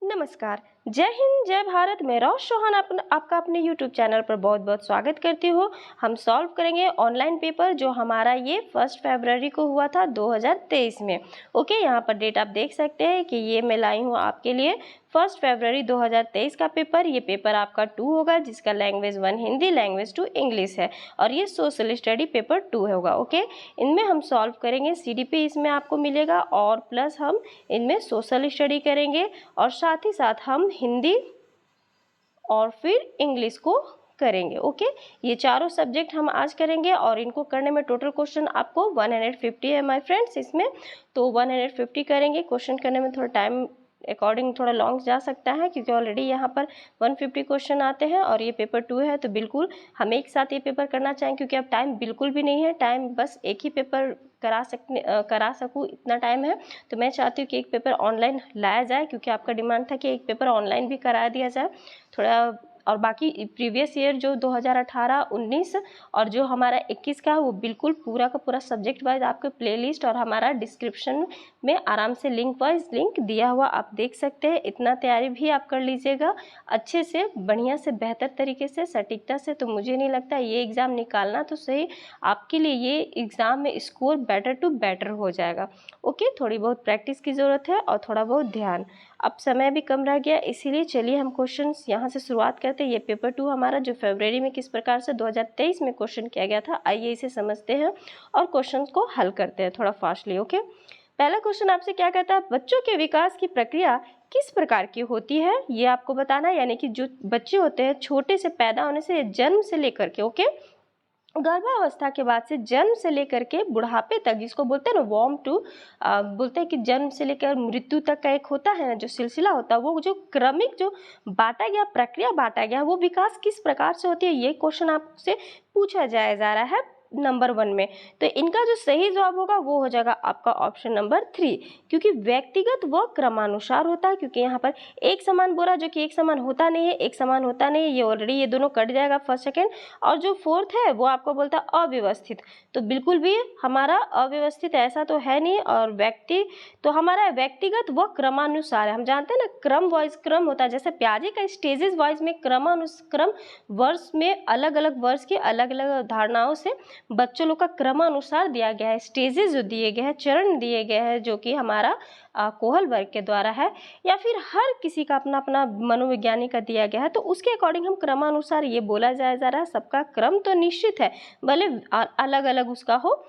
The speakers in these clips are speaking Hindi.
नमस्कार। जय हिंद, जय भारत। मैं रोश चौहान आपका अपने यूट्यूब चैनल पर बहुत बहुत स्वागत करती हूँ। हम सॉल्व करेंगे ऑनलाइन पेपर जो हमारा ये 1 फरवरी को हुआ था 2023 में। ओके, यहाँ पर डेट आप देख सकते हैं कि ये मैं लाई हूँ आपके लिए 1 फरवरी 2023 का पेपर। ये पेपर आपका 2 होगा जिसका लैंग्वेज 1 हिंदी, लैंग्वेज 2 इंग्लिश है और ये सोशल स्टडी पेपर 2 होगा। ओके, इनमें हम सॉल्व करेंगे, सीडीपी इसमें आपको मिलेगा और प्लस हम इनमें सोशल स्टडी करेंगे और साथ ही साथ हम हिंदी और फिर इंग्लिश को करेंगे। ओके, ये चारों सब्जेक्ट हम आज करेंगे और इनको करने में टोटल क्वेश्चन आपको 150 है माय फ्रेंड्स इसमें, तो 150 करेंगे। क्वेश्चन करने में थोड़ा टाइम अकॉर्डिंग थोड़ा लॉन्ग जा सकता है क्योंकि ऑलरेडी यहाँ पर 150 क्वेश्चन आते हैं और ये पेपर 2 है, तो बिल्कुल हम एक साथ ये पेपर करना चाहें क्योंकि अब टाइम बिल्कुल भी नहीं है। टाइम बस एक ही पेपर करा सकूँ इतना टाइम है, तो मैं चाहती हूँ कि एक पेपर ऑनलाइन लाया जाए क्योंकि आपका डिमांड था कि एक पेपर ऑनलाइन भी करा दिया जाए थोड़ा। और बाकी प्रीवियस ईयर जो 2018-19 और जो हमारा 21 का वो बिल्कुल पूरा का पूरा सब्जेक्ट वाइज आपके प्लेलिस्ट और हमारा डिस्क्रिप्शन में आराम से लिंक वाइज लिंक दिया हुआ आप देख सकते हैं। इतना तैयारी भी आप कर लीजिएगा अच्छे से, बढ़िया से, बेहतर तरीके से, सटीकता से। तो मुझे नहीं लगता ये एग्ज़ाम निकालना तो सही, आपके लिए ये एग्ज़ाम में स्कोर बेटर टू बेटर हो जाएगा। ओके, थोड़ी बहुत प्रैक्टिस की ज़रूरत है और थोड़ा बहुत ध्यान। अब समय भी कम रह गया, इसीलिए चलिए हम क्वेश्चंस यहाँ से शुरुआत करते हैं। ये पेपर 2 हमारा जो फरवरी में किस प्रकार से 2023 में क्वेश्चन किया गया था, आइए इसे समझते हैं और क्वेश्चंस को हल करते हैं थोड़ा फास्टली। ओके, पहला क्वेश्चन आपसे क्या कहता है, बच्चों के विकास की प्रक्रिया किस प्रकार की होती है, ये आपको बताना है। यानी कि जो बच्चे होते हैं छोटे से पैदा होने से, जन्म से लेकर के, ओके, गर्भावस्था के बाद से जन्म से लेकर के बुढ़ापे तक, जिसको बोलते हैं ना वॉर्म टू, बोलते हैं कि जन्म से लेकर मृत्यु तक का एक होता है ना जो सिलसिला होता है, वो जो क्रमिक जो बांटा गया, प्रक्रिया बांटा गया, वो विकास किस प्रकार से होती है, ये क्वेश्चन आपसे पूछा जा रहा है नंबर 1 में। तो इनका जो सही जवाब होगा वो हो जाएगा आपका ऑप्शन नंबर 3, क्योंकि व्यक्तिगत व क्रमानुसार होता है। क्योंकि यहाँ पर एक समान बोला जो कि एक समान होता नहीं है, एक समान होता नहीं है, ये ऑलरेडी ये दोनों कट जाएगा फर्स्ट सेकेंड। और जो फोर्थ है वो आपको बोलता है अव्यवस्थित, तो बिल्कुल भी हमारा अव्यवस्थित ऐसा तो है नहीं। और व्यक्ति तो हमारा व्यक्तिगत व क्रमानुसार है, हम जानते हैं ना क्रम वाइज क्रम होता है, जैसे प्याजे का स्टेजेस वाइज में क्रमानुक्रम, वर्ष में अलग अलग वर्ष की अलग अलग धारणाओं से बच्चों लोग का क्रमानुसार दिया गया है, स्टेजेस जो दिए गए हैं, चरण दिए गए हैं, जो कि हमारा कोहल वर्ग के द्वारा है या फिर हर किसी का अपना अपना मनोवैज्ञानिक का दिया गया है, तो उसके अकॉर्डिंग हम क्रमानुसार ये बोला जा रहा है। सबका क्रम तो निश्चित है, भले अलग अलग उसका हो।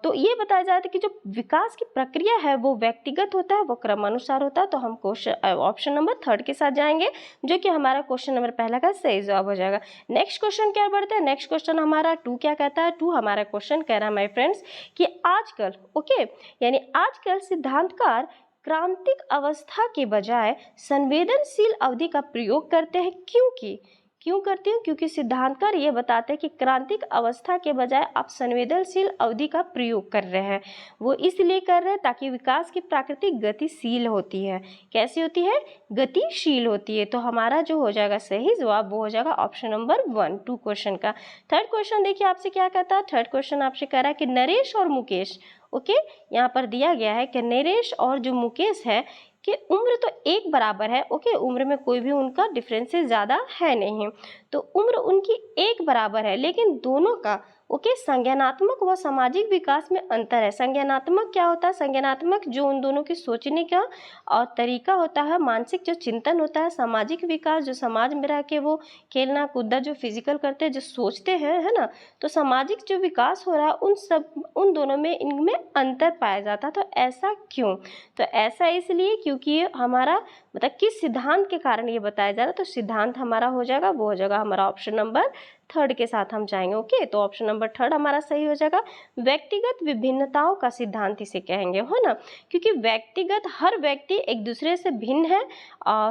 तो ये बताया जाता है कि जो विकास की प्रक्रिया है वो व्यक्तिगत होता है, वो क्रमानुसार होता है। तो हम क्वेश्चन ऑप्शन नंबर 3 के साथ जाएंगे, जो कि हमारा क्वेश्चन नंबर पहला का सही जवाब हो जाएगा। नेक्स्ट क्वेश्चन क्या बढ़ता है, नेक्स्ट क्वेश्चन हमारा 2 क्या कहता है, 2 हमारा क्वेश्चन कह रहा है माय फ्रेंड्स कि आजकल, ओके, यानी आजकल सिद्धांतकार क्रांतिक अवस्था के बजाय संवेदनशील अवधि का प्रयोग करते हैं। क्यों करते हैं, क्योंकि सिद्धांतकार ये बताते हैं कि क्रांतिक अवस्था के बजाय आप संवेदनशील अवधि का प्रयोग कर रहे हैं। वो इसलिए कर रहे हैं ताकि विकास की प्रकृति गतिशील होती है। कैसी होती है, गतिशील होती है। तो हमारा जो हो जाएगा सही जवाब वो हो जाएगा ऑप्शन नंबर 1, 2 क्वेश्चन का। थर्ड क्वेश्चन देखिए आपसे क्या कहता है, थर्ड क्वेश्चन आपसे कह रहा है कि नरेश और मुकेश, ओके, यहाँ पर दिया गया है कि नरेश और जो मुकेश है कि उम्र तो एक बराबर है। ओके, उम्र में कोई भी उनका डिफरेंसेस ज़्यादा है नहीं, तो उम्र उनकी एक बराबर है, लेकिन दोनों का, ओके, संज्ञानात्मक व सामाजिक विकास में अंतर है। संज्ञानात्मक क्या होता है, संज्ञानात्मक जो उन दोनों की सोचने का और तरीका होता है, मानसिक जो चिंतन होता है, सामाजिक विकास जो समाज में रह के वो खेलना कूदना जो फिजिकल करते हैं, जो सोचते हैं, है ना, तो सामाजिक जो विकास हो रहा है उन दोनों में, इनमें अंतर पाया जाता है। तो ऐसा क्यों, तो ऐसा इसलिए क्योंकि हमारा मतलब किस सिद्धांत के कारण ये बताया जा रहा है, तो सिद्धांत हमारा हो जाएगा वो हो जाएगा हमारा ऑप्शन नंबर 3 के साथ हम जाएंगे। ओके, तो ऑप्शन नंबर 3 हमारा सही हो जाएगा। व्यक्तिगत विभिन्नताओं का सिद्धांत इसे कहेंगे, हो ना, क्योंकि व्यक्तिगत हर व्यक्ति एक दूसरे से भिन्न है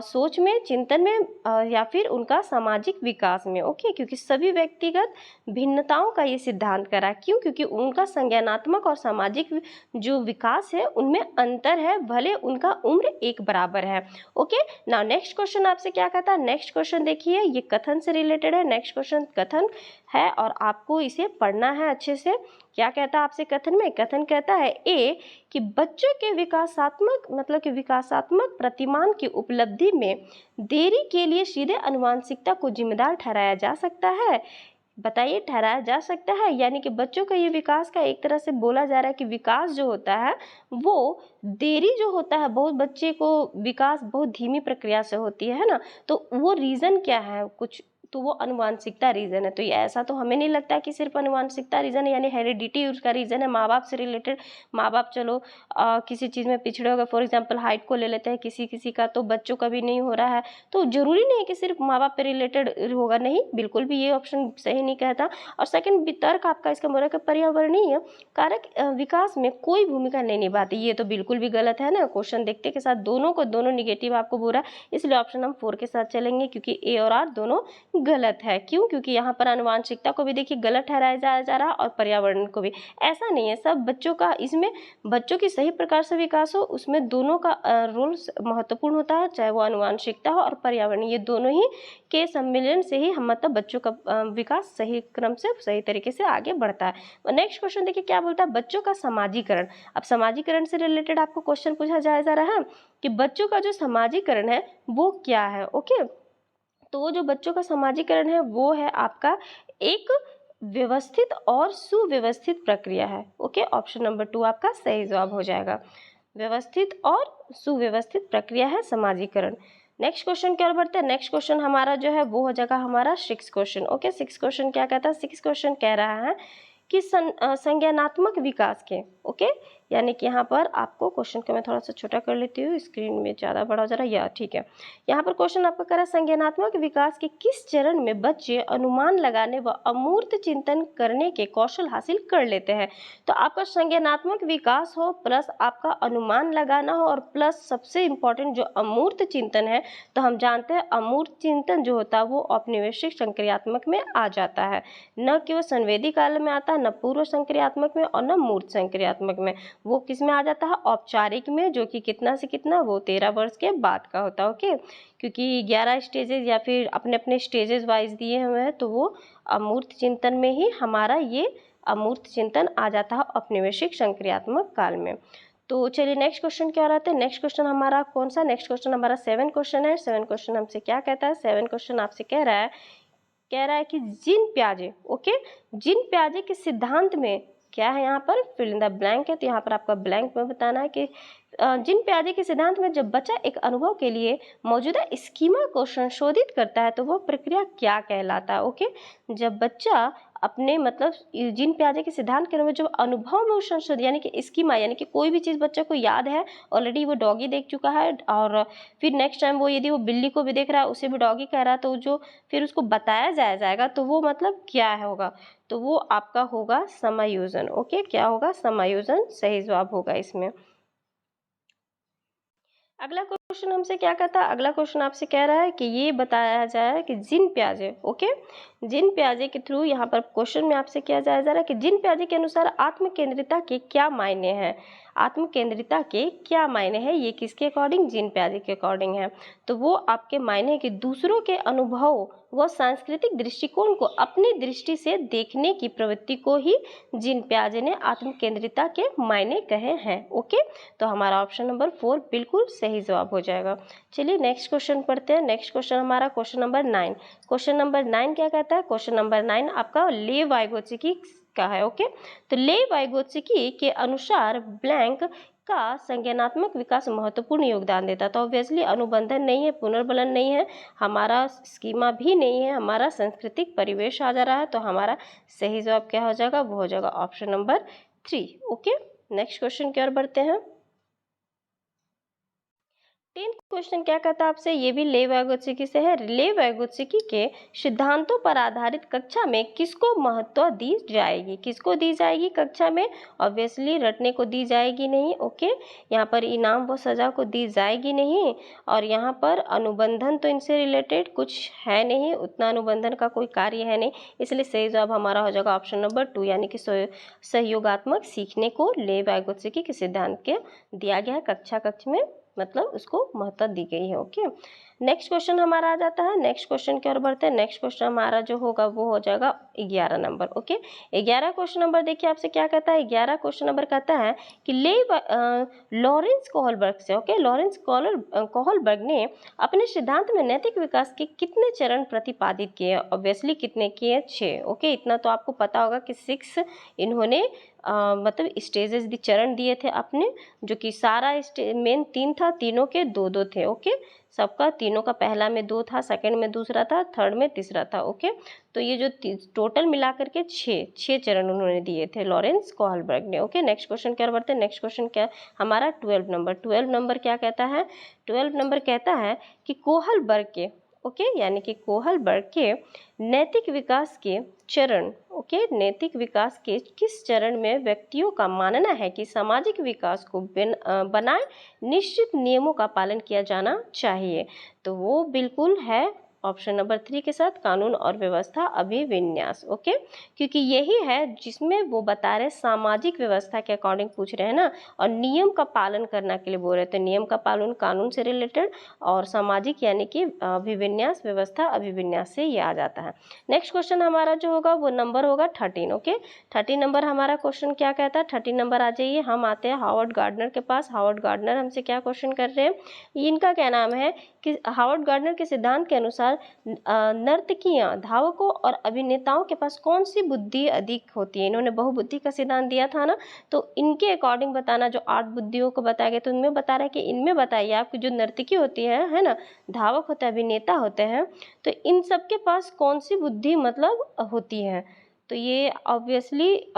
सोच में, चिंतन में या फिर उनका सामाजिक विकास में। ओके, क्योंकि सभी व्यक्तिगत भिन्नताओं का ये सिद्धांत करा, क्यों, क्योंकि उनका संज्ञानात्मक और सामाजिक जो विकास है उनमें अंतर है, भले उनका उम्र एक बराबर है। ओके, नाउ नेक्स्ट क्वेश्चन आपसे क्या कहता है, नेक्स्ट क्वेश्चन देखिए, ये कथन से रिलेटेड है। नेक्स्ट क्वेश्चन कथन है और आपको इसे पढ़ना है अच्छे से। क्या कहता है आपसे कथन में? कथन कहता है ए कि बच्चों के विकासात्मक प्रतिमान की उपलब्धि में देरी के लिए सीधे आनुवंशिकता को जिम्मेदार ठहराया जा सकता है। बताइए, ठहराया जा सकता है, यानी कि बच्चों का ये विकास का एक तरह से बोला जा रहा है कि विकास जो होता है वो देरी जो होता है, बहुत बच्चे को विकास बहुत धीमी प्रक्रिया से होती है ना, तो वो रीज़न क्या है कुछ, तो वो आनुवंशिकता रीज़न है। तो ये ऐसा तो हमें नहीं लगता कि सिर्फ आनुवंशिकता रीज़न है, यानी हेरिडिटी उसका रीज़न है, माँ बाप से रिलेटेड। माँ बाप चलो किसी चीज़ में पिछड़े हो गए, फॉर एग्जांपल हाइट को ले लेते हैं किसी किसी का, तो बच्चों का भी नहीं हो रहा है, तो ज़रूरी नहीं है कि सिर्फ माँ बाप पे रिलेटेड होगा, नहीं, बिल्कुल भी ये ऑप्शन सही नहीं कहता। और सेकंड वितर्क आपका इसका बोला कि पर्यावरणीय कारक विकास में कोई भूमिका नहीं निभाती, ये तो बिल्कुल भी गलत है ना। क्वेश्चन देखते के साथ दोनों निगेटिव आपको बोला, इसलिए ऑप्शन हम 4 के साथ चलेंगे, क्योंकि ए और आर दोनों गलत है। क्यों? क्योंकि यहाँ पर आनुवंशिकता को भी देखिए गलत ठहराया जा रहा और पर्यावरण को भी। ऐसा नहीं है, सब बच्चों का, इसमें बच्चों की सही प्रकार से विकास हो, उसमें दोनों का रोल महत्वपूर्ण होता है, चाहे वो आनुवंशिकता हो और पर्यावरण, ये दोनों ही के सम्मिलन से ही हम मतलब बच्चों का विकास सही क्रम से सही तरीके से आगे बढ़ता है। नेक्स्ट क्वेश्चन देखिए क्या बोलता है, बच्चों का समाजीकरण। अब समाजीकरण से रिलेटेड आपको क्वेश्चन पूछा जा रहा है कि बच्चों का जो समाजीकरण है वो क्या है। ओके, तो वो जो बच्चों का समाजीकरण है वो है आपका एक व्यवस्थित और सुव्यवस्थित प्रक्रिया है। ओके, ऑप्शन नंबर 2 आपका सही जवाब हो जाएगा। व्यवस्थित और सुव्यवस्थित प्रक्रिया है समाजीकरण। नेक्स्ट क्वेश्चन की ओर बढ़ते हैं। नेक्स्ट क्वेश्चन हमारा जो है वो हो जाएगा हमारा 6 क्वेश्चन। ओके, 6 क्वेश्चन क्या कहता है? 6 क्वेश्चन कह रहा है कि संज्ञानात्मक विकास के, ओके, यानी कि यहाँ पर आपको क्वेश्चन को मैं थोड़ा सा छोटा कर लेती हूँ, स्क्रीन में ज़्यादा बड़ा हो जा रहा है, या ठीक है। यहाँ पर क्वेश्चन आपका कह रहा है संज्ञानात्मक विकास के किस चरण में बच्चे अनुमान लगाने व अमूर्त चिंतन करने के कौशल हासिल कर लेते हैं। तो आपका संज्ञानात्मक विकास हो प्लस आपका अनुमान लगाना हो और प्लस सबसे इम्पोर्टेंट जो अमूर्त चिंतन है, तो हम जानते हैं अमूर्त चिंतन जो होता है वो औपनिवेशिक संक्रियात्मक में आ जाता है, न कि वो संवेदी काल में आता है, न पूर्व संक्रियात्मक में और न मूर्त संक्रियात्मक में। वो किस में आ जाता है? औपचारिक में, जो कि कितना से कितना, वो 13 वर्ष के बाद का होता है। ओके, क्योंकि 11 स्टेजेस या फिर अपने अपने स्टेजेस वाइज दिए हुए हैं, तो वो अमूर्त चिंतन में ही हमारा ये अमूर्त चिंतन आ जाता है औपनिवेशिक संक्रियात्मक काल में। तो चलिए नेक्स्ट क्वेश्चन क्या रहता है। नेक्स्ट क्वेश्चन हमारा कौन सा? नेक्स्ट क्वेश्चन हमारा 7 क्वेश्चन है। 7 क्वेश्चन हमसे क्या कहता है? 7 क्वेश्चन आपसे कह रहा है कि जिन प्याजे, ओके, जिन प्याजे के सिद्धांत में क्या है, यहाँ पर फिल इन द ब्लैंक है, तो यहाँ पर आपका ब्लैंक में बताना है कि जिन प्याजे के सिद्धांत में जब बच्चा एक अनुभव के लिए मौजूदा स्कीमा को संशोधित करता है तो वह प्रक्रिया क्या कहलाता है। ओके, जब बच्चा अपने मतलब जिन प्याजे के सिद्धांत के अनुसार जब अनुभव में संशोधित, यानी कि स्कीमा, यानी कि कोई भी चीज़ बच्चे को याद है, ऑलरेडी वो डॉगी देख चुका है और फिर नेक्स्ट टाइम वो यदि वो बिल्ली को भी देख रहा है, उसे भी डॉगी कह रहा है, तो जो फिर उसको बताया जाएगा तो वो मतलब क्या होगा, तो वो आपका होगा समायोजन। ओके, क्या होगा? समायोजन सही जवाब होगा इसमें। अगला क्वेश्चन हमसे क्या कहता है? अगला क्वेश्चन आपसे कह रहा है कि ये बताया जाए कि जिन प्याजे, ओके, जिन प्याजे के थ्रू यहाँ पर क्वेश्चन में आपसे किया जा रहा है कि जिन प्याजे के अनुसार आत्म केंद्रिता के क्या मायने हैं। आत्म केंद्रिता के क्या मायने हैं? ये किसके अकॉर्डिंग? जिन प्याजे के अकॉर्डिंग है। तो वो आपके मायने कि दूसरों के अनुभव व सांस्कृतिक दृष्टिकोण को अपनी दृष्टि से देखने की प्रवृत्ति को ही जिन प्याजे ने आत्म केंद्रिता के मायने कहे हैं। ओके, तो हमारा ऑप्शन नंबर 4 बिल्कुल सही जवाब हो जाएगा। चलिए नेक्स्ट क्वेश्चन पढ़ते हैं। नेक्स्ट क्वेश्चन हमारा क्वेश्चन नंबर 9। क्वेश्चन नंबर 9 क्या कहता है? क्वेश्चन नंबर 9 आपका लेव वाइगोत्स्की का है। ओके, तो लेव वाइगोत्स्की के अनुसार ब्लैंक का संज्ञानात्मक विकास महत्वपूर्ण योगदान देता है। तो ऑब्वियसली अनुबंधन नहीं है, पुनर्बलन नहीं है, हमारा स्कीमा भी नहीं है, हमारा सांस्कृतिक परिवेश आ जा रहा है, तो हमारा सही जवाब क्या हो जाएगा? वो हो जाएगा option number 3। Okay, next question की ओर बढ़ते हैं। 10th क्वेश्चन क्या कहता है आपसे? ये भी लेव वाइगोत्स्की से है। लेव वाइगोत्स्की के सिद्धांतों पर आधारित कक्षा में किसको महत्व दी जाएगी? किसको दी जाएगी कक्षा में? ऑब्वियसली रटने को दी जाएगी नहीं। ओके, यहाँ पर इनाम व सजा को दी जाएगी नहीं, और यहाँ पर अनुबंधन तो इनसे रिलेटेड कुछ है नहीं, उतना अनुबंधन का कोई कार्य है नहीं, इसलिए सही जवाब हमारा हो जाएगा ऑप्शन नंबर 2, यानी कि सहयोगात्मक सीखने को लेव वाइगोत्स्की के सिद्धांत के दिया गया है कक्षा में मतलब उसको महत्ता दी गई है। ओके, नेक्स्ट क्वेश्चन हमारा आ जाता है। नेक्स्ट क्वेश्चन की ओर बढ़ते हैं। नेक्स्ट क्वेश्चन हमारा जो होगा वो हो जाएगा 11 नंबर। ओके, 11 क्वेश्चन नंबर देखिए आपसे क्या कहता है। 11 क्वेश्चन नंबर कहता है कि लॉरेंस कोहलबर्ग से, ओके, लॉरेंस कोहलबर्ग ने अपने सिद्धांत में नैतिक विकास के कितने चरण प्रतिपादित किए? ऑब्वियसली कितने किए? 6। ओके, इतना तो आपको पता होगा कि 6 इन्होंने मतलब स्टेजेस चरण दिए थे अपने, जो कि सारा मेन 3 था, तीनों के 2-2 थे। ओके, सबका तीनों का पहला में 2 था, सेकंड में दूसरा था, थर्ड में तीसरा था। ओके, तो ये जो टोटल मिलाकर के 6 चरण उन्होंने दिए थे लॉरेंस कोहलबर्ग ने। ओके, नेक्स्ट क्वेश्चन क्या बढ़ते हैं। नेक्स्ट क्वेश्चन क्या हमारा 12 नंबर। 12 नंबर क्या कहता है? 12 नंबर कहता है कि कोहलबर्ग के, ओके, यानी कि कोहलबर्ग के नैतिक विकास के चरण, ओके, नैतिक विकास के किस चरण में व्यक्तियों का मानना है कि सामाजिक विकास को बनाए निश्चित नियमों का पालन किया जाना चाहिए? तो वो बिल्कुल है ऑप्शन नंबर 3 के साथ कानून और व्यवस्था अभिविन्यास। ओके, क्योंकि यही है जिसमें वो बता रहे सामाजिक व्यवस्था के अकॉर्डिंग पूछ रहे हैं ना, और नियम का पालन करने के लिए बोल रहे थे। नियम का पालन कानून से रिलेटेड, और सामाजिक यानी कि अभिविन्यास, व्यवस्था अभिविन्यास से ये आ जाता है। नेक्स्ट क्वेश्चन हमारा जो होगा वो नंबर होगा 13। ओके, 13 नंबर हमारा क्वेश्चन क्या कहता है? 13 नंबर आ जाइए, हम आते हैं हावर्ड गार्डनर के पास। हावर्ड गार्डनर हमसे क्या क्वेश्चन कर रहे हैं? इनका क्या नाम है कि हावर्ड गार्डनर के सिद्धांत के अनुसार नर्तकियां, धावकों और अभिनेताओं के पास कौन सी बुद्धि अधिक होती है? इन्होंने बहुबुद्धि का सिद्धांत दिया था ना, तो इनके अकॉर्डिंग बताना, जो 8 बुद्धियों को बताया गया, तो इनमें बता रहा है कि इनमें बताइए आपकी जो नर्तकी होती है ना, धावक होते हैं, अभिनेता होते हैं, तो इन सब के पास कौन सी बुद्धि मतलब होती है? तो ये ऑब्वियसली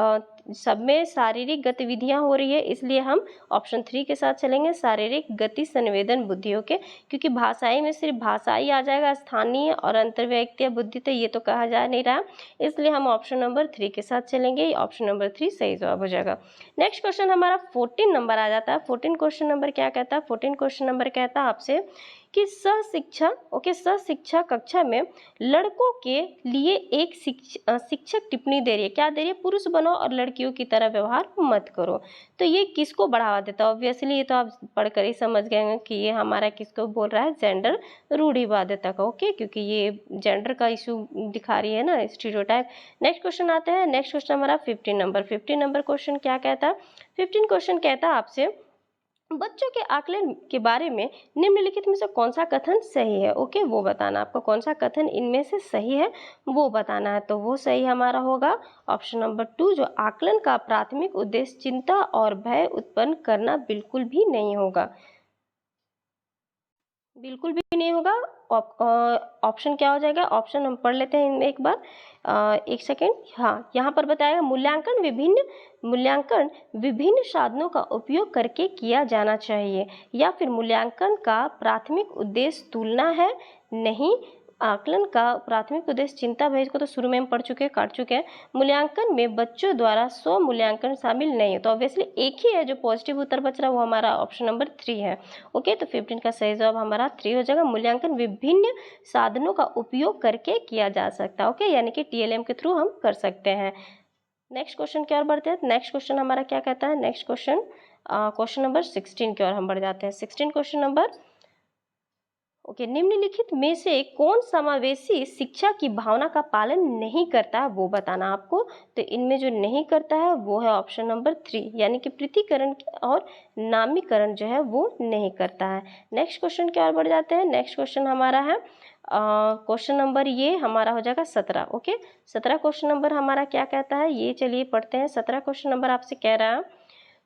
सब में शारीरिक गतिविधियां हो रही है, इसलिए हम ऑप्शन 3 के साथ चलेंगे, शारीरिक गति संवेदन बुद्धियों के, क्योंकि भाषाई में सिर्फ भाषा ही आ जाएगा, स्थानीय और अंतर्व्यक्तीय बुद्धि तो ये तो कहा जा नहीं रहा, इसलिए हम ऑप्शन नंबर 3 के साथ चलेंगे। ऑप्शन नंबर 3 सही जवाब हो जाएगा। नेक्स्ट क्वेश्चन हमारा 14 नंबर आ जाता है। 14 क्वेश्चन नंबर क्या कहता है? 14 क्वेश्चन नंबर कहता है आपसे कि सहशिक्षा, ओके, सहशिक्षा कक्षा में लड़कों के लिए एक शिक्षक टिप्पणी दे रही है। क्या दे रही है? पुरुष बनो और लड़कियों की तरह व्यवहार मत करो। तो ये किसको बढ़ावा देता है? ऑब्वियसली ये तो आप पढ़कर ही समझ गए हैं कि ये हमारा किसको बोल रहा है? जेंडर रूढ़िवादिता का। ओके, क्योंकि ये जेंडर का इशू दिखा रही है ना, स्टीरियोटाइप। नेक्स्ट क्वेश्चन आते हैं। नेक्स्ट क्वेश्चन हमारा 15 नंबर। 15 नंबर क्वेश्चन क्या कहता है? 15 क्वेश्चन कहता है आपसे बच्चों के आकलन के बारे में निम्नलिखित में से कौन सा कथन सही है? ओके, वो बताना आपको, कौन सा कथन इनमें से सही है वो बताना है। तो वो सही हमारा होगा ऑप्शन नंबर 2, जो आकलन का प्राथमिक उद्देश्य चिंता और भय उत्पन्न करना बिल्कुल भी नहीं होगा, बिल्कुल भी नहीं होगा। ऑप्शन क्या हो जाएगा? ऑप्शन हम पढ़ लेते हैं इनमें एक बार, एक सेकेंड। हाँ, यहाँ पर बताएगा मूल्यांकन विभिन्न साधनों का उपयोग करके किया जाना चाहिए, या फिर मूल्यांकन का प्राथमिक उद्देश्य तुलना है, नहीं, आकलन का प्राथमिक उद्देश्य चिंता भय, इसको तो शुरू में हम पढ़ चुके हैं, काट चुके हैं। मूल्यांकन में बच्चों द्वारा स्व मूल्यांकन शामिल नहीं है, तो ऑब्वियसली एक ही है जो पॉजिटिव उत्तर बच रहा है, वो हमारा ऑप्शन नंबर 3 है। ओके, तो 15 का सही जवाब हमारा 3 हो जाएगा। मूल्यांकन विभिन्न साधनों का उपयोग करके किया जा सकता है। ओके, यानी कि TLM के थ्रू हम कर सकते हैं। नेक्स्ट क्वेश्चन की ओर बढ़ते हैं। नेक्स्ट क्वेश्चन हमारा क्या कहता है? नेक्स्ट क्वेश्चन क्वेश्चन नंबर 16 की ओर हम बढ़ जाते हैं। 16 क्वेश्चन नंबर, ओके, निम्नलिखित में से कौन समावेशी शिक्षा की भावना का पालन नहीं करता है वो बताना आपको। तो इनमें जो नहीं करता है वो है ऑप्शन नंबर 3, यानी कि पृथकीकरण और नामीकरण जो है वो नहीं करता है। नेक्स्ट क्वेश्चन की ओर बढ़ जाते हैं। नेक्स्ट क्वेश्चन हमारा है क्वेश्चन नंबर ये हमारा हो जाएगा 17। ओके, 17 क्वेश्चन नंबर हमारा क्या कहता है ये चलिए पढ़ते हैं। 17 क्वेश्चन नंबर आपसे कह रहा है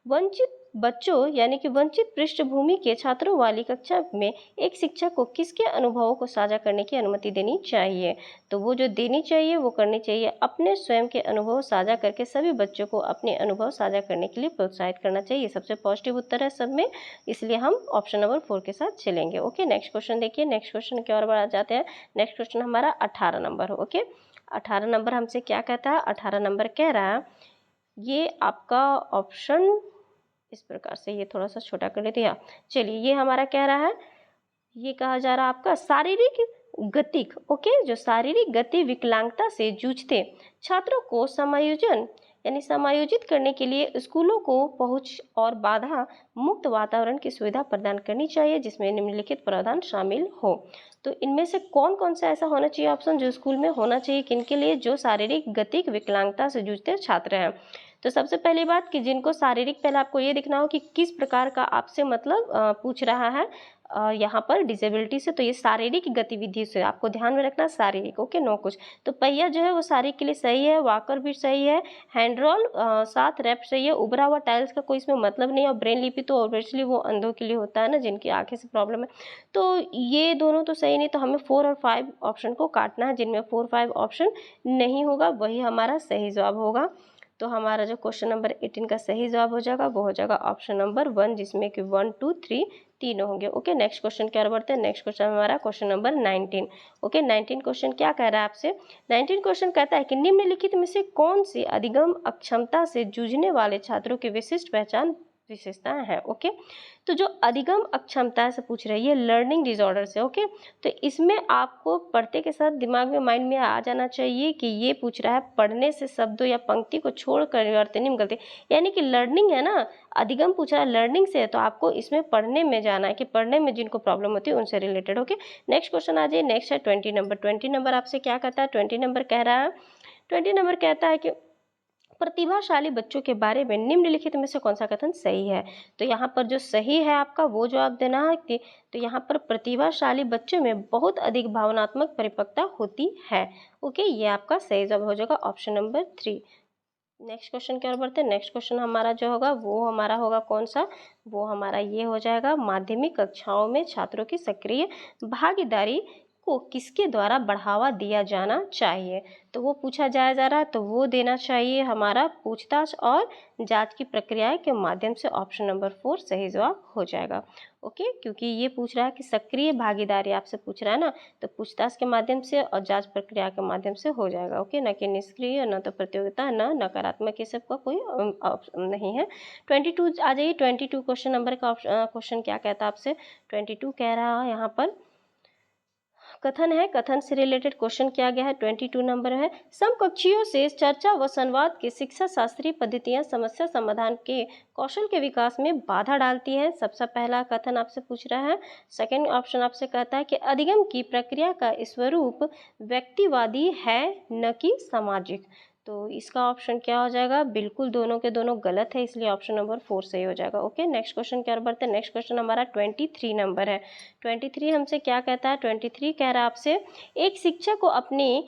वंचित बच्चों यानी कि वंचित पृष्ठभूमि के छात्रों वाली कक्षा में एक शिक्षक को किसके अनुभवों को साझा करने की अनुमति देनी चाहिए? तो वो जो देनी चाहिए वो करनी चाहिए अपने स्वयं के अनुभव साझा करके सभी बच्चों को अपने अनुभव साझा करने के लिए प्रोत्साहित करना चाहिए। सबसे पॉजिटिव उत्तर है सब में, इसलिए हम ऑप्शन नंबर 4 के साथ चलेंगे। ओके, नेक्स्ट क्वेश्चन देखिए। नेक्स्ट क्वेश्चन की ओर बढ़ जाते हैं। नेक्स्ट क्वेश्चन हमारा 18 नंबर। ओके, 18 नंबर हमसे क्या कहता है? 18 नंबर कह रहा है ये आपका ऑप्शन इस प्रकार से, ये थोड़ा सा छोटा कर लेते हैं। चलिए, ये हमारा कह रहा है, ये कहा जा रहा है आपका शारीरिक गतिक, ओके, जो शारीरिक गति विकलांगता से जूझते छात्रों को समायोजन यानी समायोजित करने के लिए स्कूलों को पहुंच और बाधा मुक्त वातावरण की सुविधा प्रदान करनी चाहिए जिसमें निम्नलिखित प्रावधान शामिल हो। तो इनमें से कौन कौन सा ऐसा होना चाहिए ऑप्शन जो स्कूल में होना चाहिए किनके लिए, जो शारीरिक गतिक विकलांगता से जूझते छात्र हैं। तो सबसे पहली बात कि जिनको शारीरिक, पहले आपको ये देखना हो कि किस प्रकार का आपसे मतलब पूछ रहा है यहाँ पर डिसेबिलिटी से, तो ये शारीरिक गतिविधि से आपको ध्यान में रखना, शारीरिक, ओके, नो कुछ। तो पहिया जो है वो शारीरिक के लिए सही है, वॉकर भी सही है, हैंड रोल 7 रैप सही है, उभरा हुआ टाइल्स का कोई इसमें मतलब नहीं है, और ब्रेन लिपि तो ऑब्वियसली वो अंधों के लिए होता है ना, जिनकी आंखें से प्रॉब्लम है। तो ये दोनों तो सही नहीं, तो हमें 4 और 5 ऑप्शन को काटना है, जिनमें 4, 5 ऑप्शन नहीं होगा वही हमारा सही जवाब होगा। तो हमारा जो क्वेश्चन नंबर 18 का सही जवाब हो जाएगा वो हो जाएगा ऑप्शन नंबर 1, जिसमें कि 1, 2, 3 तीनों होंगे। ओके, नेक्स्ट क्वेश्चन की ओर बढ़ते हैं। नेक्स्ट क्वेश्चन हमारा क्वेश्चन नंबर 19। ओके, 19 क्वेश्चन क्या कह रहा है आपसे? 19 क्वेश्चन कहता है कि निम्नलिखित में से कौन सी अधिगम अक्षमता से जूझने वाले छात्रों की विशिष्ट पहचान विशेषताएं हैं। ओके, तो जो अधिगम अक्षमता से पूछ रही है लर्निंग डिसऑर्डर से। ओके, तो इसमें आपको पढ़ते के साथ दिमाग में, माइंड में आ जाना चाहिए कि ये पूछ रहा है पढ़ने से शब्दों या पंक्ति को छोड़कर वर्तनी गलती, यानी कि लर्निंग है ना, अधिगम पूछ रहा है लर्निंग से, तो आपको इसमें पढ़ने में जाना है कि पढ़ने में जिनको प्रॉब्लम होती है उनसे रिलेटेड। ओके, नेक्स्ट क्वेश्चन आ जाइए। नेक्स्ट है 20 नंबर। 20 नंबर आपसे क्या कहता है? 20 नंबर कह रहा है, 20 नंबर कहता है कि प्रतिभाशाली बच्चों के बारे में निम्नलिखित में से कौन सा कथन सही है। तो यहाँ पर जो सही है आपका वो जवाब देना है कि तो यहाँ पर प्रतिभाशाली बच्चों में बहुत अधिक भावनात्मक परिपक्वता होती है। ओके, ये आपका सही जवाब हो जाएगा ऑप्शन नंबर 3। नेक्स्ट क्वेश्चन की ओर बढ़ते हैं। नेक्स्ट क्वेश्चन हमारा जो होगा वो हमारा होगा कौन सा? वो हमारा ये हो जाएगा, माध्यमिक कक्षाओं में छात्रों की सक्रिय भागीदारी को किसके द्वारा बढ़ावा दिया जाना चाहिए। तो वो पूछा जा रहा है, तो वो देना चाहिए हमारा पूछताछ और जांच की प्रक्रिया के माध्यम से। ऑप्शन नंबर 4 सही जवाब हो जाएगा। ओके, क्योंकि ये पूछ रहा है कि सक्रिय भागीदारी आपसे पूछ रहा है ना, तो पूछताछ के माध्यम से और जांच प्रक्रिया के माध्यम से हो जाएगा। ओके, न कि निष्क्रिय, न तो प्रतियोगिता, न नकारात्मक, ये सब का कोई ऑप्शन नहीं है। 22 आ जाइए। 22 क्वेश्चन नंबर का क्वेश्चन क्या कहता है आपसे? 22 कह रहा है यहाँ पर कथन है, कथन से रिलेटेड क्वेश्चन किया गया है। 22 नंबर है, समकक्षियों से चर्चा व संवाद की शिक्षा शास्त्रीय पद्धतियां समस्या समाधान के कौशल के विकास में बाधा डालती हैं। सबसे पहला कथन आपसे पूछ रहा है। सेकंड ऑप्शन आपसे कहता है कि अधिगम की प्रक्रिया का स्वरूप व्यक्तिवादी है न कि सामाजिक। तो इसका ऑप्शन क्या हो जाएगा? बिल्कुल दोनों के दोनों गलत है, इसलिए ऑप्शन नंबर 4 सही हो जाएगा। ओके, नेक्स्ट क्वेश्चन क्या बढ़ते हैं। नेक्स्ट क्वेश्चन हमारा 23 नंबर है। 23 हमसे क्या कहता है? 23 कह रहा है आपसे, एक शिक्षक को अपने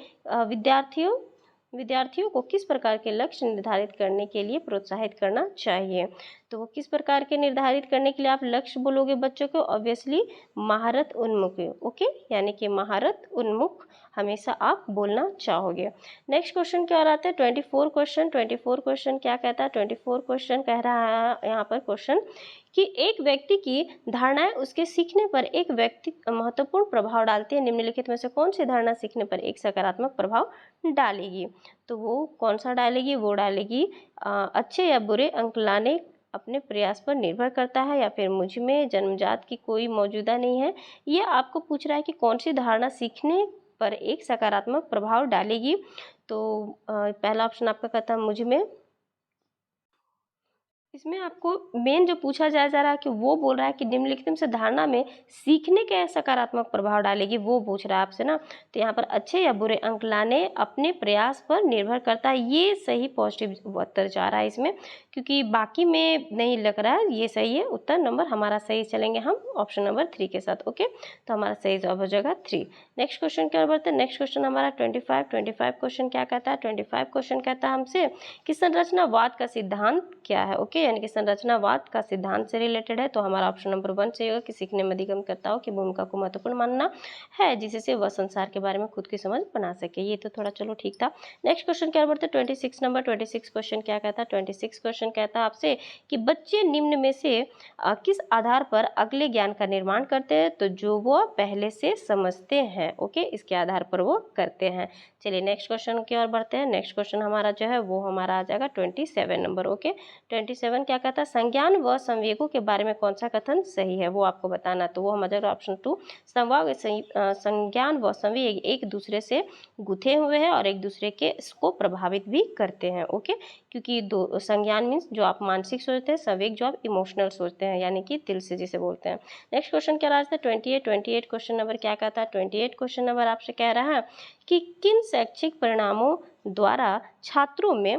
विद्यार्थियों को किस प्रकार के लक्ष्य निर्धारित करने के लिए प्रोत्साहित करना चाहिए। तो वो किस प्रकार के निर्धारित करने के लिए आप लक्ष्य बोलोगे बच्चों को? ऑब्वियसली महारत उन्मुख। ओके, यानी कि महारत उन्मुख हमेशा आप बोलना चाहोगे। नेक्स्ट क्वेश्चन क्या आता है? 24 क्वेश्चन। 24 क्वेश्चन क्या कहता है? 24 क्वेश्चन कह रहा है यहाँ पर क्वेश्चन कि एक व्यक्ति की धारणाएं उसके सीखने पर एक व्यक्ति महत्वपूर्ण प्रभाव डालती है। निम्नलिखित में से कौन सी धारणा सीखने पर एक सकारात्मक प्रभाव डालेगी? तो वो कौन सा डालेगी? वो डालेगी अच्छे या बुरे अंक लाने अपने प्रयास पर निर्भर करता है, या फिर मुझ में जन्मजात की कोई मौजूदा नहीं है। ये आपको पूछ रहा है कि कौन सी धारणा सीखने पर एक सकारात्मक प्रभाव डालेगी। तो पहला ऑप्शन आपका कहता है मुझ में। इसमें आपको मेन जो पूछा जा रहा है कि वो बोल रहा है कि निम्नलिखित में से धारणा में सीखने के सकारात्मक प्रभाव डालेगी, वो पूछ रहा है आपसे ना। तो यहाँ पर अच्छे या बुरे अंक लाने अपने प्रयास पर निर्भर करता है, ये सही पॉजिटिव उत्तर जा रहा है इसमें, क्योंकि बाकी में नहीं लग रहा है। ये सही है उत्तर नंबर हमारा सही, चलेंगे हम ऑप्शन नंबर 3 के साथ। ओके, तो हमारा सही जवाब हो जाएगा 3। नेक्स्ट क्वेश्चन क्या बढ़ते हैं। नेक्स्ट क्वेश्चन हमारा 25 क्वेश्चन क्या कहता है? 25 क्वेश्चन कहता है हमसे कि संरचनावाद का सिद्धांत क्या है। ओके, यानी कि संरचनावाद का सिद्धांत से रिलेटेड है। तो हमारा ऑप्शन नंबर 1 सही होगा कि सीखने में अधिगमकर्ताओं की भूमिका को महत्वपूर्ण मानना है, जिससे वह संसार के बारे में खुद की समझ बना सके। ये तो थोड़ा चलो ठीक था। नेक्स्ट क्वेश्चन क्या बढ़ते हैं? 26 नंबर। 26 क्वेश्चन क्या कहता है? 26 क्वेश्चन कहता है आपसे कि बच्चे निम्न में से किस आधार पर अगले ज्ञान का निर्माण करते हैं? तो जो वो पहले से समझते हैं, ओके, इसके आधार पर वो करते हैं। चलिए नेक्स्ट क्वेश्चन की ओर बढ़ते हैं। नेक्स्ट क्वेश्चन हमारा जो है वो हमारा आ जाएगा 27 नंबर। ओके, 27 27 क्या कहता है, संज्ञान व संवेगों के बारे में कौन सा कथन सही है वो आपको बताना। तो वो हम अगर ऑप्शन 2 संज्ञान व संवेग एक दूसरे से गुथे हुए हैं और एक दूसरे के इसको प्रभावित भी करते हैं। ओके, क्योंकि दो संज्ञान मीन्स जो आप मानसिक सोचते हैं, संवेग जो आप इमोशनल सोचते हैं यानी कि दिल से जिसे बोलते हैं। नेक्स्ट क्वेश्चन क्या रहा है 28 क्वेश्चन नंबर क्या कहता है, 28 क्वेश्चन नंबर आपसे कह रहा है कि किन शैक्षिक परिणामों द्वारा छात्रों में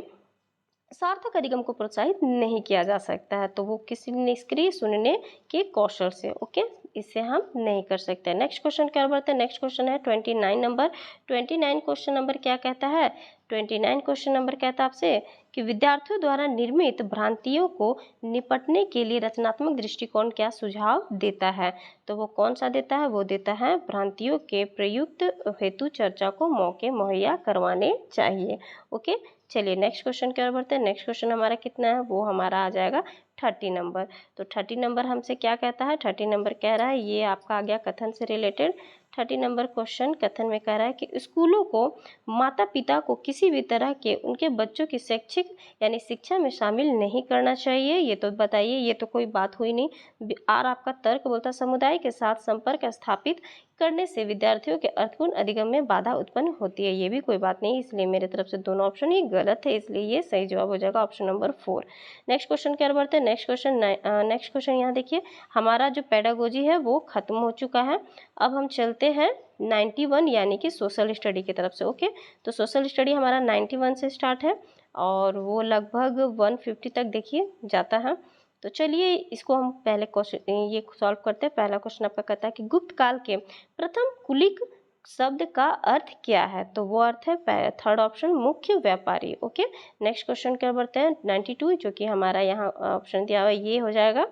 सार्थक अधिगम को प्रोत्साहित नहीं किया जा सकता है। तो वो किसी निष्क्रिय सुनने के कौशल से। ओके, इससे हम नहीं कर सकते। नेक्स्ट क्वेश्चन क्या बढ़ते हैं, नेक्स्ट क्वेश्चन है 29 नंबर। 29 क्वेश्चन नंबर क्या कहता है, 29 क्वेश्चन नंबर कहता है आपसे कि विद्यार्थियों द्वारा निर्मित भ्रांतियों को निपटने के लिए रचनात्मक दृष्टिकोण क्या सुझाव देता है। तो वो कौन सा देता है, वो देता है भ्रांतियों के प्रयुक्त हेतु चर्चा को मौके मुहैया करवाने चाहिए। ओके, चलिए नेक्स्ट क्वेश्चन की ओर बढ़ते हैं। नेक्स्ट क्वेश्चन हमारा कितना है, वो हमारा आ जाएगा 30 नंबर। तो 30 नंबर हमसे क्या कहता है, 30 नंबर कह रहा है, ये आपका आ गया कथन से रिलेटेड। 30 नंबर क्वेश्चन कथन में कह रहा है कि स्कूलों को माता पिता को किसी भी तरह के उनके बच्चों की शैक्षिक यानी शिक्षा में शामिल नहीं करना चाहिए। ये तो बताइए, ये तो कोई बात हुई नहीं। और आपका तर्क बोलता समुदाय के साथ संपर्क स्थापित करने से विद्यार्थियों के अर्थपूर्ण अधिगम में बाधा उत्पन्न होती है। ये भी कोई बात नहीं, इसलिए मेरे तरफ से दोनों ऑप्शन ही गलत है, इसलिए ये सही जवाब हो जाएगा ऑप्शन नंबर 4। नेक्स्ट क्वेश्चन क्या बढ़ते हैं, नेक्स्ट क्वेश्चन यहाँ देखिए, हमारा जो पेडागोजी है वो खत्म हो चुका है। अब हम चलते हैं 91 यानी कि सोशल स्टडी की तरफ से। ओके, तो सोशल स्टडी हमारा 91 से स्टार्ट है और वो लगभग 150 तक देखिए जाता है। तो चलिए इसको हम पहले क्वेश्चन ये सॉल्व करते हैं। पहला क्वेश्चन आपका कहता है कि गुप्त काल के प्रथम कुलिक शब्द का अर्थ क्या है। तो वो अर्थ है थर्ड ऑप्शन मुख्य व्यापारी। ओके, नेक्स्ट क्वेश्चन क्या बढ़ते हैं 92 जो कि हमारा यहाँ ऑप्शन दिया हुआ है ये हो जाएगा।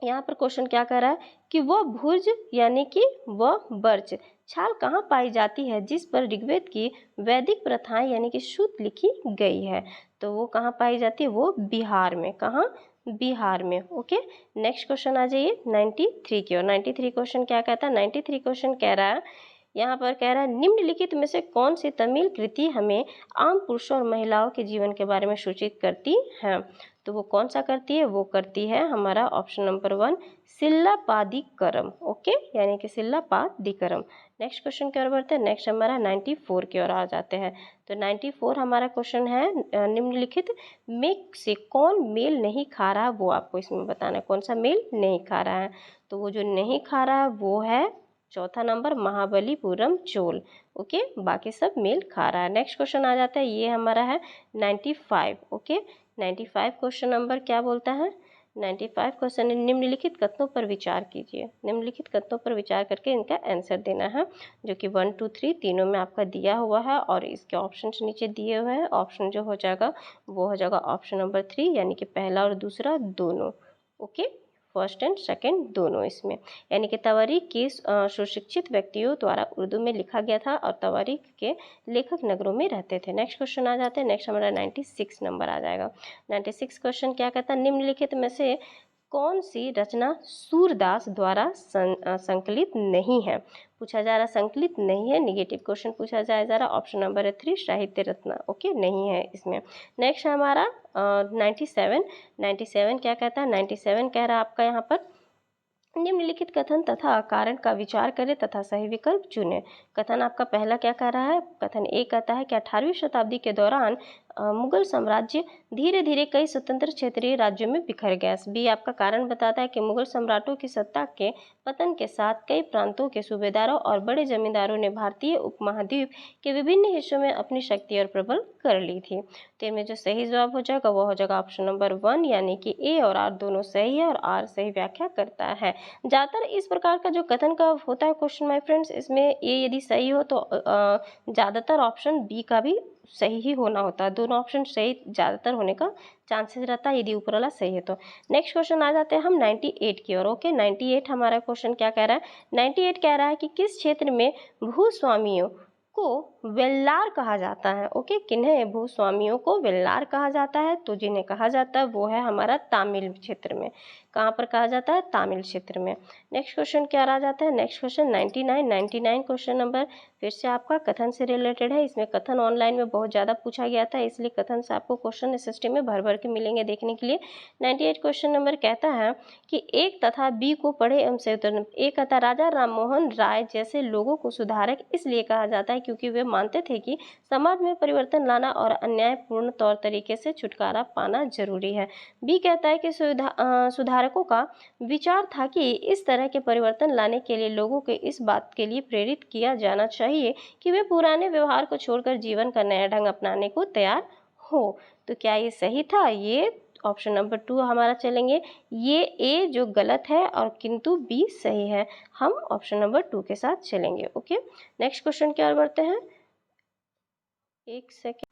यहाँ पर क्वेश्चन क्या कह रहा है कि वह भुज यानी कि वह बर्च छाल कहाँ पाई जाती है जिस पर ऋग्वेद की वैदिक प्रथाएं यानी कि श्रुत लिखी गई है। तो वो कहाँ पाई जाती है, वो बिहार में। कहाँ, बिहार में। ओके, नेक्स्ट क्वेश्चन आ जाइए 93 की ओर। 93 क्वेश्चन क्या कहता है, 93 क्वेश्चन कह रहा है, यहाँ पर कह रहा है निम्नलिखित में से कौन सी तमिल कृति हमें आम पुरुषों और महिलाओं के जीवन के बारे में सूचित करती है। तो वो कौन सा करती है, वो करती है हमारा ऑप्शन नंबर 1 सिल्लापादिकरम। ओके, यानी कि सिल्लापादिकरम। नेक्स्ट क्वेश्चन की ओर बढ़ते हैं। नेक्स्ट हमारा 94 की ओर आ जाते हैं। तो 94 हमारा क्वेश्चन है निम्नलिखित में से कौन मेल नहीं खा रहा, वो आपको इसमें बताना है कौन सा मेल नहीं खा रहा है। तो वो जो नहीं खा रहा है वो है चौथा नंबर महाबलीपुरम चोल। ओके, बाकी सब मेल खा रहा है। नेक्स्ट क्वेश्चन आ जाता है, ये हमारा है 95। ओके, 95 क्वेश्चन नंबर क्या बोलता है, 95 क्वेश्चन निम्नलिखित कथनों पर विचार कीजिए। निम्नलिखित कथनों पर विचार करके इनका आंसर देना है, जो कि 1 2 3 तीनों में आपका दिया हुआ है और इसके ऑप्शन नीचे दिए हुए हैं। ऑप्शन जो हो जाएगा वो हो जाएगा ऑप्शन नंबर 3 यानी कि पहला और दूसरा दोनों। ओके, फर्स्ट एंड सेकंड दोनों इसमें, यानी कि तवारीख के सुशिक्षित व्यक्तियों द्वारा उर्दू में लिखा गया था और तवारीख के लेखक नगरों में रहते थे। नेक्स्ट क्वेश्चन आ जाते हैं। नेक्स्ट हमारा 96 नंबर आ जाएगा। 96 क्वेश्चन क्या कहता है, निम्नलिखित में से कौन सी रचना सूरदास द्वारा संकलित नहीं है। पूछा जा रहा संकलित नहीं है, निगेटिव क्वेश्चन पूछा जा रहा। ऑप्शन नंबर 3 साहित्य रत्न। ओके, नहीं है इसमें। नेक्स्ट हमारा 97 क्या कहता है, 97 कह रहा है आपका यहाँ पर निम्नलिखित कथन तथा कारण का विचार करें तथा सही विकल्प चुनें। कथन आपका पहला क्या कह रहा है, कथन ए कहता है कि 18वीं शताब्दी के दौरान मुगल साम्राज्य धीरे धीरे कई स्वतंत्र क्षेत्रीय राज्यों में बिखर गया। बी आपका कारण बताता है कि मुगल सम्राटों की सत्ता के पतन के साथ कई प्रांतों के सूबेदारों और बड़े जमींदारों ने भारतीय उपमहाद्वीप के विभिन्न हिस्सों में अपनी शक्ति और प्रबल कर ली थी। तो इनमें जो सही जवाब हो जाएगा वो हो जाएगा ऑप्शन नंबर 1 यानी कि ए और आर दोनों सही है और आर सही व्याख्या करता है। ज़्यादातर इस प्रकार का जो कथन का होता है क्वेश्चन माय फ्रेंड्स, इसमें ए यदि सही हो तो ज़्यादातर ऑप्शन बी का भी सही ही होना होता है। दोनों ऑप्शन सही ज़्यादातर होने का चांसेस रहता है यदि ऊपर वाला सही है तो। नेक्स्ट क्वेश्चन आ जाते हैं हम 98 की ओर। ओके, 98 हमारा क्वेश्चन क्या कह रहा है, 98 कह रहा है कि किस क्षेत्र में भूस्वामियों को वेल्लार कहा जाता है। ओके, किन्हें भूस्वामियों को वेल्लार कहा जाता है, तो जिन्हें कहा जाता है वो है हमारा तमिल क्षेत्र में। कहाँ पर कहा जाता है? तामिल क्षेत्र में। नेक्स्ट क्वेश्चन क्या रह जाता है? नेक्स्ट क्वेश्चन 99 क्वेश्चन नंबर फिर से आपका कथन से रिलेटेड है। इसमें कथन ऑनलाइन में बहुत ज़्यादा पूछा गया था, इसलिए कथन से आपको क्वेश्चन एसएसटी में भर भर के मिलेंगे देखने के लिए। 98 क्वेश्चन नंबर कहता है कि एक तथा बी को पढ़े एवं सही उत्तर। एक कहता राजा राममोहन राय जैसे लोगों को सुधारक इसलिए कहा जाता है क्योंकि वे मानते थे कि समाज में परिवर्तन लाना और अन्यायपूर्ण तौर तरीके से छुटकारा पाना जरूरी है। बी कहता है कि सुधारकों का विचार था कि इस तरह के परिवर्तन लाने के लिए लोगों को इस बात के लिए प्रेरित किया जाना चाहिए कि वे पुराने व्यवहार को छोड़कर जीवन का नया ढंग अपनाने को तैयार हो। तो क्या ये सही था? ये ऑप्शन नंबर 2 हमारा चलेंगे। ये ए जो गलत है और किंतु बी सही है। हम ऑप्शन नंबर 2 के साथ चलेंगे। ओके, नेक्स्ट क्वेश्चन की ओर बढ़ते हैं। एक सेकेंड।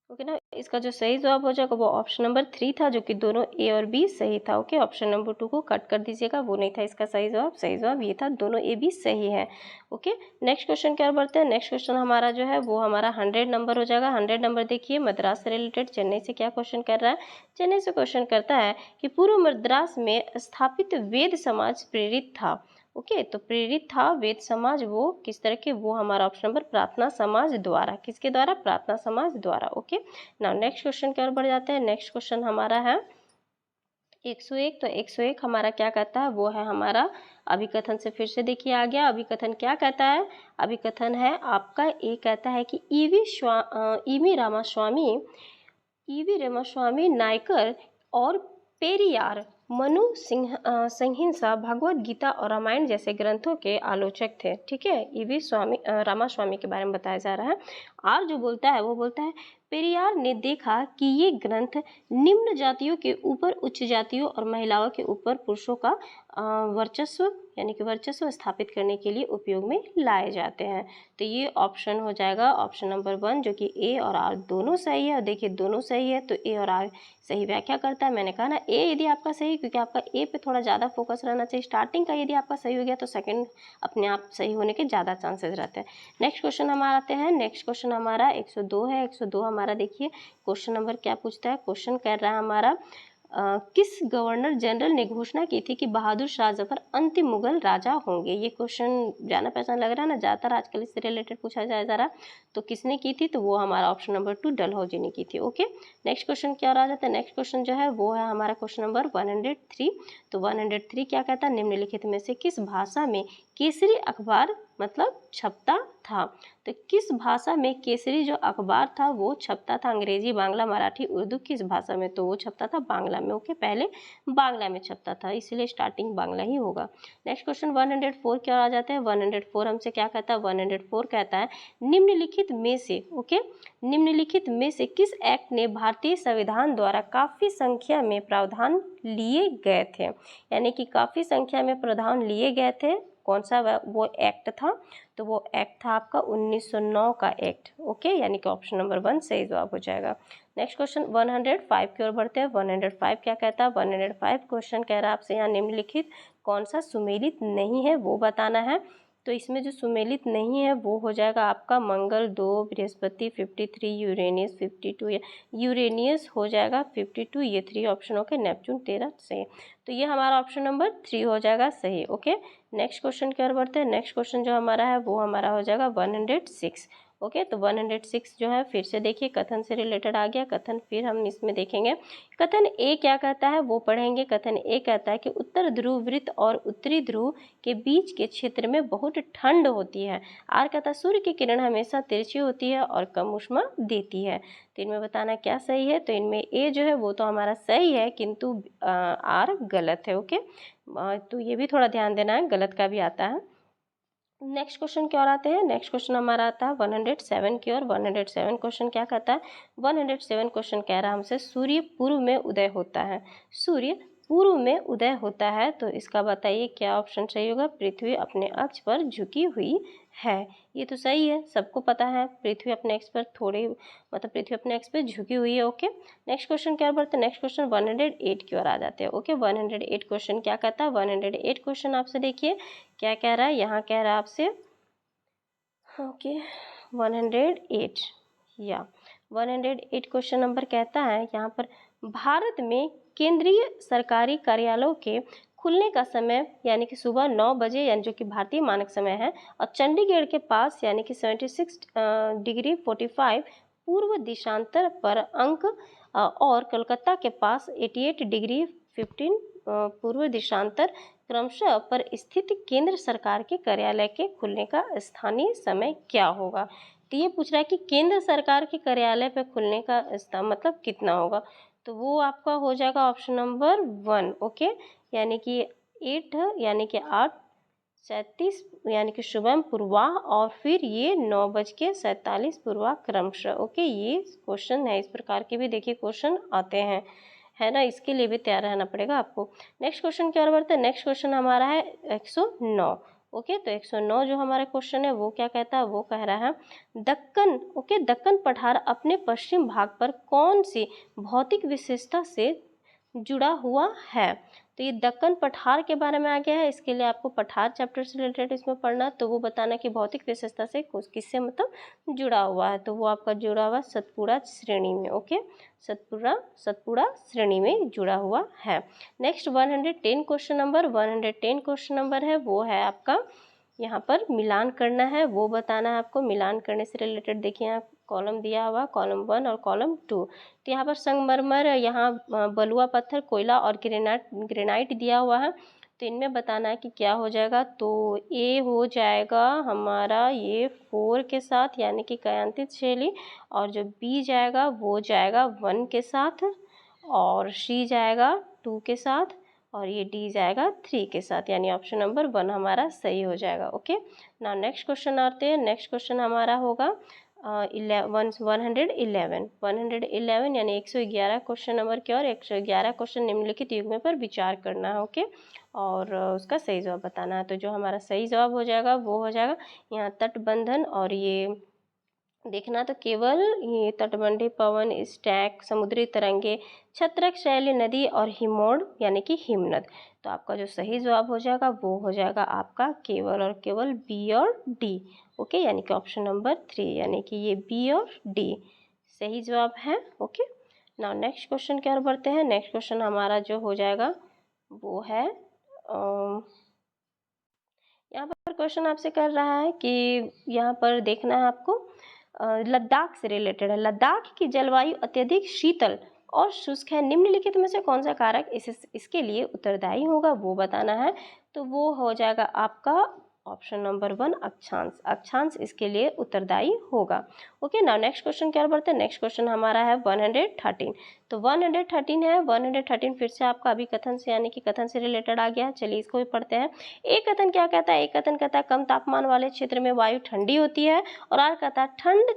ओके ना, इसका जो सही जवाब हो जाएगा वो ऑप्शन नंबर 3 था, जो कि दोनों ए और बी सही था। ओके, ऑप्शन नंबर 2 को कट कर दीजिएगा, वो नहीं था इसका सही जवाब। सही जवाब ये था, दोनों ए बी सही है। ओके, नेक्स्ट क्वेश्चन क्या बढ़ते हैं। नेक्स्ट क्वेश्चन हमारा जो है वो हमारा 100 नंबर हो जाएगा। 100 नंबर देखिए, मद्रास से रिलेटेड चेन्नई से क्या क्वेश्चन कर रहा है। चेन्नई से क्वेश्चन करता है कि पूर्व मद्रास में स्थापित वेद समाज प्रेरित था। ओके, तो प्रेरित था वेद समाज, वो किस तरह के? वो हमारा ऑप्शन नंबर प्रार्थना समाज द्वारा। किसके द्वारा? प्रार्थना समाज द्वारा। ओके, नाउ नेक्स्ट क्वेश्चन की ओर बढ़ जाते हैं। नेक्स्ट क्वेश्चन हमारा है 101। तो 101 हमारा क्या कहता है? वो है हमारा अभिकथन से फिर से देखिए आ गया। अभिकथन क्या कहता है? अभिकथन है आपका ए कहता है कि ईवी रामास्वामी नायकर और पेरियार मनु संहिंसा, भगवत गीता और रामायण जैसे ग्रंथों के आलोचक थे। ठीक है, ईवी रामास्वामी के बारे में बताया जा रहा है। आर जो बोलता है वो बोलता है पेरियार ने देखा कि ये ग्रंथ निम्न जातियों के ऊपर उच्च जातियों और महिलाओं के ऊपर पुरुषों का वर्चस्व यानी कि वर्चस्व स्थापित करने के लिए उपयोग में लाए जाते हैं। तो ये ऑप्शन हो जाएगा ऑप्शन नंबर 1, जो कि ए और आर दोनों सही है। और देखिए दोनों सही है तो ए और आर सही व्याख्या करता है। मैंने कहा ना ए यदि आपका सही, क्योंकि आपका ए पे थोड़ा ज़्यादा फोकस रहना चाहिए। स्टार्टिंग का यदि आपका सही हो गया तो सेकंड अपने आप सही होने के ज़्यादा चांसेस रहते हैं। नेक्स्ट क्वेश्चन हमारा आते हैं। नेक्स्ट क्वेश्चन हमारा 102 है। 102 हमारा देखिए क्वेश्चन नंबर क्या पूछता है। क्वेश्चन कर रहा है हमारा किस गवर्नर जनरल ने घोषणा की थी कि बहादुर शाह जफर अंतिम मुगल राजा होंगे। ये क्वेश्चन जाना पहचान लग रहा है ना, ज़्यादातर आजकल इससे रिलेटेड पूछा जाए जा रहा। तो किसने की थी? तो वो हमारा ऑप्शन नंबर 2 डलहौजी ने की थी। ओके, नेक्स्ट क्वेश्चन क्या रहा जाता है। नेक्स्ट क्वेश्चन जो है वो है हमारा क्वेश्चन नंबर 103। तो 103 क्या कहता है? निम्नलिखित में से किस भाषा में केसरी अखबार मतलब छपता था? तो किस भाषा में केसरी जो अखबार था वो छपता था? अंग्रेजी, बांग्ला, मराठी, उर्दू, किस भाषा में? तो वो छपता था बांग्ला में। ओके, पहले बांग्ला में छपता था, इसलिए स्टार्टिंग बांग्ला ही होगा। नेक्स्ट क्वेश्चन 104 क्या आ जाता है। 104 हमसे क्या कहता है? 104 कहता है निम्नलिखित में से, ओके, निम्नलिखित में से किस एक्ट ने भारतीय संविधान द्वारा काफ़ी संख्या में प्रावधान लिए गए थे? यानी कि काफ़ी संख्या में प्रावधान लिए गए थे। कौन सा वो एक्ट था? तो वो एक्ट था आपका 1909 का एक्ट। ओके, यानी कि ऑप्शन नंबर 1 सही जवाब हो जाएगा। नेक्स्ट क्वेश्चन 105 की ओर बढ़ते हैं। 105 क्या कहता है? 105 क्वेश्चन कह रहा है आपसे यहाँ निम्नलिखित कौन सा सुमेलित नहीं है वो बताना है। तो इसमें जो सुमेलित नहीं है वो हो जाएगा आपका मंगल 2, बृहस्पति 53, यूरेनियस 52, यूरेनियस हो जाएगा 52, ये 3 ऑप्शन हो गए, नेपच्यून 13 सही। तो ये हमारा ऑप्शन नंबर 3 हो जाएगा सही। ओके, नेक्स्ट क्वेश्चन की ओर बढ़ते हैं। नेक्स्ट क्वेश्चन जो हमारा है वो हमारा हो जाएगा 106। ओके, तो 106 जो है फिर से देखिए कथन से रिलेटेड आ गया। कथन फिर हम इसमें देखेंगे। कथन ए क्या कहता है वो पढ़ेंगे। कथन ए कहता है कि उत्तर ध्रुव वृत्त और उत्तरी ध्रुव के बीच के क्षेत्र में बहुत ठंड होती है। आर कहता है सूर्य की किरण हमेशा तिरछी होती है और कम ऊष्मा देती है। तो इनमें बताना क्या सही है। तो इनमें ए जो है वो तो हमारा सही है, किंतु आर गलत है। ओके, तो ये भी थोड़ा ध्यान देना है, गलत का भी आता है। नेक्स्ट क्वेश्चन की ओर आते हैं। नेक्स्ट क्वेश्चन हमारा आता है 107 की ओर। 107 क्वेश्चन क्या कहता है? 107 क्वेश्चन कह रहा है हमसे सूर्य पूर्व में उदय होता है। सूर्य पूर्व में उदय होता है, तो इसका बताइए क्या ऑप्शन सही होगा? पृथ्वी अपने अक्ष पर झुकी हुई है। ये तो सही है, सबको पता है पृथ्वी अपने अक्ष पर पृथ्वी अपने अक्ष पर झुकी हुई है। ओके, नेक्स्ट क्वेश्चन क्या बढ़ते हैं। नेक्स्ट क्वेश्चन 108 की ओर आ जाते हैं। ओके, 108 क्वेश्चन क्या कहता है? 108 क्वेश्चन आपसे देखिए क्या कह रहा है। यहाँ कह रहा है आपसे ओके 108 या 108 क्वेश्चन नंबर कहता है यहाँ पर भारत में केंद्रीय सरकारी कार्यालयों के खुलने का समय यानी कि सुबह 9 बजे यानी जो कि भारतीय मानक समय है, और चंडीगढ़ के पास यानी कि 76 डिग्री 45 पूर्व दिशांतर पर अंक और कोलकाता के पास 88 डिग्री 15 पूर्व देशांतर क्रमशः पर स्थित केंद्र सरकार के कार्यालय के खुलने का स्थानीय समय क्या होगा। तो ये पूछ रहा है कि केंद्र सरकार के कार्यालय पे खुलने का मतलब कितना होगा, तो वो आपका हो जाएगा ऑप्शन नंबर 1। ओके, यानी कि 8 यानी कि 8:37 यानी कि सुबह पूर्वाह, और फिर ये 9:47 पूर्वाह क्रमशः। ओके, ये क्वेश्चन है, इस प्रकार के भी देखिए क्वेश्चन आते हैं, है ना, इसके लिए भी तैयार रहना पड़ेगा आपको। नेक्स्ट क्वेश्चन क्या बढ़ता है, नेक्स्ट क्वेश्चन हमारा है 109। ओके, तो 109 जो हमारा क्वेश्चन है वो क्या कहता है, वो कह रहा है दक्कन, ओके, दक्कन पठार अपने पश्चिम भाग पर कौन सी भौतिक विशेषता से जुड़ा हुआ है। तो ये दक्कन पठार के बारे में आ गया है, इसके लिए आपको पठार चैप्टर से रिलेटेड इसमें पढ़ना, तो वो बताना कि भौतिक विशेषता से किससे मतलब जुड़ा हुआ है, तो वो आपका जुड़ा हुआ सतपुड़ा श्रेणी में। ओके, सतपुड़ा श्रेणी में जुड़ा हुआ है। Next 110 question number 110 question number है वो है आपका, यहाँ पर मिलान करना है, वो बताना है आपको। मिलान करने से रिलेटेड देखिए आप कॉलम दिया हुआ, कॉलम 1 और कॉलम 2। तो यहाँ पर संगमरमर, यहाँ बलुआ पत्थर, कोयला और ग्रेनाइट दिया हुआ है, तो इनमें बताना है कि क्या हो जाएगा। तो ए हो जाएगा हमारा ये 4 के साथ यानी कि कायांतित शैली, और जो बी जाएगा वो जाएगा 1 के साथ, और सी जाएगा 2 के साथ, और ये डी जाएगा 3 के साथ, यानी ऑप्शन नंबर 1 हमारा सही हो जाएगा। ओके, नाउ नेक्स्ट क्वेश्चन आते हैं। नेक्स्ट क्वेश्चन हमारा होगा 111 यानी 111 क्वेश्चन नंबर की, और 111 क्वेश्चन निम्नलिखित युग्म पर विचार करना है। ओके, और उसका सही जवाब बताना है। तो जो हमारा सही जवाब हो जाएगा वो हो जाएगा यहाँ तटबंधन, और ये देखना तो केवल ये तटबंधी पवन, स्टैक, समुद्री तरंगे, छत्रक शैली नदी और हिमोड़ यानी कि हिमनद। तो आपका जो सही जवाब हो जाएगा वो हो जाएगा आपका केवल और केवल बी और डी। ओके, यानी कि ऑप्शन नंबर 3 यानी कि ये बी और डी सही जवाब है। ओके, नाउ नेक्स्ट क्वेश्चन की ओर बढ़ते हैं। नेक्स्ट क्वेश्चन हमारा जो हो जाएगा वो है यहाँ पर क्वेश्चन आपसे कर रहा है कि यहाँ पर देखना है आपको लद्दाख से रिलेटेड है। लद्दाख की जलवायु अत्यधिक शीतल और शुष्क है, निम्नलिखित में से कौन सा कारक इसके लिए उत्तरदायी होगा, वो बताना है। तो वो हो जाएगा आपका ऑप्शन नंबर 1 अक्षांश। अक्षांश इसके लिए उत्तरदायी होगा। ओके, नाउ नेक्स्ट क्वेश्चन क्या बढ़ते हैं। नेक्स्ट क्वेश्चन हमारा है 113। तो 113 है, 113 फिर से आपका अभिकथन से यानी कि कथन से रिलेटेड आ गया है। चलिए इसको भी पढ़ते हैं। एक कथन क्या कहता है, एक कथन कहता है कम तापमान वाले क्षेत्र में वायु ठंडी होती है, और आर कहता है ठंडे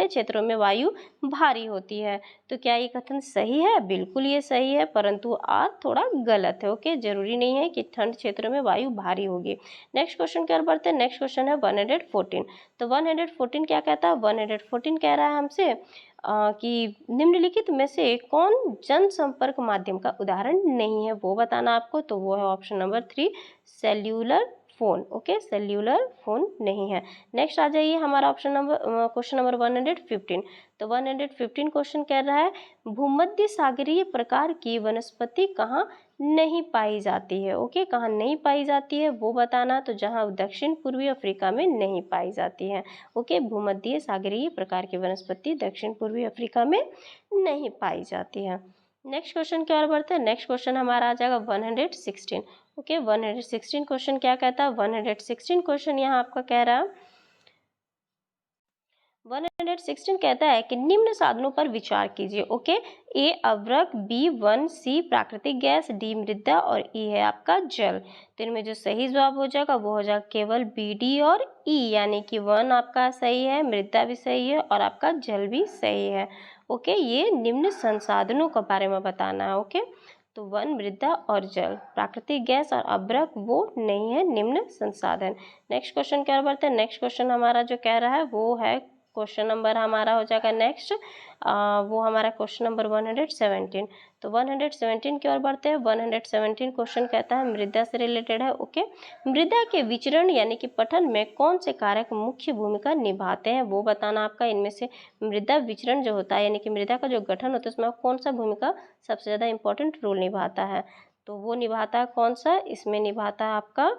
क्षेत्रों में वायु भारी होती है। तो क्या ये कथन सही है, बिल्कुल ये सही है, परंतु आर थोड़ा गलत है। ओके, जरूरी नहीं है कि ठंड क्षेत्रों में वायु भारी होगी। नेक्स्ट क्वेश्चन की ओर बढ़ते हैं। नेक्स्ट क्वेश्चन है 114। तो 114 क्या कहता है, 114 कह रहा है हमसे कि निम्नलिखित में से कौन जनसंपर्क माध्यम का उदाहरण नहीं है, वो बताना आपको। तो वो है option number 3 cellular phone. Okay, cellular phone नहीं है। नेक्स्ट आ जाइए हमारा ऑप्शन नंबर क्वेश्चन नंबर 115। तो 115 क्वेश्चन कह रहा है भूमध्य सागरीय प्रकार की वनस्पति कहाँ नहीं पाई जाती है। ओके, कहाँ नहीं पाई जाती है वो बताना, तो जहाँ दक्षिण पूर्वी अफ्रीका में नहीं पाई जाती है। ओके, भूमध्य सागरीय प्रकार की वनस्पति दक्षिण पूर्वी अफ्रीका में नहीं पाई जाती है। नेक्स्ट क्वेश्चन की ओर बढ़ते हैं। नेक्स्ट क्वेश्चन हमारा आ जाएगा 116। ओके, 116 क्वेश्चन क्या कहता है, 116 क्वेश्चन यहाँ आपका कह रहा है 116 कहता है कि निम्न साधनों पर विचार कीजिए। ओके, ए अवरक, बी वन, सी प्राकृतिक गैस, डी मृदा, और ई है आपका जल। तो इनमें जो सही जवाब हो जाएगा वो हो जाएगा केवल बी, डी और ई, यानी कि 1 आपका सही है, मृदा भी सही है, और आपका जल भी सही है। ओके, ये निम्न संसाधनों के बारे में बताना है। ओके, तो 1 मृदा और जल, प्राकृतिक गैस और अभ्रक वो नहीं है निम्न संसाधन। नेक्स्ट क्वेश्चन क्या बढ़ते हैं। नेक्स्ट क्वेश्चन हमारा जो कह रहा है वो है क्वेश्चन नंबर हमारा हो जाएगा नेक्स्ट, वो हमारा क्वेश्चन नंबर 117। तो 117 की ओर बढ़ते हैं। 117 क्वेश्चन कहता है मृदा से रिलेटेड है। ओके, मृदा के विचरण यानी कि पठन में कौन से कारक मुख्य भूमिका निभाते हैं, वो बताना आपका। इनमें से मृदा विचरण जो होता है यानी कि मृदा का जो गठन होता है उसमें कौन सा भूमिका सबसे ज़्यादा इंपॉर्टेंट रोल निभाता है, तो वो निभाता है कौन सा, इसमें निभाता है आपका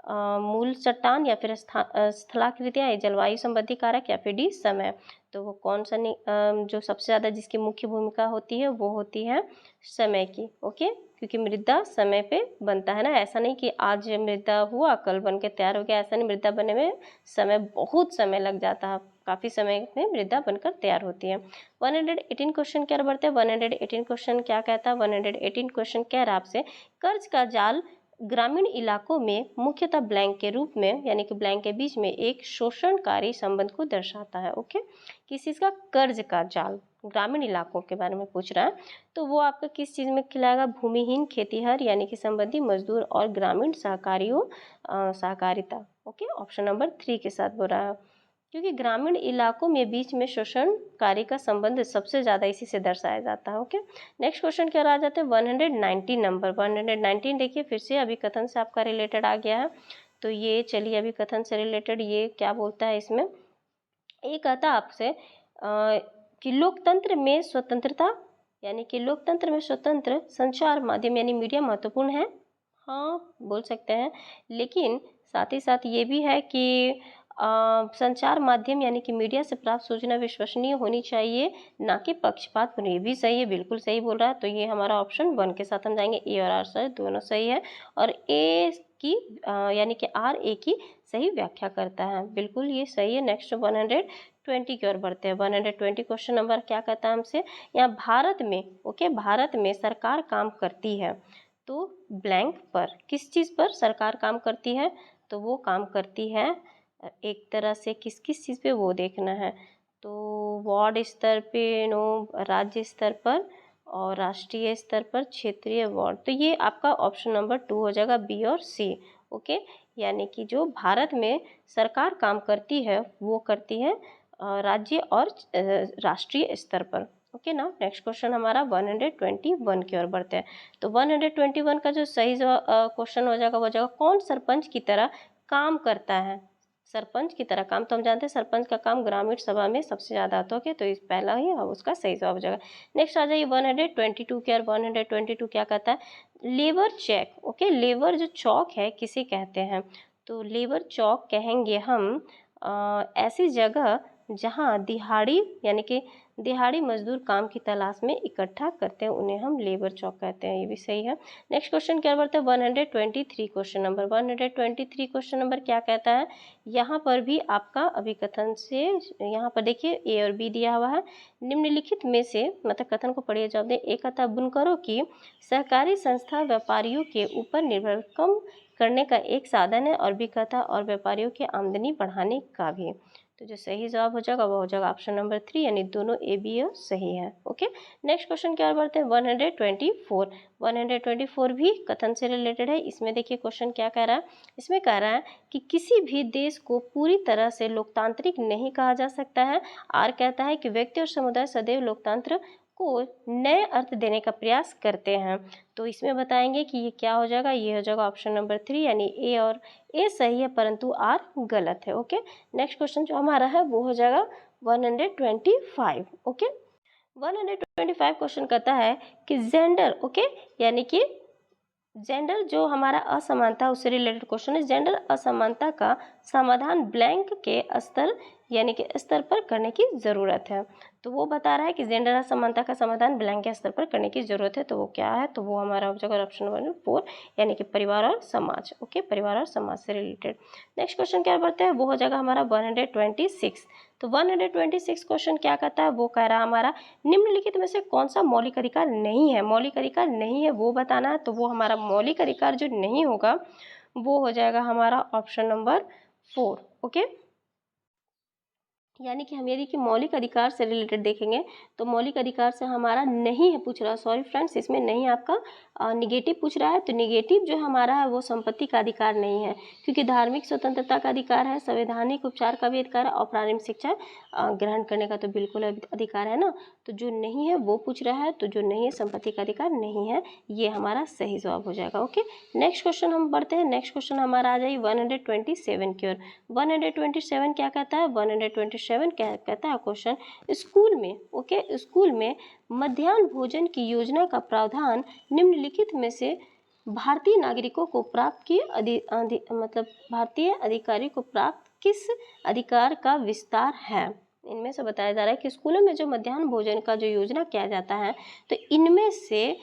मूल चट्टान या फिर स्थलाकृतियाँ, जलवायु संबंधी कारक या फिर डी समय। तो वो कौन सा जो सबसे ज़्यादा जिसकी मुख्य भूमिका होती है वो होती है समय की। ओके, क्योंकि मृदा समय पे बनता है ना, ऐसा नहीं कि आज मृदा हुआ कल बन के तैयार हो गया, ऐसा नहीं। मृदा बनने में समय बहुत समय लग जाता है, काफ़ी समय में मृदा बनकर तैयार होती है। 118 क्वेश्चन क्या बढ़ते हैं। 118 क्वेश्चन क्या कहता है। 118 क्वेश्चन कह रहा है आपसे कर्ज का जाल ग्रामीण इलाकों में मुख्यतः ब्लैंक के रूप में यानी कि ब्लैंक के बीच में एक शोषणकारी संबंध को दर्शाता है। ओके, किस चीज़ का, कर्ज का जाल, ग्रामीण इलाकों के बारे में पूछ रहा है, तो वो आपका किस चीज़ में खिलाएगा, भूमिहीन खेतीहर यानी कि संबंधी मजदूर और ग्रामीण सहकारियों सहकारिता। ओके, ऑप्शन नंबर 3 के साथ बोल रहा है, क्योंकि ग्रामीण इलाकों में बीच में शोषणकारी का संबंध सबसे ज़्यादा इसी से दर्शाया जाता है। ओके, नेक्स्ट क्वेश्चन क्या आ जाते हैं 119 नंबर। 119 देखिए फिर से अभी कथन से आपका रिलेटेड आ गया है, तो ये चलिए अभी कथन से रिलेटेड ये क्या बोलता है इसमें, ये कहता है आपसे कि लोकतंत्र में स्वतंत्रता यानी कि लोकतंत्र में स्वतंत्र संचार माध्यम यानी मीडिया महत्वपूर्ण है। हाँ, बोल सकते हैं, लेकिन साथ ही साथ ये भी है कि संचार माध्यम यानी कि मीडिया से प्राप्त सूचना विश्वसनीय होनी चाहिए, ना कि पक्षपातपूर्ण। ये भी सही है, बिल्कुल सही बोल रहा है। तो ये हमारा ऑप्शन 1 के साथ हम जाएंगे, ए और आर सही दोनों सही है, और ए की यानी कि आर ए की सही व्याख्या करता है, बिल्कुल ये सही है। नेक्स्ट 120 की ओर बढ़ते हैं। 120 क्वेश्चन नंबर क्या कहता है हमसे, यहाँ भारत में, ओके, भारत में सरकार काम करती है, तो ब्लैंक पर किस चीज़ पर सरकार काम करती है, तो वो काम करती है एक तरह से किस किस चीज़ पे वो देखना है, तो वार्ड स्तर पे, नो, राज्य स्तर पर और राष्ट्रीय स्तर पर क्षेत्रीय वार्ड। तो ये आपका ऑप्शन नंबर 2 हो जाएगा, बी और सी। ओके, यानी कि जो भारत में सरकार काम करती है वो करती है राज्य और राष्ट्रीय स्तर पर। ओके ना, नेक्स्ट क्वेश्चन हमारा 121 की ओर बढ़ते हैं। तो 121 का जो सही क्वेश्चन हो जाएगा वो जाएगा कौन सरपंच की तरह काम करता है। सरपंच की तरह काम, तो हम जानते हैं सरपंच का काम ग्रामीण सभा में सबसे ज़्यादा आता है, तो इस पहला ही उसका सही जवाब हो जाएगा। नेक्स्ट आ जाइए 122 के, और 122 क्या कहता है, लेबर चेक। ओके, लेबर जो चौक है किसे कहते हैं, तो लेबर चौक कहेंगे हम ऐसी जगह जहाँ दिहाड़ी यानी कि दिहाड़ी मजदूर काम की तलाश में इकट्ठा करते हैं, उन्हें हम लेबर चौक कहते हैं, ये भी सही है। नेक्स्ट क्वेश्चन क्या बढ़ता है 123 क्वेश्चन नंबर। 123 क्वेश्चन नंबर क्या कहता है, यहाँ पर भी आपका अभिकथन से, यहाँ पर देखिए ए और बी दिया हुआ है, निम्नलिखित में से, मतलब कथन को पढ़िए जवाब दें। एक कहता है बुनकरों की सहकारी संस्था व्यापारियों के ऊपर निर्भर कम करने का एक साधन है, और भी कहता और व्यापारियों की आमदनी बढ़ाने का भी। तो जो सही जवाब हो जाएगा वो हो जाएगा ऑप्शन नंबर 3, यानी दोनों ए बी और सही है। ओके, नेक्स्ट क्वेश्चन क्या बढ़ते हैं 124। 124 भी कथन से रिलेटेड है। इसमें देखिए क्वेश्चन क्या कह रहा है, इसमें कह रहा है कि किसी भी देश को पूरी तरह से लोकतांत्रिक नहीं कहा जा सकता है। आर कहता है कि व्यक्ति और समुदाय सदैव लोकतंत्र को नए अर्थ देने का प्रयास करते हैं। तो इसमें बताएंगे कि ये क्या हो जाएगा, ये हो जाएगा ऑप्शन नंबर 3, यानी ए, और ए सही है परंतु आर गलत है। ओके, नेक्स्ट क्वेश्चन जो हमारा है वो हो जाएगा 125। ओके, 125 क्वेश्चन कहता है कि जेंडर, ओके, यानी कि जेंडर जो हमारा असमानता उससे रिलेटेड क्वेश्चन है, जेंडर असमानता का समाधान ब्लैंक के स्तर यानी कि स्तर पर करने की ज़रूरत है। तो वो बता रहा है कि जेंडर असमानता का समाधान ब्लैंक के स्तर पर करने की ज़रूरत है, तो वो क्या है, तो वो हमारा हो जाएगा ऑप्शन नंबर 4, यानी कि परिवार और समाज। ओके, परिवार और समाज से रिलेटेड। नेक्स्ट क्वेश्चन क्या बढ़ता है, वो हो जाएगा हमारा 126। तो 126 क्वेश्चन क्या कहता है, वो कह रहा है हमारा निम्नलिखित में से कौन सा मौलिक अधिकार नहीं है, मौलिक अधिकार नहीं है वो बताना है। तो वो हमारा मौलिक अधिकार जो नहीं होगा वो हो जाएगा हमारा ऑप्शन नंबर 4। ओके, यानी कि हम यदि कि मौलिक अधिकार से रिलेटेड देखेंगे तो मौलिक अधिकार से हमारा नहीं है पूछ रहा, सॉरी फ्रेंड्स, इसमें नहीं आपका निगेटिव पूछ रहा है। तो निगेटिव जो हमारा है वो संपत्ति का अधिकार नहीं है, क्योंकि धार्मिक स्वतंत्रता का अधिकार है, संवैधानिक उपचार का भी अधिकार है और प्रारंभिक शिक्षा ग्रहण करने का तो बिल्कुल अधिकार है ना। तो जो नहीं है वो पूछ रहा है, तो जो नहीं है संपत्ति का अधिकार नहीं है, ये हमारा सही जवाब हो जाएगा। ओके, नेक्स्ट क्वेश्चन हम बढ़ते हैं। नेक्स्ट क्वेश्चन हमारा आ जाइए 127 की ओर। 127 क्या कहता है? 127 क्या कहता है क्वेश्चन, स्कूल में, ओके, स्कूल में मध्याह्न भोजन की योजना का प्रावधान निम्नलिखित में से भारतीय नागरिकों को प्राप्त किए मतलब भारतीय अधिकारी को प्राप्त किस अधिकार का विस्तार है? इनमें से बताया जा रहा है कि स्कूलों में जो मध्याह्न भोजन का जो योजना किया जाता है, तो इनमें से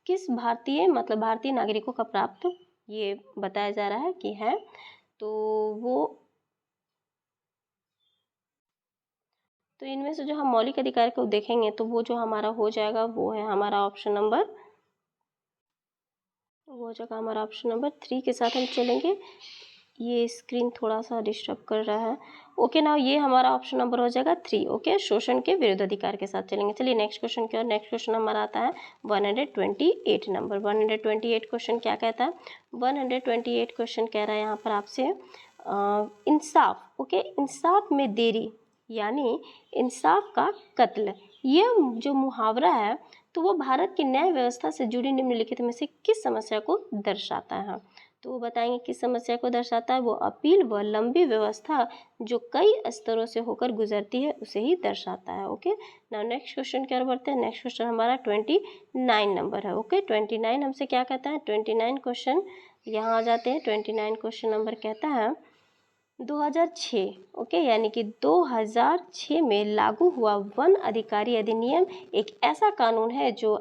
किस भारतीय मतलब भारतीय नागरिकों का प्राप्त, ये बताया जा रहा है कि है। तो इनमें से जो हम मौलिक अधिकार को देखेंगे तो वो जो हमारा हो जाएगा वो है हमारा ऑप्शन नंबर, वो जगह हमारा ऑप्शन नंबर 3 के साथ हम चलेंगे। ये स्क्रीन थोड़ा सा डिस्टर्ब कर रहा है। ओके ना, ये हमारा ऑप्शन नंबर हो जाएगा 3। ओके, शोषण के विरुद्ध अधिकार के साथ चलेंगे। चलिए नेक्स्ट क्वेश्चन की ओर। नेक्स्ट क्वेश्चन हमारा आता है 128 नंबर। 128 क्वेश्चन क्या कहता है? 128 क्वेश्चन कह रहा है यहाँ पर आपसे इंसाफ, ओके, इंसाफ में देरी यानी इंसाफ का कत्ल, यह जो मुहावरा है तो वो भारत की न्याय व्यवस्था से जुड़ी निम्नलिखित में से किस समस्या को दर्शाता है? तो वो बताएंगे किस समस्या को दर्शाता है। वो अपील व लंबी व्यवस्था जो कई स्तरों से होकर गुजरती है उसे ही दर्शाता है। ओके, नाउ नेक्स्ट क्वेश्चन की ओर बढ़ते हैं। नेक्स्ट क्वेश्चन हमारा 29 नंबर है। ओके, 29 हमसे क्या कहता है? 29 क्वेश्चन यहाँ आ जाते हैं। 29 क्वेश्चन नंबर कहता है 2006, ओके, यानी कि 2006 में लागू हुआ वन अधिकारी अधिनियम एक ऐसा कानून है जो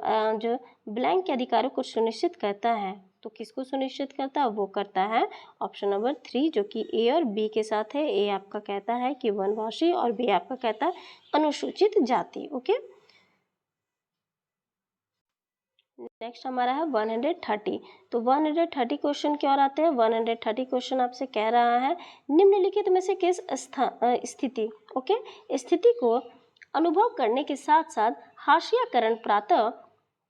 ब्लैंक के अधिकारों को सुनिश्चित करता है। तो किसको सुनिश्चित करता है? वो करता है ऑप्शन नंबर 3, जो कि ए और बी के साथ है। ए आपका कहता है कि वनवासी और बी आपका कहता है अनुसूचित जाति। ओके, नेक्स्ट हमारा है 130। तो 130 क्वेश्चन की ओर आते हैं। 130 क्वेश्चन आपसे कह रहा है निम्नलिखित में से किस स्थिति, ओके, स्थिति को अनुभव करने के साथ साथ हाशियाकरण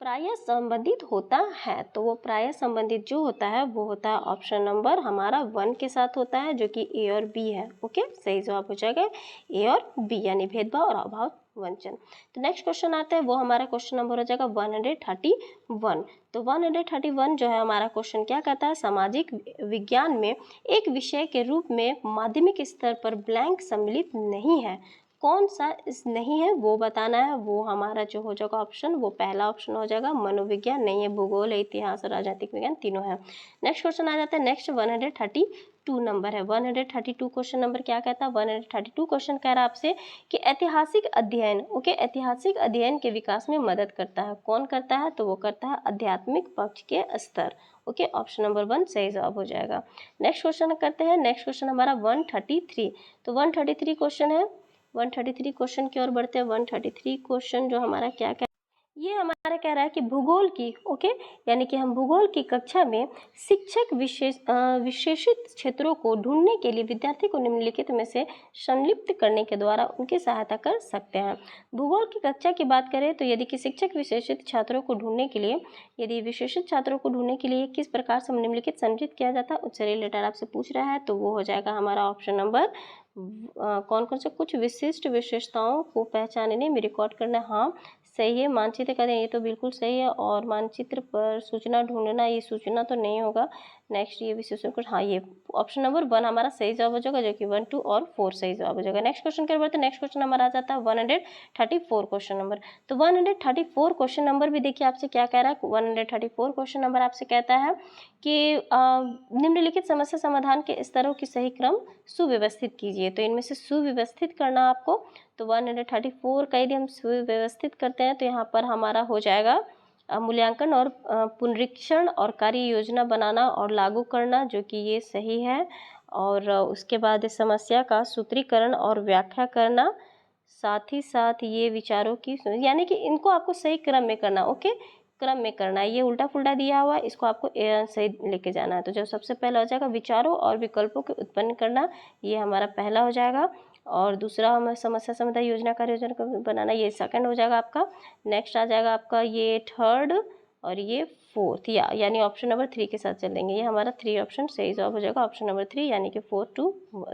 प्रायः संबंधित होता है। तो वो प्रायः संबंधित जो होता है वो होता है ऑप्शन नंबर हमारा 1 के साथ होता है, जो कि ए और बी है। ओके, सही जवाब हो जाएगा ए और बी, यानी भेदभाव और अभाव वंचन। तो नेक्स्ट क्वेश्चन आता है, वो हमारा क्वेश्चन नंबर हो जाएगा 131। तो 131 जो है हमारा क्वेश्चन क्या कहता है? सामाजिक विज्ञान में एक विषय के रूप में माध्यमिक स्तर पर ब्लैंक सम्मिलित नहीं है। कौन सा इस नहीं है वो बताना है। वो हमारा जो हो जाएगा ऑप्शन, वो पहला ऑप्शन हो जाएगा मनोविज्ञान नहीं है, भूगोल है, इतिहास और राजनीतिक विज्ञान तीनों है। नेक्स्ट क्वेश्चन आ जाता है। नेक्स्ट 132 नंबर है। 132 क्वेश्चन नंबर क्या कहता है? 132 क्वेश्चन कह रहा है आपसे कि ऐतिहासिक अध्ययन, ओके, ऐतिहासिक अध्ययन के विकास में मदद करता है। कौन करता है? तो वो करता है आध्यात्मिक पक्ष के स्तर। ओके, ऑप्शन नंबर 1 सही जवाब हो जाएगा। नेक्स्ट क्वेश्चन करते हैं। नेक्स्ट क्वेश्चन हमारा 133। तो 133 क्वेश्चन है। 133 क्वेश्चन की ओर बढ़ते हैं। 133 क्वेश्चन जो हमारा क्या क्या, ये हमारा कह रहा है कि भूगोल की, ओके, यानी कि हम भूगोल की कक्षा में शिक्षक विशेषित क्षेत्रों को ढूंढने के लिए विद्यार्थी को निम्नलिखित में से संलिप्त करने के द्वारा उनकी सहायता कर सकते हैं। भूगोल की कक्षा की बात करें तो यदि कि शिक्षक विशेषित छात्रों को ढूंढने के लिए, यदि विशेषित छात्रों को ढूंढने के लिए किस प्रकार से निम्नलिखित संचित किया जाता है उससे रिलेटेड आपसे पूछ रहा है, तो वो हो जाएगा हमारा ऑप्शन नंबर कौन कौन से, कुछ विशिष्ट विशेषताओं को पहचानने में रिकॉर्ड करना। हाँ सही है। मानचित्र का ये तो बिल्कुल सही है, और मानचित्र पर सूचना ढूंढना, ये सूचना तो नहीं होगा। नेक्स्ट ये विशेषण कुछ, हाँ, ये ऑप्शन नंबर 1 हमारा सही जवाब हो जाएगा, जो कि 1, 2 और 4 सही जवाब हो जाएगा। नेक्स्ट क्वेश्चन क्या बढ़ते हैं। नेक्स्ट क्वेश्चन हमारा आ जाता है 134 क्वेश्चन नंबर। तो 134 क्वेश्चन नंबर भी देखिए आपसे क्या कह रहा है। 134 क्वेश्चन नंबर आपसे कहता है कि निम्नलिखित समस्या समाधान के स्तरों की सही क्रम सुव्यवस्थित कीजिए। तो इनमें से सुव्यवस्थित करना आपको, तो 134 का यदि हम सुव्यवस्थित करते हैं तो यहाँ पर हमारा हो जाएगा मूल्यांकन और पुनरीक्षण और कार्य योजना बनाना और लागू करना, जो कि ये सही है। और उसके बाद इस समस्या का सूत्रीकरण और व्याख्या करना, साथ ही साथ ये विचारों की, यानी कि इनको आपको सही क्रम में करना। ओके, क्रम में करना है। ये उल्टा फुल्टा दिया हुआ है, इसको आपको सही लेके जाना है। तो जो सबसे पहला हो जाएगा विचारों और विकल्पों के उत्पन्न करना, ये हमारा पहला हो जाएगा। और दूसरा हमें समस्या समाधान योजना कार्य योजना का बनाना, ये सेकंड हो जाएगा आपका। नेक्स्ट आ जाएगा आपका ये थर्ड और ये फोर्थ, यानी ऑप्शन नंबर 3 के साथ चलेंगे। ये हमारा 3 ऑप्शन सही जवाब हो जाएगा, ऑप्शन नंबर 3 यानी कि 4 2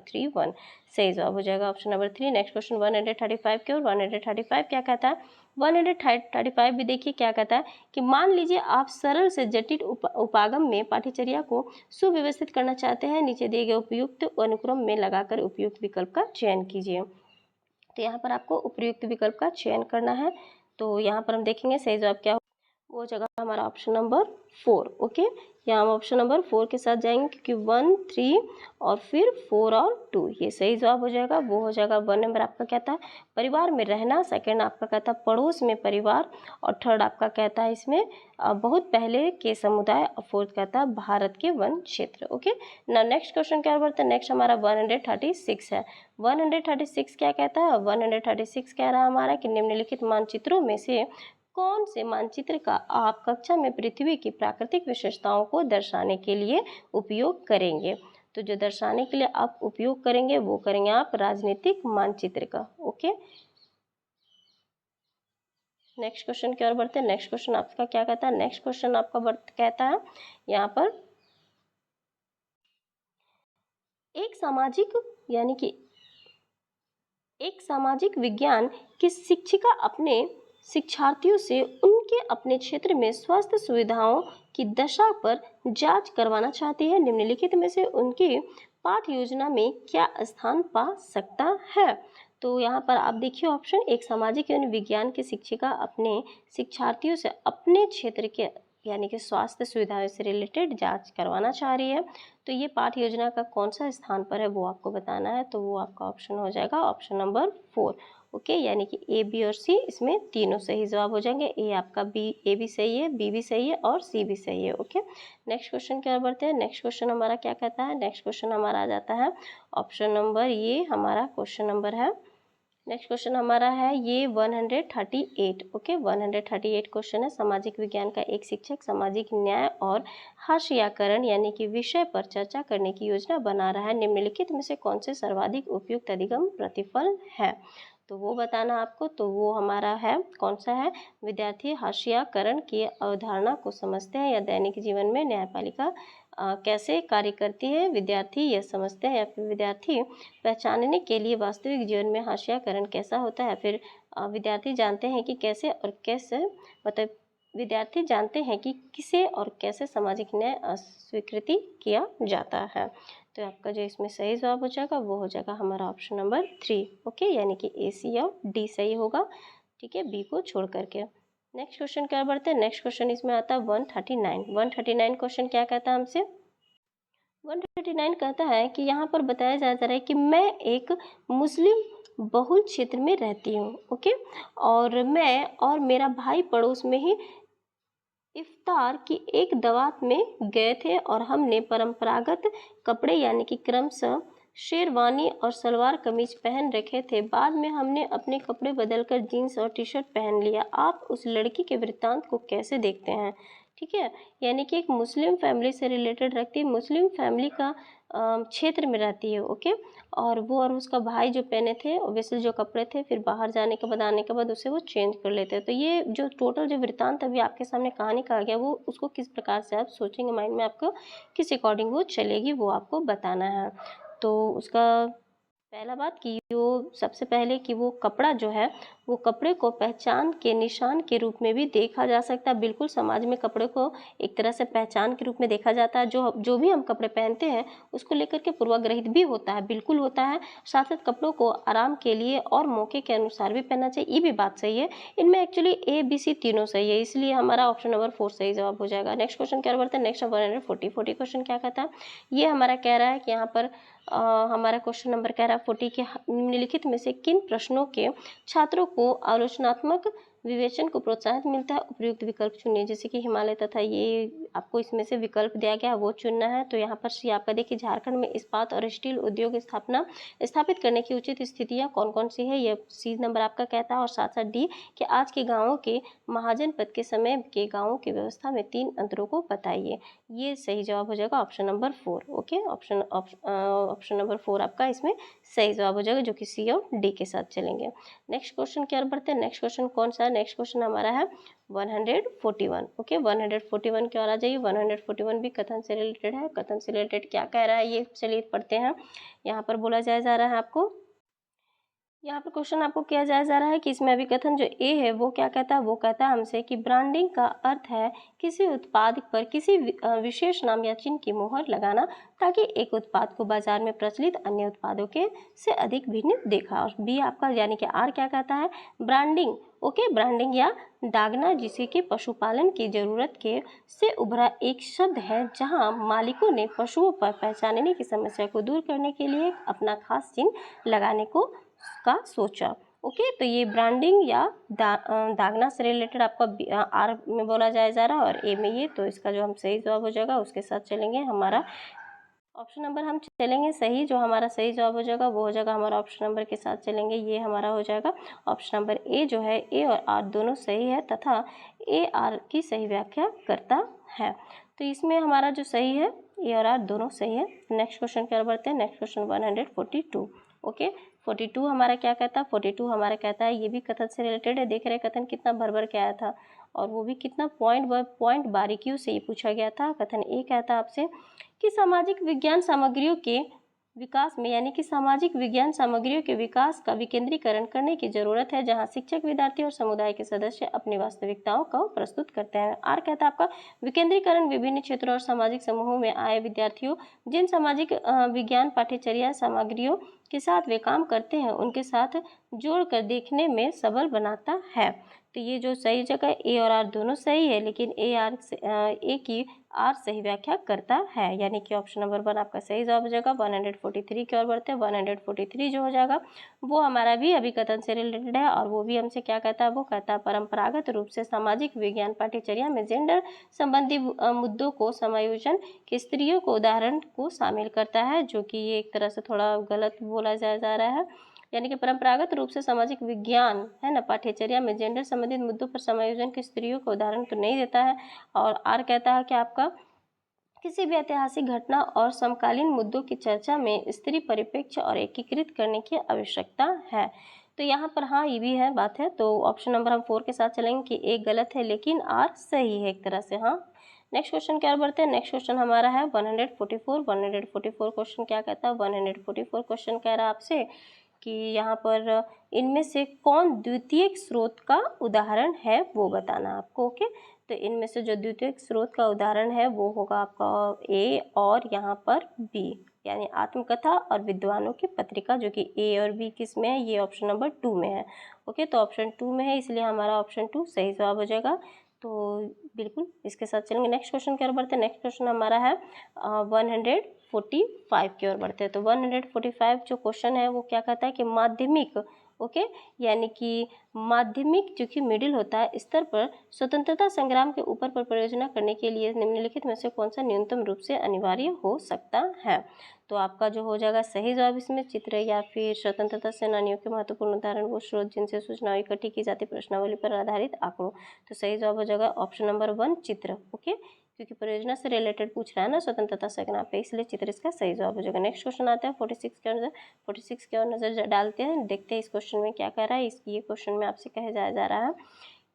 3 1 सही जवाब हो जाएगा ऑप्शन नंबर 3। नेक्स्ट क्वेश्चन 135 के, और 135 क्या कहता है, 135 भी देखिए क्या कहता है कि मान लीजिए आप सरल से जटिल उपागम में पाठ्यचर्या को सुव्यवस्थित करना चाहते हैं, नीचे दिए गए उपयुक्त अनुक्रम में लगाकर उपयुक्त विकल्प का चयन कीजिए। तो यहाँ पर आपको उपयुक्त विकल्प का चयन करना है। तो यहाँ पर हम देखेंगे सही जवाब क्या, वो जगह हमारा ऑप्शन नंबर 4। ओके, यहाँ हम ऑप्शन नंबर 4 के साथ जाएंगे क्योंकि 1 3 और फिर 4 और 2 ये सही जवाब हो जाएगा। वो हो जाएगा 1 नंबर आपका कहता है परिवार में रहना, सेकंड आपका कहता है पड़ोस में परिवार, और थर्ड आपका कहता है इसमें बहुत पहले के समुदाय, और फोर्थ कहता है भारत के वन क्षेत्र। ओके ना, नेक्स्ट क्वेश्चन क्या बोलते हैं, नेक्स्ट हमारा 136 है। 136 क्या कहता है, 136 कह रहा है हमारा कि निम्नलिखित मानचित्रों में से कौन से मानचित्र का आप कक्षा में पृथ्वी की प्राकृतिक विशेषताओं को दर्शाने के लिए उपयोग करेंगे। तो जो दर्शाने के लिए आप उपयोग करेंगे वो करेंगे आप राजनीतिक मानचित्र का। ओके, नेक्स्ट क्वेश्चन की ओर बढ़ते हैं। नेक्स्ट क्वेश्चन आपका क्या कहता है, नेक्स्ट क्वेश्चन आपका कहता है यहाँ पर एक सामाजिक विज्ञान की शिक्षिका अपने शिक्षार्थियों से उनके अपने क्षेत्र में स्वास्थ्य सुविधाओं की दशा पर जांच करवाना चाहती है, निम्नलिखित में से उनकी पाठ योजना में क्या स्थान पा सकता है। तो यहाँ पर आप देखिए ऑप्शन, एक सामाजिक यानी विज्ञान की शिक्षिका अपने शिक्षार्थियों से अपने क्षेत्र के यानी कि स्वास्थ्य सुविधाओं से रिलेटेड जांच करवाना चाह रही है, तो ये पाठ योजना का कौन सा स्थान पर है वो आपको बताना है। तो वो आपका ऑप्शन हो जाएगा ऑप्शन नंबर 4। ओके, यानी कि ए बी और सी इसमें तीनों सही जवाब हो जाएंगे। ए आपका ए भी सही है, बी भी सही है और सी भी सही है। ओके, नेक्स्ट क्वेश्चन की ओर बढ़ते हैं। नेक्स्ट क्वेश्चन हमारा क्या कहता है, नेक्स्ट क्वेश्चन हमारा आ जाता है ऑप्शन नंबर, ये हमारा क्वेश्चन नंबर है, नेक्स्ट क्वेश्चन हमारा है ये 138। ओके, 138 क्वेश्चन है। सामाजिक विज्ञान का एक शिक्षक सामाजिक न्याय और हाशियाकरण यानी कि विषय पर चर्चा करने की योजना बना रहा है, निम्नलिखित में से कौन से सर्वाधिक उपयुक्त अधिगम प्रतिफल है। तो वो बताना आपको, तो वो हमारा है कौन सा है, विद्यार्थी हाशियाकरण की अवधारणा को समझते हैं या दैनिक जीवन में न्यायपालिका कैसे कार्य करती है, विद्यार्थी यह समझते हैं, या फिर विद्यार्थी पहचानने के लिए वास्तविक जीवन में हाशियाकरण कैसा होता है, फिर विद्यार्थी जानते हैं कि कैसे और कैसे, मतलब विद्यार्थी जानते हैं कि किसे और कैसे सामाजिक न्याय अस्वीकृति किया जाता है। तो आपका जो इसमें सही जवाब हो जाएगा वो हो जाएगा हमारा ऑप्शन नंबर 3। ओके, यानी कि ए सी और डी सही होगा, ठीक है, बी को छोड़ करके। नेक्स्ट क्वेश्चन क्या बढ़ते हैं, नेक्स्ट क्वेश्चन इसमें आता है 139। 139 क्वेश्चन क्या कहता है हमसे, 139 कहता है कि यहाँ पर बताया जा रहा है कि मैं एक मुस्लिम बहुल क्षेत्र में रहती हूँ। ओके, और मैं और मेरा भाई पड़ोस में ही इफ्तार की एक दावत में गए थे और हमने परंपरागत कपड़े यानी कि क्रमशः शेरवानी और सलवार कमीज पहन रखे थे, बाद में हमने अपने कपड़े बदलकर जीन्स और टी शर्ट पहन लिया। आप उस लड़की के वृत्तांत को कैसे देखते हैं। ठीक है, यानी कि एक मुस्लिम फैमिली से रिलेटेड रखती है, मुस्लिम फैमिली का क्षेत्र में रहती है। ओके, और वो और उसका भाई जो पहने थे ओब्वियसली जो कपड़े थे, फिर बाहर जाने के बाद आने के बाद उसे वो चेंज कर लेते हैं। तो ये जो टोटल जो वृत्तांत अभी आपके सामने कहानी कहा गया वो उसको किस प्रकार से आप सोचेंगे, माइंड में आपको किस अकॉर्डिंग वो चलेगी वो आपको बताना है। तो उसका पहला बात कि वो सबसे पहले कि वो कपड़ा जो है वो कपड़े को पहचान के निशान के रूप में भी देखा जा सकता है। बिल्कुल समाज में कपड़े को एक तरह से पहचान के रूप में देखा जाता है। जो भी हम कपड़े पहनते हैं उसको लेकर के पूर्वाग्रहित भी होता है, बिल्कुल होता है। साथ साथ कपड़ों को आराम के लिए और मौके के अनुसार भी पहनना चाहिए, ये भी बात सही है। इनमें एक्चुअली ए बी सी तीनों सही है, इसलिए हमारा ऑप्शन नंबर 4 सही जवाब हो जाएगा। नेक्स्ट क्वेश्चन क्या बढ़ता है, नेक्स्ट 140 क्वेश्चन क्या कहता है, ये हमारा कह रहा है कि यहाँ पर हमारा क्वेश्चन नंबर कह रहा है 40 के निम्नलिखित में से किन प्रश्नों के छात्रों को आलोचनात्मक विवेचन को प्रोत्साहन मिलता है, उपयुक्त विकल्प चुनिए। जैसे कि हिमालय तथा ये आपको इसमें से विकल्प दिया गया वो चुनना है। तो यहाँ पर सी आपका देखिए झारखंड में इस्पात और स्टील उद्योग स्थापित करने की उचित स्थितियाँ कौन कौन सी है, ये सी नंबर आपका कहता है। और साथ साथ डी कि आज के गाँवों के महाजनपद के समय के गाँवों की व्यवस्था में 3 अंतरों को बताइए। ये सही जवाब हो जाएगा option number 4। Okay, option number 4 आपका इसमें सही जवाब हो जाएगा, जो कि सी और डी के साथ चलेंगे। नेक्स्ट क्वेश्चन की ओर बढ़ते हैं। नेक्स्ट क्वेश्चन कौन सा है? नेक्स्ट क्वेश्चन हमारा है 141। ओके, 141 की ओर आ जाइए। 141 भी कथन से रिलेटेड है। कथन से रिलेटेड क्या कह रहा है ये चलिए पढ़ते हैं। यहाँ पर बोला जा रहा है आपको, यहाँ पर क्वेश्चन आपको किया जा रहा है कि इसमें अभिकथन जो ए है वो क्या कहता है? वो कहता है हमसे कि ब्रांडिंग का अर्थ है किसी उत्पाद पर किसी विशेष नाम या चिन्ह की मोहर लगाना ताकि एक उत्पाद को बाजार में प्रचलित अन्य उत्पादों के से अधिक भिन्न देखा। और बी आपका यानी कि आर क्या कहता है? ब्रांडिंग। ओके, ब्रांडिंग या दागना जिसे कि पशुपालन की जरूरत के से उभरा एक शब्द है जहां मालिकों ने पशुओं पर पहचानने की समस्या को दूर करने के लिए अपना खास चिन्ह लगाने का सोचा। ओके, तो ये ब्रांडिंग या दागना से रिलेटेड आपका आर में बोला जा रहा है और ए में ये, तो इसका जो हम सही जवाब हो जाएगा उसके साथ चलेंगे। हमारा ऑप्शन नंबर हम चलेंगे सही, जो हमारा सही जवाब हो जाएगा वो हो जाएगा हमारा ऑप्शन नंबर के साथ चलेंगे, ये हमारा हो जाएगा ऑप्शन नंबर ए, जो है ए और आर दोनों सही है तथा ए आर की सही व्याख्या करता है। तो इसमें हमारा जो सही है ए और आर दोनों सही है। नेक्स्ट क्वेश्चन की ओर बढ़ते हैं। Next question 142। ओके, 42 हमारा क्या कहता है? 42 हमारा कहता है, ये भी कथन से रिलेटेड है। देख रहे हैं कथन कितना भर के आया था और वो भी कितना पॉइंट बाय पॉइंट बारीकियों से ये पूछा गया था। कथन ए कहता है आपसे कि सामाजिक विज्ञान सामग्रियों के विकास में यानी कि सामाजिक विज्ञान सामग्रियों के विकास का विकेंद्रीकरण करने की जरूरत है जहां शिक्षक, विद्यार्थी और समुदाय के सदस्य अपनी वास्तविकताओं को प्रस्तुत करते हैं। आर कहता है आपका विकेंद्रीकरण विभिन्न क्षेत्रों और सामाजिक समूहों में आए विद्यार्थियों जिन सामाजिक विज्ञान पाठ्यचर्या सामग्रियों के साथ वे काम करते हैं उनके साथ जोड़कर देखने में सबल बनाता है। तो ये जो सही जगह ए और आर दोनों सही है, लेकिन ए की आर सही व्याख्या करता है, यानी कि ऑप्शन नंबर 1 आपका सही जवाब हो जाएगा। 143 की ओर बढ़ते हैं। 143 जो हो जाएगा वो हमारा भी अभिकथन से रिलेटेड है और वो भी हमसे क्या कहता है? वो कहता है परंपरागत रूप से सामाजिक विज्ञान पाठ्यचर्या में जेंडर संबंधी मुद्दों को समायोजन के स्त्रियों को उदाहरण को शामिल करता है, जो कि ये एक तरह से थोड़ा गलत बोला जा रहा है। यानी कि परंपरागत रूप से सामाजिक विज्ञान है ना पाठ्यचर्या में जेंडर संबंधित मुद्दों पर समायोजन की स्त्रियों को उदाहरण तो नहीं देता है। और आर कहता है कि आपका किसी भी ऐतिहासिक घटना और समकालीन मुद्दों की चर्चा में स्त्री परिप्रेक्ष्य और एकीकृत करने की आवश्यकता है। तो यहाँ पर हाँ ये भी है बात है, तो ऑप्शन नंबर हम 4 के साथ चलेंगे कि एक गलत है लेकिन आर सही है एक तरह से। हाँ, नेक्स्ट क्वेश्चन क्या बढ़ते हैं। नेक्स्ट क्वेश्चन हमारा है 144। 144 क्वेश्चन क्या कहता है? 144 क्वेश्चन कह रहा है आपसे कि यहाँ पर इनमें से कौन द्वितीयक स्रोत का उदाहरण है वो बताना आपको। ओके, तो इनमें से जो द्वितीयक स्रोत का उदाहरण है वो होगा आपका ए और यहाँ पर बी, यानी आत्मकथा और विद्वानों की पत्रिका, जो कि ए और बी किस में है? ये ऑप्शन नंबर 2 में है। ओके, तो ऑप्शन 2 में है इसलिए हमारा ऑप्शन 2 सही जवाब हो जाएगा। तो बिल्कुल इसके साथ चलेंगे। नेक्स्ट क्वेश्चन की ओर बढ़ते हैं। नेक्स्ट क्वेश्चन हमारा है 145 की ओर बढ़ते हैं। तो 145 जो क्वेश्चन है वो क्या कहता है कि माध्यमिक ओके यानी कि माध्यमिक जो कि मिडिल होता है स्तर पर स्वतंत्रता संग्राम के ऊपर पर परियोजना करने के लिए निम्नलिखित में से कौन सा न्यूनतम रूप से अनिवार्य हो सकता है? तो आपका जो हो जाएगा सही जवाब इसमें चित्र या फिर स्वतंत्रता सेनानियों के महत्वपूर्ण उदाहरण वो स्रोत जिनसे सूचनाएं इकट्ठी की जाती प्रश्नावली पर आधारित आंकड़ों। तो सही जवाब हो जाएगा ऑप्शन नंबर 1 चित्र। ओके, क्योंकि परियोजना से रिलेटेड पूछ रहा है ना स्वतंत्रता संग्राम पे, इसलिए चित्र इसका सही जवाब हो जाएगा। नेक्स्ट क्वेश्चन आता है 46 के अंदर। 46 की ओर नजर डालते हैं, देखते हैं इस क्वेश्चन में क्या कह रहा है। ये क्वेश्चन में आपसे कहे जा रहा है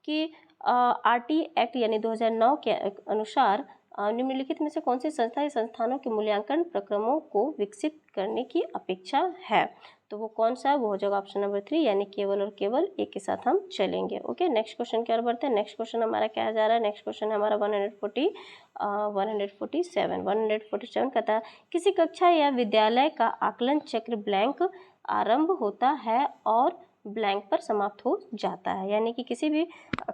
कि आरटी एक्ट यानी 2009 के अनुसार निम्नलिखित में से कौन सी संस्था या संस्थानों के मूल्यांकन प्रक्रमों को विकसित करने की अपेक्षा है? तो वो कौन सा है? वो हो जाएगा ऑप्शन नंबर 3 यानी केवल और केवल एक के साथ हम चलेंगे। ओके, नेक्स्ट क्वेश्चन की ओर बढ़ते हैं। नेक्स्ट क्वेश्चन हमारा क्या जा रहा है? नेक्स्ट क्वेश्चन हमारा 147 कहता है किसी कक्षा या विद्यालय का आकलन चक्र ब्लैंक आरंभ होता है और ब्लैंक पर समाप्त हो जाता है। यानी कि किसी भी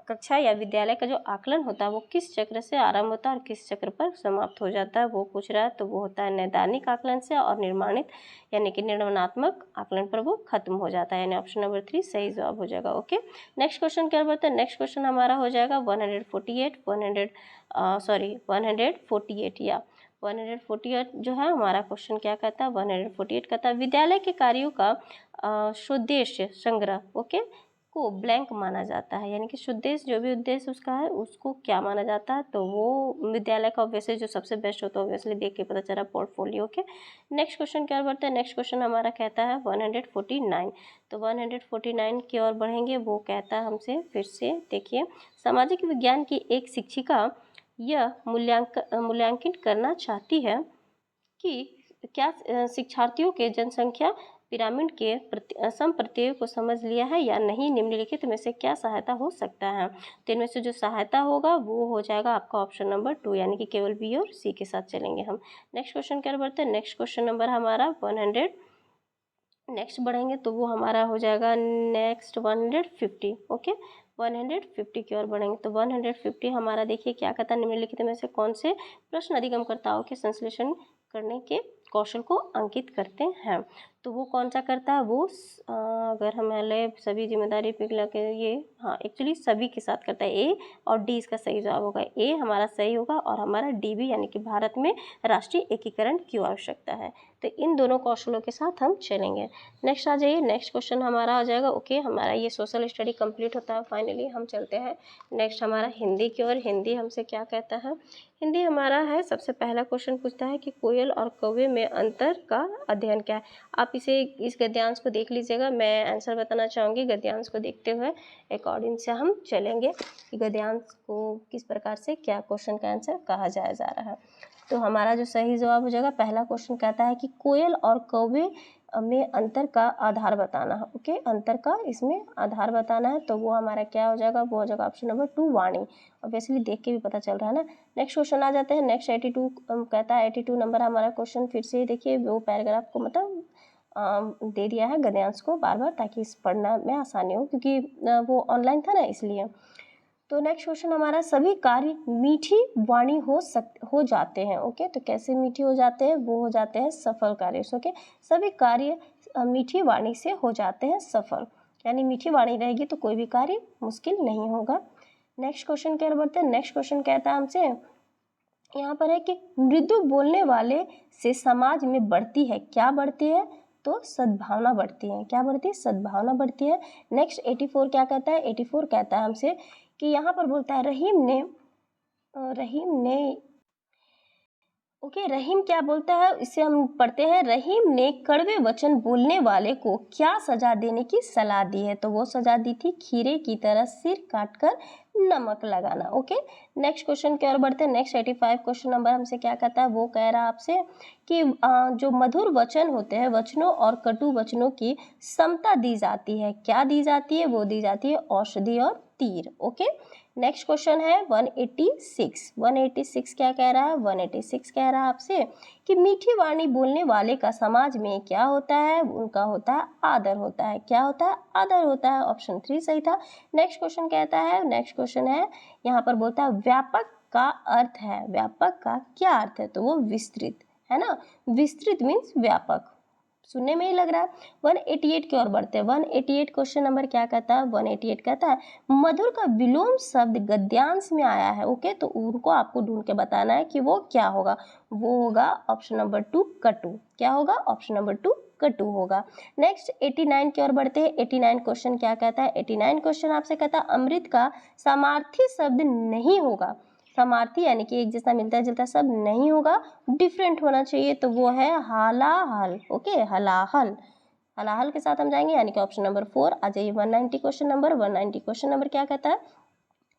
कक्षा या विद्यालय का जो आकलन होता है वो किस चक्र से आरंभ होता है और किस चक्र पर समाप्त हो जाता है, वो पूछ रहा है। तो वो होता है नैदानिक आकलन से, और निर्माणित यानी कि निर्माणात्मक आकलन पर वो खत्म हो जाता है। यानी ऑप्शन नंबर 3 सही जवाब हो जाएगा। ओके, नेक्स्ट क्वेश्चन क्या बोलते हैं? नेक्स्ट क्वेश्चन हमारा हो जाएगा 148 या 148 जो है हमारा क्वेश्चन क्या कहता है? 148 कहता है विद्यालय के कार्यों का शुद्देश्य संग्रह ओके को ब्लैंक माना जाता है। यानी कि शुद्देश्य जो भी उद्देश्य उसका है उसको क्या माना जाता है? तो वो विद्यालय का ऑब्वियसली जो सबसे बेस्ट होता है ऑब्वियसली देख के पता चला पोर्टफोलियो के। नेक्स्ट क्वेश्चन क्या बढ़ते हैं? नेक्स्ट क्वेश्चन हमारा कहता है 149। तो 149 की ओर बढ़ेंगे। वो कहता है हमसे, फिर से देखिए, सामाजिक विज्ञान की एक शिक्षिका यह मूल्यांकन करना चाहती है कि क्या शिक्षार्थियों के जनसंख्या पिरामिड के सम प्रत्ययों को समझ लिया है या नहीं, निम्नलिखित में से क्या सहायता हो सकता है? तो इनमें से जो सहायता होगा वो हो जाएगा आपका ऑप्शन नंबर 2, यानी कि केवल बी और सी के साथ चलेंगे हम। नेक्स्ट क्वेश्चन क्या बढ़ते हैं? नेक्स्ट क्वेश्चन नंबर हमारा 100 नेक्स्ट बढ़ेंगे तो वो हमारा हो जाएगा नेक्स्ट 150 ओके 150 की ओर बढ़ेंगे। तो 150 हमारा देखिए क्या कहता है? निम्नलिखित में से कौन से प्रश्न अधिगमकर्ताओं के संश्लेषण करने के कौशल को अंकित करते हैं? तो वो कौन सा करता है? वो अगर हमारे सभी जिम्मेदारी पे लगे ये, हाँ एक्चुअली सभी के साथ करता है। ए और डी इसका सही जवाब होगा। ए हमारा सही होगा और हमारा डी भी, यानी कि भारत में राष्ट्रीय एकीकरण की आवश्यकता है। तो इन दोनों कौशलों के साथ हम चलेंगे। नेक्स्ट आ जाइए, नेक्स्ट क्वेश्चन हमारा आ जाएगा। ओके, हमारा ये सोशल स्टडी कंप्लीट होता है। फाइनली हम चलते हैं नेक्स्ट हमारा हिंदी की ओर। हिंदी हमसे क्या कहता है? हिंदी हमारा है, सबसे पहला क्वेश्चन पूछता है कि कोयल और कौवे में अंतर का अध्ययन क्या है? आप इस गद्यांश को देख लीजिएगा, मैं आंसर बताना चाहूँगी। गद्यांश को देखते हुए अकॉर्डिंग से हम चलेंगे कि गद्यांश को किस प्रकार से क्या क्वेश्चन का आंसर कहा जा रहा है। तो हमारा जो सही जवाब हो जाएगा, पहला क्वेश्चन कहता है कि कोयल और कौवे में अंतर का आधार बताना है। ओके, अंतर का इसमें आधार बताना है। तो वो हमारा क्या हो जाएगा? वो हो जाएगा ऑप्शन नंबर 2 वाणी। ऑब्वियसली देख के भी पता चल रहा है ना। नेक्स्ट क्वेश्चन आ जाते हैं। नेक्स्ट 82 कहता है 82 नंबर हमारा क्वेश्चन। फिर से देखिए, वो पैराग्राफ को मतलब दे दिया है गद्यांश को बार बार, ताकि इस पढ़ना में आसानी हो, क्योंकि वो ऑनलाइन था ना इसलिए। तो नेक्स्ट क्वेश्चन हमारा, सभी कार्य मीठी वाणी हो जाते हैं। ओके, तो कैसे मीठी हो जाते हैं? वो हो जाते हैं सफल कार्य। ओके, सभी कार्य मीठी वाणी से हो जाते हैं सफल, यानी मीठी वाणी रहेगी तो कोई भी कार्य मुश्किल नहीं होगा। नेक्स्ट क्वेश्चन क्या बढ़ते हैं? नेक्स्ट क्वेश्चन कहता है हमसे, यहाँ पर है कि मृदु बोलने वाले से समाज में बढ़ती है, क्या बढ़ती है? तो सद्भावना बढ़ती है। क्या बढ़ती है? सद्भावना बढ़ती है। नेक्स्ट 84 क्या कहता है? 84 कहता है हमसे कि यहाँ पर बोलता है रहीम ने ओके, रहीम क्या बोलता है इसे हम पढ़ते हैं। रहीम ने कड़वे वचन बोलने वाले को क्या सजा देने की सलाह दी है? तो वो सजा दी थी खीरे की तरह सिर काटकर नमक लगाना। ओके, नेक्स्ट क्वेश्चन की ओर बढ़ते हैं। नेक्स्ट 85 क्वेश्चन नंबर हमसे क्या कहता है? वो कह रहा है आपसे कि जो मधुर वचन होते हैं, वचनों और कटु वचनों की समता दी जाती है। क्या दी जाती है? वो दी जाती है औषधि और तीर। ओके, नेक्स्ट क्वेश्चन है 186 क्या कह रहा है? 186 कह रहा है आपसे कि मीठी वाणी बोलने वाले का समाज में क्या होता है? उनका होता है आदर होता है। क्या होता है? आदर होता है। ऑप्शन 3 सही था। नेक्स्ट क्वेश्चन कहता है, नेक्स्ट क्वेश्चन है यहाँ पर बोलता है व्यापक का अर्थ है। व्यापक का क्या अर्थ है? तो वो विस्तृत है ना। विस्तृत मीन्स व्यापक, सुनने में ही लग रहा है। 188 की ओर बढ़ते हैं। 188 क्वेश्चन नंबर क्या कहता है? 188 कहता है मधुर का विलोम शब्द गद्यांश में आया है। ओके, तो उनको आपको ढूंढ के बताना है कि वो क्या होगा। वो होगा ऑप्शन नंबर 2 कटु। क्या होगा? ऑप्शन नंबर 2 कटु होगा। नेक्स्ट 89 की ओर बढ़ते हैं। 89 क्वेश्चन क्या कहता है? 89 क्वेश्चन आपसे कहता है अमृत का समार्थी शब्द नहीं होगा। समार्थी यानी कि एक जैसा मिलता जुलता सब नहीं होगा, डिफरेंट होना चाहिए। तो वो है हलाहल। ओके, हलाहल। हलाहल के साथ हम जाएंगे, यानी कि ऑप्शन नंबर 4 आ जाइए। 190 क्वेश्चन नंबर। 190 क्वेश्चन नंबर क्या कहता है?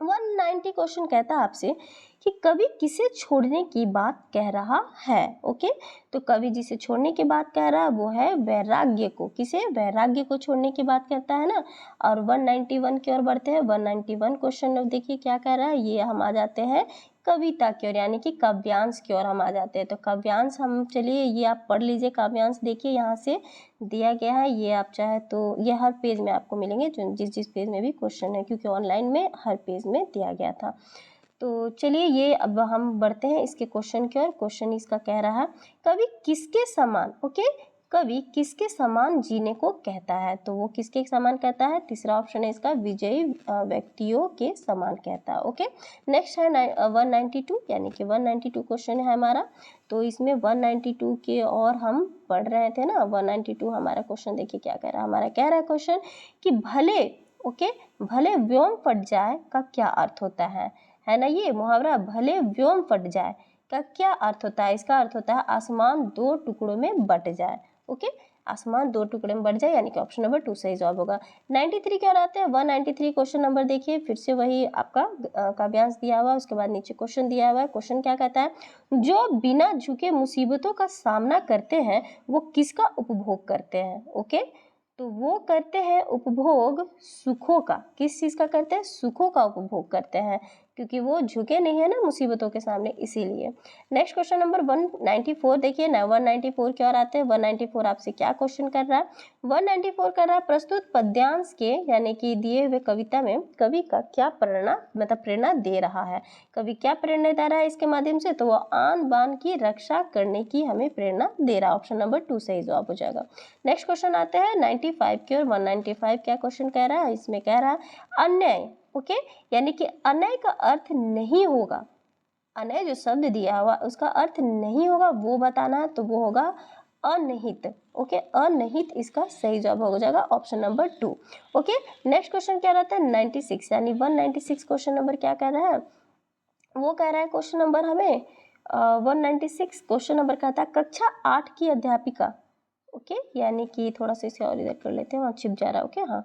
190 क्वेश्चन कहता है आपसे कि कवि किसे छोड़ने की बात कह रहा है। ओके, तो कवि जिसे छोड़ने की बात कह रहा है वो है वैराग्य को। किसे? वैराग्य को छोड़ने की बात कहता है ना। और 191 की ओर बढ़ते हैं। 191 क्वेश्चन देखिए क्या कह रहा है। ये हम आ जाते हैं कविता की ओर यानी कि काव्यांश की ओर हम आ जाते हैं। तो काव्यांश हम चलिए ये आप पढ़ लीजिए। काव्यांश देखिए यहाँ से दिया गया है, ये आप चाहे तो ये हर पेज में आपको मिलेंगे, जो जिस पेज में भी क्वेश्चन है, क्योंकि ऑनलाइन में हर पेज में दिया गया था। तो चलिए ये अब हम बढ़ते हैं इसके क्वेश्चन की ओर। क्वेश्चन इसका कह रहा है, कवि किसके समान, ओके, कवि किसके समान जीने को कहता है। तो वो किसके समान कहता है, तीसरा ऑप्शन है इसका, विजयी व्यक्तियों के समान कहता है। ओके, नेक्स्ट है 192 यानी कि 192 क्वेश्चन है हमारा। तो इसमें 192 के और हम पढ़ रहे थे ना, 192 हमारा क्वेश्चन देखिए क्या कह रहा है। हमारा कह रहा है क्वेश्चन कि भले, ओके, भले व्योम फट जाए का क्या अर्थ होता है ना। ये मुहावरा भले व्योम फट जाए का क्या अर्थ होता है, इसका अर्थ होता है आसमान दो टुकड़ों में बट जाए। ओके, आसमान दो टुकड़े में बट जाए, यानी कि ऑप्शन नंबर 2 सही जवाब होगा। 93 क्या आते हैं, 193 क्वेश्चन नंबर देखिए, फिर से वही आपका काव्यांश दिया हुआ है, उसके बाद नीचे क्वेश्चन दिया हुआ है। क्वेश्चन क्या कहता है, जो बिना झुके मुसीबतों का सामना करते हैं वो किसका उपभोग करते हैं। ओके, तो वो करते हैं उपभोग सुखों का। किस चीज़ का करते हैं, सुखों का उपभोग करते हैं, क्योंकि वो झुके नहीं है ना मुसीबतों के सामने, इसीलिए। नेक्स्ट क्वेश्चन नंबर 194 देखिए ना, 194 की ओर आते हैं। 194 आपसे क्या क्वेश्चन कर रहा है, 194 कर रहा है, प्रस्तुत पद्यांश के यानी कि दिए हुए कविता में कवि का क्या प्रेरणा, मतलब प्रेरणा दे रहा है। कवि क्या प्रेरणा दे रहा है इसके माध्यम से, तो वो आन बान की रक्षा करने की हमें प्रेरणा दे रहा है। ऑप्शन नंबर 2 सही जवाब हो जाएगा। नेक्स्ट क्वेश्चन आते हैं 95 की ओर। 195 क्या क्वेश्चन कह रहा है, इसमें कह रहा है अन्याय, ओके, यानी कि अन्याय का अर्थ नहीं होगा, अन्याय जो शब्द दिया हुआ उसका अर्थ नहीं होगा वो बताना है, तो वो होगा अनिहित। ओके, अनिहित इसका सही जवाब हो जाएगा, option number 2। Okay, next question क्या रहता है 96 यानी 196 क्वेश्चन नंबर क्या कह रहा है, वो कह रहा है क्वेश्चन नंबर हमें 196 क्वेश्चन नंबर कहता है कक्षा 8 की अध्यापिका, ओके, यानी कि थोड़ा सा इसे और इधर कर लेते हैं, वहाँ छिप जा रहा है। ओके, हाँ,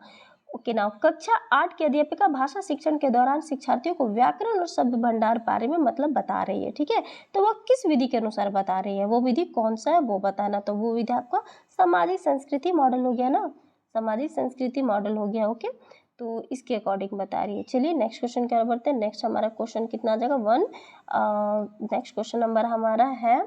ओके नाउ कक्षा 8 की अध्यापिका भाषा शिक्षण के दौरान शिक्षार्थियों को व्याकरण और शब्द भंडार बारे में मतलब बता रही है। ठीक है, तो वह किस विधि के अनुसार बता रही है, वो विधि कौन सा है वो बताना। तो वो विधि आपका सामाजिक संस्कृति मॉडल हो गया ना, सामाजिक संस्कृति मॉडल हो गया। ओके, तो इसके अकॉर्डिंग बता रही है। चलिए नेक्स्ट क्वेश्चन क्या बढ़ते हैं। नेक्स्ट हमारा क्वेश्चन कितना आ जाएगा, नेक्स्ट क्वेश्चन नंबर हमारा है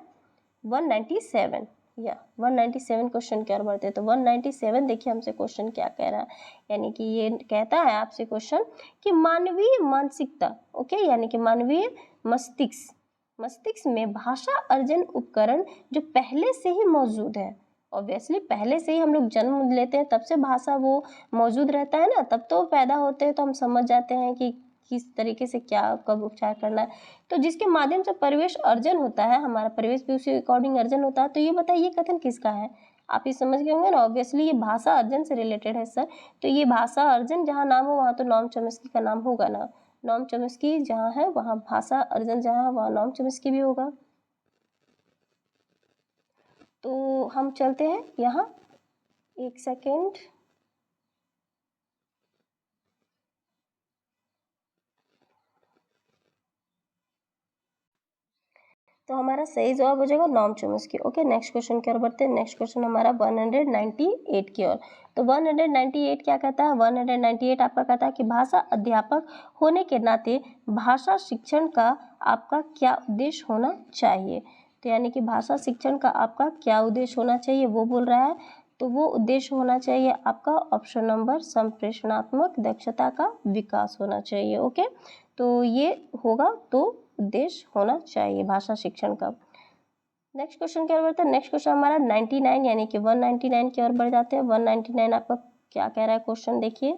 197 या 197 क्वेश्चन की ओर बढ़ते हैं। तो 197 देखिए हमसे क्वेश्चन क्या कह रहा है, यानी कि ये कहता है आपसे क्वेश्चन कि मानवीय मानसिकता, ओके, यानी कि मानवीय मस्तिष्क में भाषा अर्जन उपकरण जो पहले से ही मौजूद है, ऑब्वियसली पहले से ही हम लोग जन्म लेते हैं तब से भाषा वो मौजूद रहता है ना, तब तो पैदा होते हैं तो हम समझ जाते हैं कि किस तरीके से क्या कब उपचार करना है। तो जिसके माध्यम से परिवेश अर्जन होता है, हमारा परिवेश भी उसी अकॉर्डिंग अर्जन होता है। तो ये बताइए कथन किसका है, आप ये समझ गए होंगे ना, ऑब्वियसली ये भाषा अर्जन से रिलेटेड है सर। तो ये भाषा अर्जन जहाँ नाम हो वहाँ तो नॉम चॉम्स्की का नाम होगा ना, नॉम चॉम्स्की जहाँ है वहाँ भाषा अर्जन जहाँ है वहाँ नॉम चॉम्स्की भी होगा। तो हम चलते हैं यहाँ, एक सेकेंड, तो हमारा सही जवाब हो जाएगा Noam Chomsky. Okay, next question की ओर बढ़ते हैं। नेक्स्ट क्वेश्चन हमारा 198 की ओर। तो 198 क्या कहता है, 198 आपका कहता है कि भाषा अध्यापक होने के नाते भाषा शिक्षण का आपका क्या उद्देश्य होना चाहिए। तो यानी कि भाषा शिक्षण का आपका क्या उद्देश्य होना चाहिए वो बोल रहा है। तो वो उद्देश्य होना चाहिए आपका ऑप्शन नंबर संप्रेषणात्मक दक्षता का विकास होना चाहिए। ओके, तो ये होगा, तो उद्देश्य होना चाहिए भाषा शिक्षण का। नेक्स्ट क्वेश्चन क्या बढ़ता है, नेक्स्ट क्वेश्चन हमारा 99 यानी कि 199 की ओर बढ़ जाते हैं। 199 आपका क्या कह रहा है क्वेश्चन देखिए,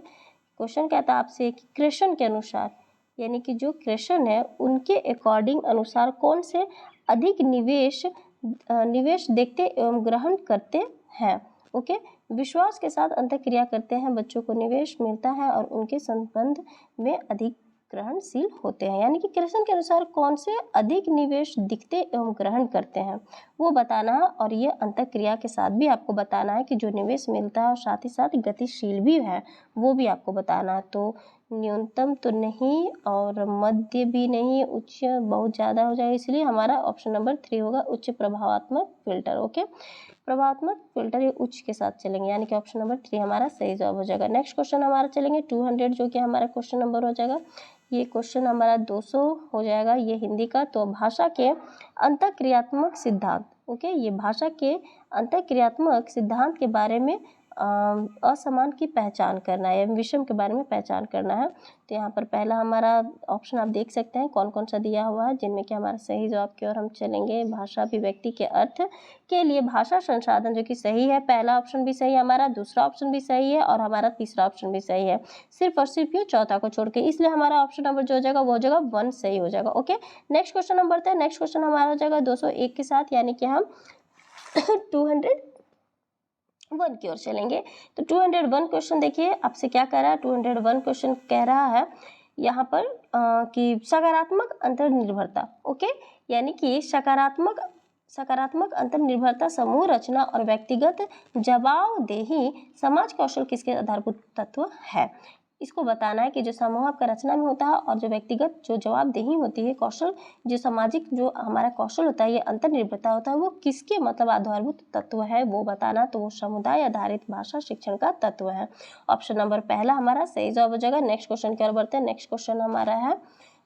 क्वेश्चन कहता है आपसे कि कृष्ण के अनुसार, यानी कि जो कृष्ण है उनके अकॉर्डिंग अनुसार कौन से अधिक निवेश देखते एवं ग्रहण करते हैं। ओके, विश्वास के साथ अंतःक्रिया करते हैं, बच्चों को निवेश मिलता है और उनके संबंध में अधिक ग्रहणशील होते हैं। यानी कि कृष्ण के अनुसार कौन से अधिक निवेश दिखते एवं ग्रहण करते हैं वो बताना है, और ये अंतःक्रिया के साथ भी आपको बताना है कि जो निवेश मिलता है और साथ ही साथ गतिशील भी है वो भी आपको बताना है। तो न्यूनतम तो नहीं और मध्य भी नहीं, उच्च बहुत ज़्यादा हो जाएगा, इसलिए हमारा ऑप्शन नंबर 3 होगा उच्च प्रभावात्मक फिल्टर। ओके, प्रभावात्मक फिल्टर ये उच्च के साथ चलेंगे, यानी कि ऑप्शन नंबर 3 हमारा सही जवाब हो जाएगा। नेक्स्ट क्वेश्चन हमारा चलेंगे 200, जो कि हमारा क्वेश्चन नंबर हो जाएगा, ये क्वेश्चन हमारा 200 हो जाएगा, ये हिंदी का। तो भाषा के अंतःक्रियात्मक सिद्धांत, ओके, ये भाषा के अंतःक्रियात्मक सिद्धांत के बारे में असमान की पहचान करना है, विषम के बारे में पहचान करना है। तो यहाँ पर पहला हमारा ऑप्शन आप देख सकते हैं कौन कौन सा दिया हुआ है, जिनमें कि हमारा सही जवाब की ओर हम चलेंगे। भाषा अभिव्यक्ति के अर्थ के लिए भाषा संसाधन, जो कि सही है, पहला ऑप्शन भी सही है हमारा, दूसरा ऑप्शन भी सही है और हमारा तीसरा ऑप्शन भी सही है, सिर्फ और सिर्फ ये चौथा को छोड़ के, इसलिए हमारा ऑप्शन नंबर जो हो जाएगा वो हो जाएगा 1 सही हो जाएगा। ओके, नेक्स्ट क्वेश्चन नंबर बढ़ते हैं। नेक्स्ट क्वेश्चन हमारा हो जाएगा 201 के साथ, यानी कि हम 201 की ओर चलेंगे। तो 201 क्वेश्चन देखिए आपसे क्या कह रहा है, 201 क्वेश्चन कह रहा है यहाँ पर कि सकारात्मक अंतर्निर्भरता, ओके, यानी कि सकारात्मक अंतर्निर्भरता, समूह रचना और व्यक्तिगत जवाबदेही समाज कौशल किसके आधारभूत तत्व है। इसको बताना है कि जो समूह आपका रचना में होता है और जो व्यक्तिगत जो जवाबदेही होती है, कौशल, जो सामाजिक जो हमारा कौशल होता है, ये अंतर्निर्भरता होता है, वो किसके मतलब आधारभूत तत्व है वो बताना। तो वो समुदाय आधारित भाषा शिक्षण का तत्व है। ऑप्शन नंबर पहला हमारा सही जवाब हो जाएगा। नेक्स्ट क्वेश्चन की ओर बढ़ते हैं। नेक्स्ट क्वेश्चन हमारा है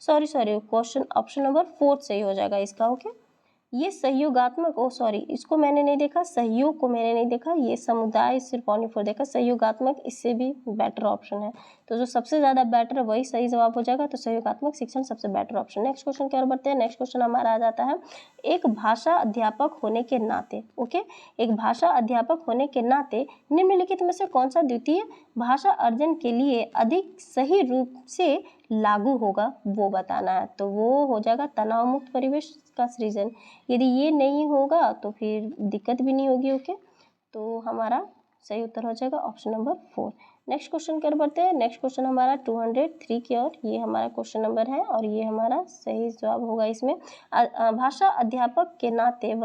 क्वेश्चन ऑप्शन नंबर 4 सही हो जाएगा इसका। ओके, ये सहयोगात्मक, इसको मैंने नहीं देखा, सहयोग को मैंने नहीं देखा, ये समुदाय सिर्फ ऑनली फॉर देखा, सहयोगात्मक इससे भी बेटर ऑप्शन है। तो जो सबसे ज़्यादा बेटर है वही सही जवाब हो जाएगा। तो सहयोगात्मक शिक्षण सबसे बेटर ऑप्शन। नेक्स्ट क्वेश्चन की ओर बढ़ते हैं। नेक्स्ट क्वेश्चन हमारा आ जाता है, एक भाषा अध्यापक होने के नाते, ओके, एक भाषा अध्यापक होने के नाते निम्नलिखित में से कौन सा द्वितीय भाषा अर्जन के लिए अधिक सही रूप से लागू होगा वो बताना है। तो वो हो जाएगा तनाव मुक्त परिवेश का सृजन। यदि ये नहीं होगा तो फिर दिक्कत भी नहीं होगी। ओके, तो हमारा सही उत्तर हो जाएगा ऑप्शन नंबर 4। नेक्स्ट क्वेश्चन कर बढ़ते हैं। नेक्स्ट क्वेश्चन हमारा 203 की ओर, ये हमारा क्वेश्चन नंबर है और ये हमारा सही जवाब होगा इसमें। भाषा अध्यापक के नाते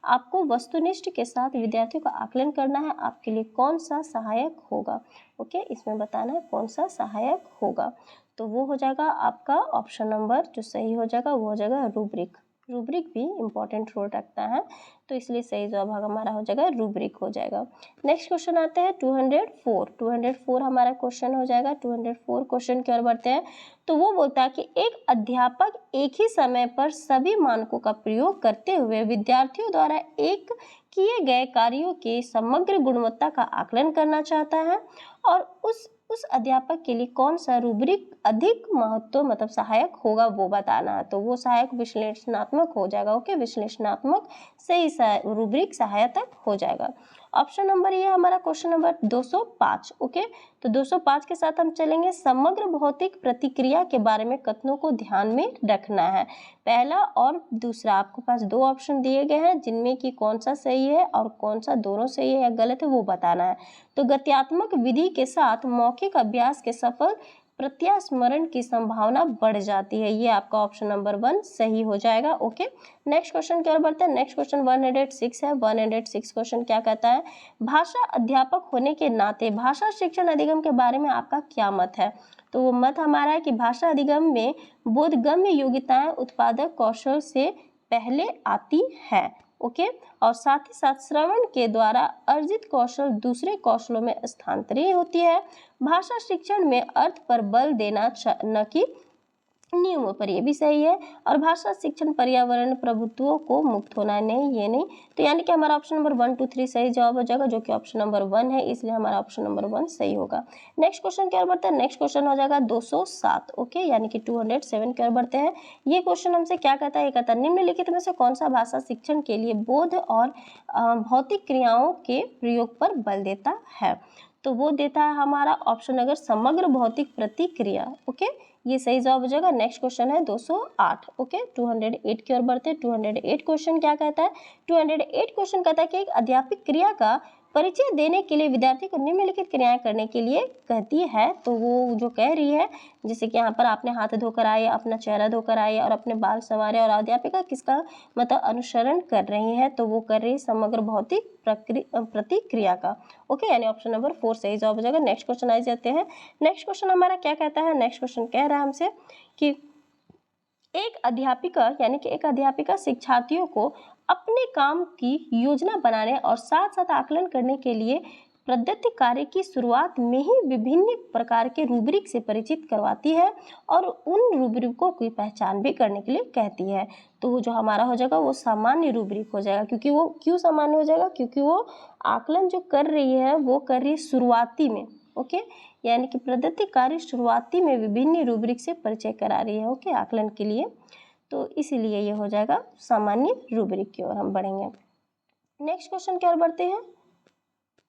आपको वस्तुनिष्ठ के साथ विद्यार्थियों का आकलन करना है, आपके लिए कौन सा सहायक होगा। ओके, इसमें बताना है कौन सा सहायक होगा। तो वो हो जाएगा आपका ऑप्शन नंबर जो सही हो जाएगा वो हो जाएगा रूब्रिक। रूब्रिक भी इम्पॉर्टेंट रोल रखता है, तो इसलिए सही जवाब हमारा हो जाएगा रूब्रिक हो जाएगा। नेक्स्ट क्वेश्चन आते हैं 204 हमारा क्वेश्चन हो जाएगा। 204 क्वेश्चन की ओर बढ़ते हैं। तो वो बोलता है कि एक अध्यापक एक ही समय पर सभी मानकों का प्रयोग करते हुए विद्यार्थियों द्वारा एक किए गए कार्यों के समग्र गुणवत्ता का आकलन करना चाहता है और उस अध्यापक के लिए कौन सा रूब्रिक अधिक महत्व मतलब सहायक होगा वो बताना है। तो वो सहायक विश्लेषणात्मक हो जाएगा। ओके, विश्लेषणात्मक सही रूब्रिक सहायक हो जाएगा। ऑप्शन नंबर ये हमारा क्वेश्चन नंबर 205। ओके, तो 205 के साथ हम चलेंगे। समग्र भौतिक प्रतिक्रिया के बारे में कथनों को ध्यान में रखना है। पहला और दूसरा आपके पास दो ऑप्शन दिए गए हैं, जिनमें कि कौन सा सही है और कौन सा दोनों सही है या गलत है वो बताना है। तो गत्यात्मक विधि के साथ मौखिक अभ्यास के सफल प्रत्यास्मरण की संभावना बढ़ जाती है। ये आपका ऑप्शन नंबर 1 सही हो जाएगा। ओके, नेक्स्ट क्वेश्चन की ओर बढ़ते हैं। नेक्स्ट क्वेश्चन 106 है। 106 क्वेश्चन क्या कहता है, भाषा अध्यापक होने के नाते भाषा शिक्षण अधिगम के बारे में आपका क्या मत है। तो वो मत हमारा है कि भाषा अधिगम में बोधगम्य योग्यताएं उत्पादक कौशल से पहले आती है। ओके, और साथ ही साथ श्रवण के द्वारा अर्जित कौशल दूसरे कौशलों में स्थानांतरित होती है। भाषा शिक्षण में अर्थ पर बल देना न कि नियमों पर, ये भी सही है। और भाषा शिक्षण पर्यावरण प्रभुत्वों को मुक्त होना है, नहीं ये नहीं। तो यानी कि हमारा ऑप्शन नंबर 1, 2, 3 सही जवाब हो जाएगा, जो कि ऑप्शन नंबर 1 है, इसलिए हमारा ऑप्शन नंबर 1 सही होगा। नेक्स्ट क्वेश्चन की ओर बढ़ते हैं। नेक्स्ट क्वेश्चन हो जाएगा 207। ओके, यानी कि 207 की ओर बढ़ते हैं। ये क्वेश्चन हमसे क्या कहता है, ये कहता है निम्नलिखित में से कौन सा भाषा शिक्षण के लिए बोध और भौतिक क्रियाओं के प्रयोग पर बल देता है। तो वो देता है हमारा ऑप्शन अगर समग्र भौतिक प्रतिक्रिया। ओके, ये सही जवाब हो जाएगा। नेक्स्ट क्वेश्चन है 208। ओके, 208 की ओर बढ़ते हैं। 208 क्वेश्चन क्या कहता है, 208 क्वेश्चन कहता है कि एक अध्यापिक क्रिया का परिचय देने के लिए विद्यार्थी को निम्नलिखित क्रियाएं करने के लिए कहती है। तो वो जो कह रही है, जैसे कि यहाँ पर आपने हाथ धोकर आए, अपना चेहरा धोकर आए और अपने बाल संवारे, और अध्यापिका किसका मतलब अनुसरण कर रही है, तो वो कर रही है समग्र भौतिक प्रतिक्रिया का। ओके, यानी ऑप्शन नंबर 4 सही जवाब हो जाएगा। नेक्स्ट क्वेश्चन आ जाते हैं। नेक्स्ट क्वेश्चन हमारा क्या कहता है? नेक्स्ट क्वेश्चन कह रहा है हमसे कि एक अध्यापिका शिक्षार्थियों को अपने काम की योजना बनाने और साथ साथ आकलन करने के लिए प्रदत्त कार्य की शुरुआत में ही विभिन्न प्रकार के रूब्रिक से परिचित करवाती है और उन रूब्रिकों की पहचान भी करने के लिए कहती है। तो जो हमारा हो जाएगा वो सामान्य रूब्रिक हो जाएगा, क्योंकि वो क्यों सामान्य हो जाएगा? क्योंकि वो आकलन जो कर रही है वो कर रही है शुरुआती में। ओके, यानी कि प्रदत्त कार्य शुरुआती में विभिन्न रूब्रिक से परिचय करा रही है। ओके, आकलन के लिए, तो इसीलिए ये हो जाएगा सामान्य रूब्रिक की ओर हम बढ़ेंगे। नेक्स्ट क्वेश्चन की ओर बढ़ते हैं।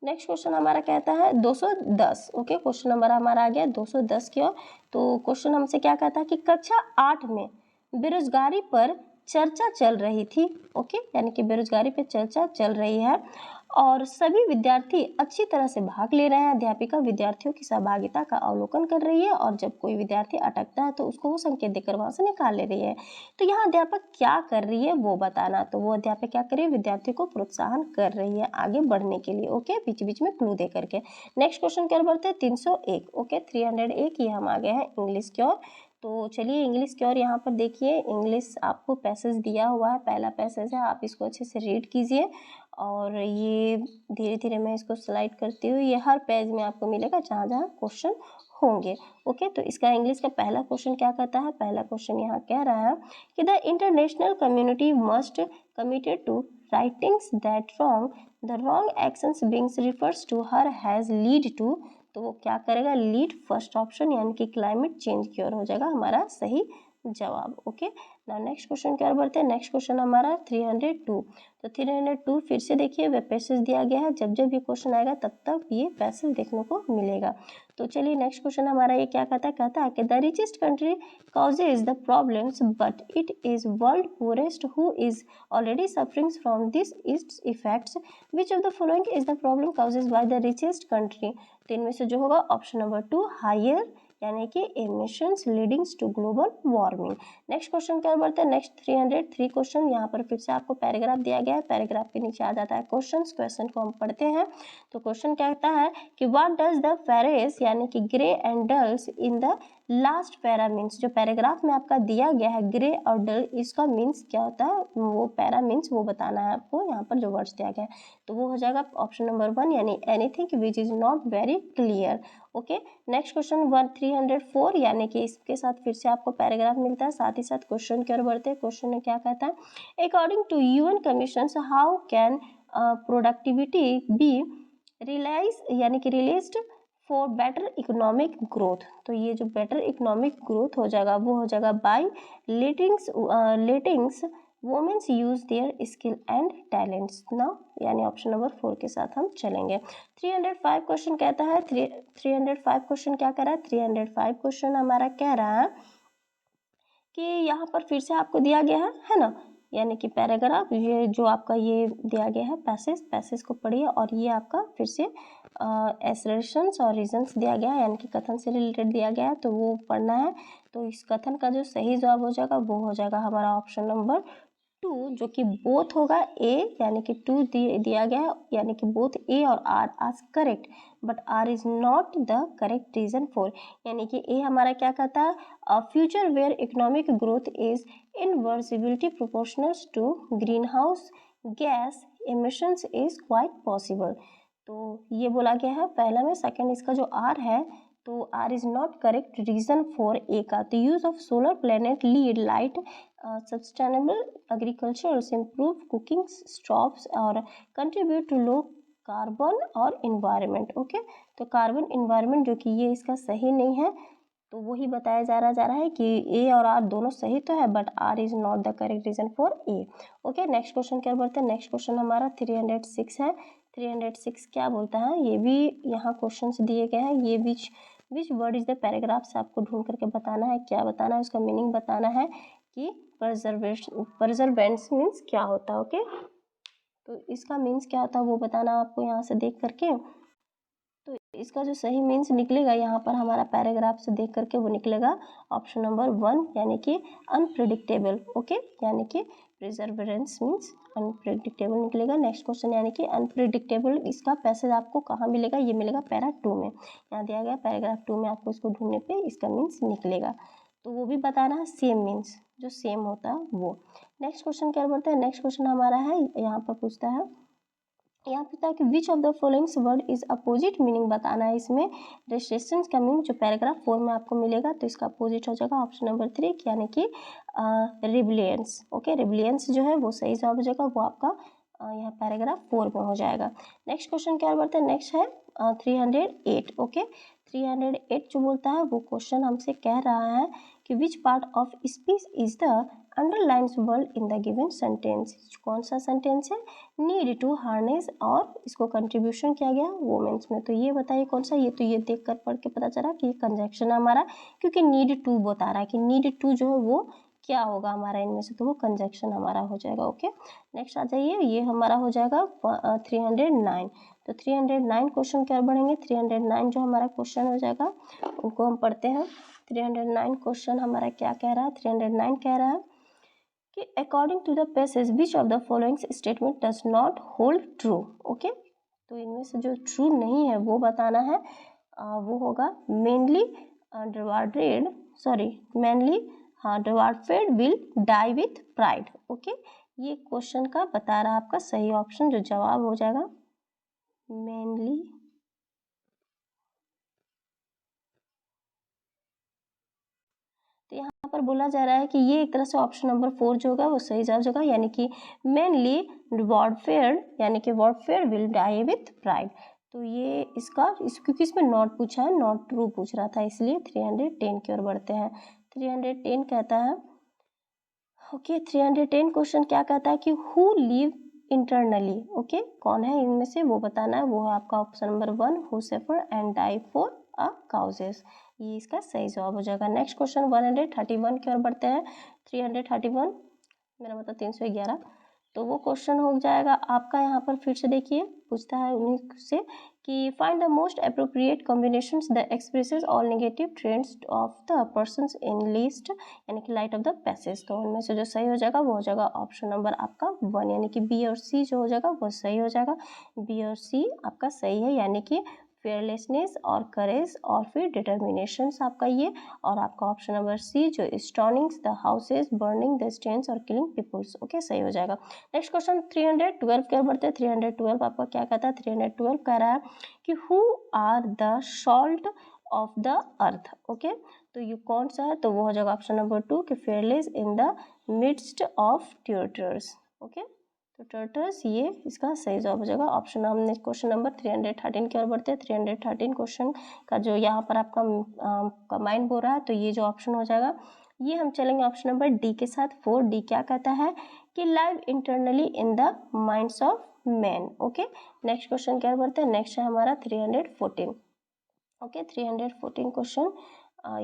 नेक्स्ट क्वेश्चन हमारा कहता है 210। ओके, क्वेश्चन नंबर हमारा आ गया 210 की ओर। तो क्वेश्चन हमसे क्या कहता है कि कक्षा 8 में बेरोजगारी पर चर्चा चल रही थी। ओके, यानी कि बेरोजगारी पे चर्चा चल रही है और सभी विद्यार्थी अच्छी तरह से भाग ले रहे हैं। अध्यापिका विद्यार्थियों की सहभागिता का अवलोकन कर रही है और जब कोई विद्यार्थी अटकता है तो उसको वो संकेत देकर वहां से निकाल ले रही है। तो यहाँ अध्यापक क्या कर रही है वो बताना। तो वो अध्यापक क्या कर रही है? विद्यार्थी को प्रोत्साहन कर रही है आगे बढ़ने के लिए। ओके, बीच बीच में क्लू दे करके। नेक्स्ट क्वेश्चन की ओर बढ़ते हैं 301। ओके, 301 ये हम आ गए हैं इंग्लिश की ओर। तो चलिए इंग्लिश की ओर यहाँ पर देखिए, इंग्लिश आपको पैसेज दिया हुआ है, पहला पैसेज है, आप इसको अच्छे से रीड कीजिए और ये धीरे धीरे मैं इसको स्लाइड करती हूँ। ये हर पेज में आपको मिलेगा जहाँ जहाँ क्वेश्चन होंगे। ओके, तो इसका इंग्लिश का पहला क्वेश्चन क्या कहता है? पहला क्वेश्चन यहाँ कह रहा है कि the international community must committed to writings that the wrong actions being refers to her has lead to. तो वो क्या करेगा? लीड, फर्स्ट ऑप्शन यानी कि क्लाइमेट चेंज की ओर हो जाएगा हमारा सही जवाब। ओके, नाउ नेक्स्ट क्वेश्चन की ओर बढ़ते हैं। नेक्स्ट क्वेश्चन हमारा 302। तो 302 फिर से देखिए, वे पैसेज दिया गया है, जब जब ये क्वेश्चन आएगा तब तक ये पैसेज देखने को मिलेगा। तो चलिए नेक्स्ट क्वेश्चन हमारा ये क्या कहता है? कहता है कि the richest country causes the problems but it is world poorest who is already suffering from this its effects. Which of the following is the problem caused by the richest country? तो इनमें से जो होगा ऑप्शन नंबर 2 हायर, यानी कि emissions leadings to global warming. Next question क्या बढ़ते हैं? Next 303 question. यहाँ पर फिर से आपको पैराग्राफ दिया गया है, पैराग्राफ के नीचे आ जाता है क्वेश्चन को हम पढ़ते हैं। तो क्वेश्चन क्या कहता है कि व्हाट डज द फेरेस यानी कि grey and dulls in the last para means. जो पैराग्राफ में आपका दिया गया है ग्रे और डल, इसका मीन्स क्या होता है? वो पैरा मीन्स वो बताना है आपको, यहाँ पर जो वर्ड्स दिया गया है। तो वो हो जाएगा ऑप्शन नंबर 1 यानी anything which is not very clear. Okay, next question 304 यानी कि इसके साथ फिर से आपको पैराग्राफ मिलता है, साथ ही साथ क्वेश्चन की ओर बढ़ते हैं। क्वेश्चन में क्या कहता है? According to UN commission how can productivity be realize यानी कि released for better economic growth. तो ये जो बेटर इकोनॉमिक ग्रोथ हो जाएगा वो हो जाएगा by lettings womens use their skill and talents now, यानी ऑप्शन नंबर 4 के साथ हम चलेंगे। 305 क्वेश्चन कहता है 305 क्वेश्चन क्या कह रहा है? 305 क्वेश्चन हमारा कह रहा है कि यहाँ पर फिर से आपको दिया गया है ना, यानी कि पैराग्राफ, ये जो आपका ये दिया गया है पैसेज को पढ़िए और ये आपका फिर से एसरेशंस और रीजंस दिया गया है, यानी कि कथन से रिलेटेड दिया गया है, तो वो पढ़ना है। तो इस कथन का जो सही जवाब हो जाएगा वो हो जाएगा हमारा ऑप्शन नंबर 2, जो कि बोथ होगा ए, यानी कि 2 दिया गया है, यानी कि बोथ ए और R R correct but R is not the correct reason for, यानी कि ए हमारा क्या कहता है? A future where economic growth is inversibility proportional to green house gas emissions is quite possible. तो ये बोला गया है पहला में। सेकंड इसका जो आर है तो R is not correct reason for A का। तो use of solar planet lead light sustainable agriculture improve cooking stops और कंट्रीब्यूट टू लो कार्बन और इन्वायरमेंट। ओके, तो कार्बन इन्वायरमेंट जो कि ये इसका सही नहीं है, तो वही बताया जा रहा है कि ए और आर दोनों सही तो है but R is not the correct reason for A. Okay, next question क्या बोलते हैं? नेक्स्ट क्वेश्चन हमारा 306 है। 306 क्या बोलता है? ये भी यहाँ क्वेश्चंस दिए गए हैं, ये which word is the paragraph से आपको ढूंढ करके बताना है, क्या बताना है, उसका मीनिंग बताना है कि परजर्वेंस मीन्स क्या होता है। ओके, तो इसका मीन्स क्या होता है वो बताना आपको यहाँ से देख करके। तो इसका जो सही मीन्स निकलेगा यहाँ पर हमारा पैराग्राफ से देख करके वो निकलेगा ऑप्शन नंबर 1 यानी कि अनप्रिडिक्टेबल। ओके, यानी कि प्रिजर्वेरेंस मीन्स अनप्रिडिक्टेबल निकलेगा। नेक्स्ट क्वेश्चन यानी कि अनप्रिडिक्टेबल, इसका पैसेज आपको कहाँ मिलेगा, ये मिलेगा पैरा 2 में। यहाँ दिया गया पैराग्राफ 2 में आपको इसको ढूंढने पे इसका मीन्स निकलेगा। तो वो भी बताना है सेम मीन्स, जो सेम होता है वो। नेक्स्ट क्वेश्चन क्या बोलता है, नेक्स्ट क्वेश्चन हमारा है यहाँ पर पूछता है, यहाँ पूछता है कि विच of the followings word is opposite meaning बताना है इसमें। रेस्ट्रिक्शंस का मीनिंग जो पैराग्राफ 4 में आपको मिलेगा तो इसका अपोजिट हो जाएगा ऑप्शन नंबर 3 यानी कि रिबिलियंस। ओके, रिबिलियंस जो है वो सही जवाब हो जाएगा, वो आपका यहाँ पैराग्राफ 4 में हो जाएगा। नेक्स्ट क्वेश्चन क्या बोलते हैं, नेक्स्ट है 308। ओके, 308 जो बोलता है वो क्वेश्चन हमसे कह रहा है कि which part of speech is the underlines word in the given sentence. कौन सा सेंटेंस है, नीड टू हार्नेस और इसको कंट्रीब्यूशन किया गया वोमेंस में। तो ये बताइए कौन सा, ये तो ये देख कर पढ़ के पता चला कि ये कंजक्शन है हमारा, क्योंकि नीड टू बता रहा है कि नीड टू जो है वो क्या होगा हमारा इनमें से, तो वो कंजक्शन हमारा हो जाएगा। ओके, नेक्स्ट आ जाइए, ये हमारा हो जाएगा 309। तो 309 क्वेश्चन क्या बढ़ेंगे, 309 जो हमारा क्वेश्चन हो जाएगा उनको हम पढ़ते हैं। 309 क्वेश्चन हमारा क्या कह रहा है, 309 कह रहा है कि according to the passage which of the following statement does not hold true. Okay, तो इनमें से जो ट्रू नहीं है वो बताना है। वो होगा मेनली डिवार्डेड will die with pride. Okay, ये क्वेश्चन का बता रहा है आपका सही ऑप्शन, जो जवाब हो जाएगा मेनली तो यहाँ पर बोला जा रहा है कि ये एक तरह से ऑप्शन नंबर 4 जो होगा वो सही जवाब होगा, यानी कि मेनली वॉरफेयर यानी कि warfare will die with pride. तो ये इसका क्योंकि इसमें नॉट पूछा है, नॉट ट्रू पूछ रहा था, इसलिए 310 की ओर बढ़ते हैं। 310 कहता है, ओके 310 क्वेश्चन क्या कहता है कि हु लिव इंटरनली। ओके, कौन है इनमें से वो बताना है, वो है आपका option number 1 who suffer and die for a causes. ये इसका सही जवाब हो जाएगा। नेक्स्ट क्वेश्चन 131 की ओर बढ़ते हैं। 331 मेरा मतलब 311, तो वो क्वेश्चन हो जाएगा आपका यहाँ पर फिर से देखिए, पूछता है उन्हीं से कि find the most appropriate combinations the expresses all negative trends of the persons in list यानी कि लाइट ऑफ द पैसेज। तो उनमें से जो सही हो जाएगा वो हो जाएगा ऑप्शन नंबर आपका 1 यानी कि बी और सी जो हो जाएगा वो सही हो जाएगा। बी और सी आपका सही है, यानी कि फेयरलेसनेस और करेज और फिर डिटर्मिनेशन आपका ये, और आपका ऑप्शन नंबर सी जो stonings the houses burning the stains और किलिंग पीपल्स। ओके, सही हो जाएगा। नेक्स्ट क्वेश्चन 312 के बढ़ते हैं। 312 आपका क्या कहता है, 312 कह रहा है कि who are the salt of the earth. Okay, तो ये कौन सा है, तो वो हो जाएगा ऑप्शन नंबर 2 कि fearless in the midst of tutors. Okay, तो टर्टल्स ये इसका सही जवाब हो जाएगा ऑप्शन। हमने क्वेश्चन नंबर 313 की ओर बढ़ते हैं। 313 क्वेश्चन का जो यहाँ पर आपका कंबाइन बोल रहा है, तो ये जो ऑप्शन हो जाएगा ये हम चलेंगे ऑप्शन नंबर डी के साथ। 4D क्या कहता है कि live internally in the minds of man. Okay, next question क्या बढ़ते हैं, नेक्स्ट है हमारा 314। ओके, 314 क्वेश्चन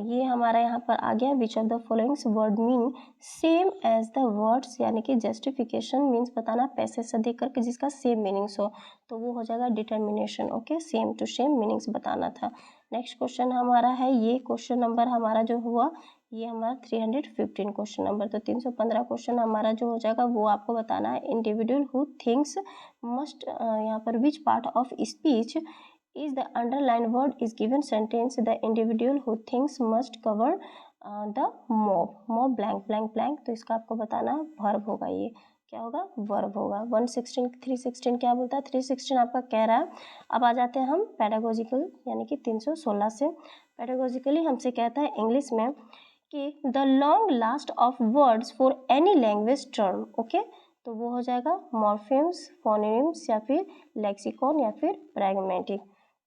ये हमारा यहाँ पर आ गया, which of the followings word mean same as the words यानी कि जस्टिफिकेशन मीन्स बताना पैसे से देख करके जिसका सेम मीनिंग्स हो, तो वो हो जाएगा determination. Okay, same to same meanings बताना था। नेक्स्ट क्वेश्चन हमारा है, ये क्वेश्चन नंबर हमारा जो हुआ ये हमारा 315 क्वेश्चन नंबर। तो 315 क्वेश्चन हमारा जो हो जाएगा वो आपको बताना है इंडिविजुअल हु थिंक्स मस्ट यहाँ पर which part of speech is the underlined word is given sentence the individual who thinks must cover the mob blank blank blank। तो इसका आपको बताना verb होगा, ये क्या होगा, verb होगा। 116 316 क्या बोलता है, 316 आपका कह रहा है। अब आ जाते हैं हम पेडागोजिकल यानी कि 316 से। पेडागोजिकली हमसे कहता है इंग्लिश में कि the long last of words for any language term. Okay, तो वो हो जाएगा मॉर्फेम्स, फोनेम्स या फिर लेक्सिकॉन या फिर प्रैग्मेटिक।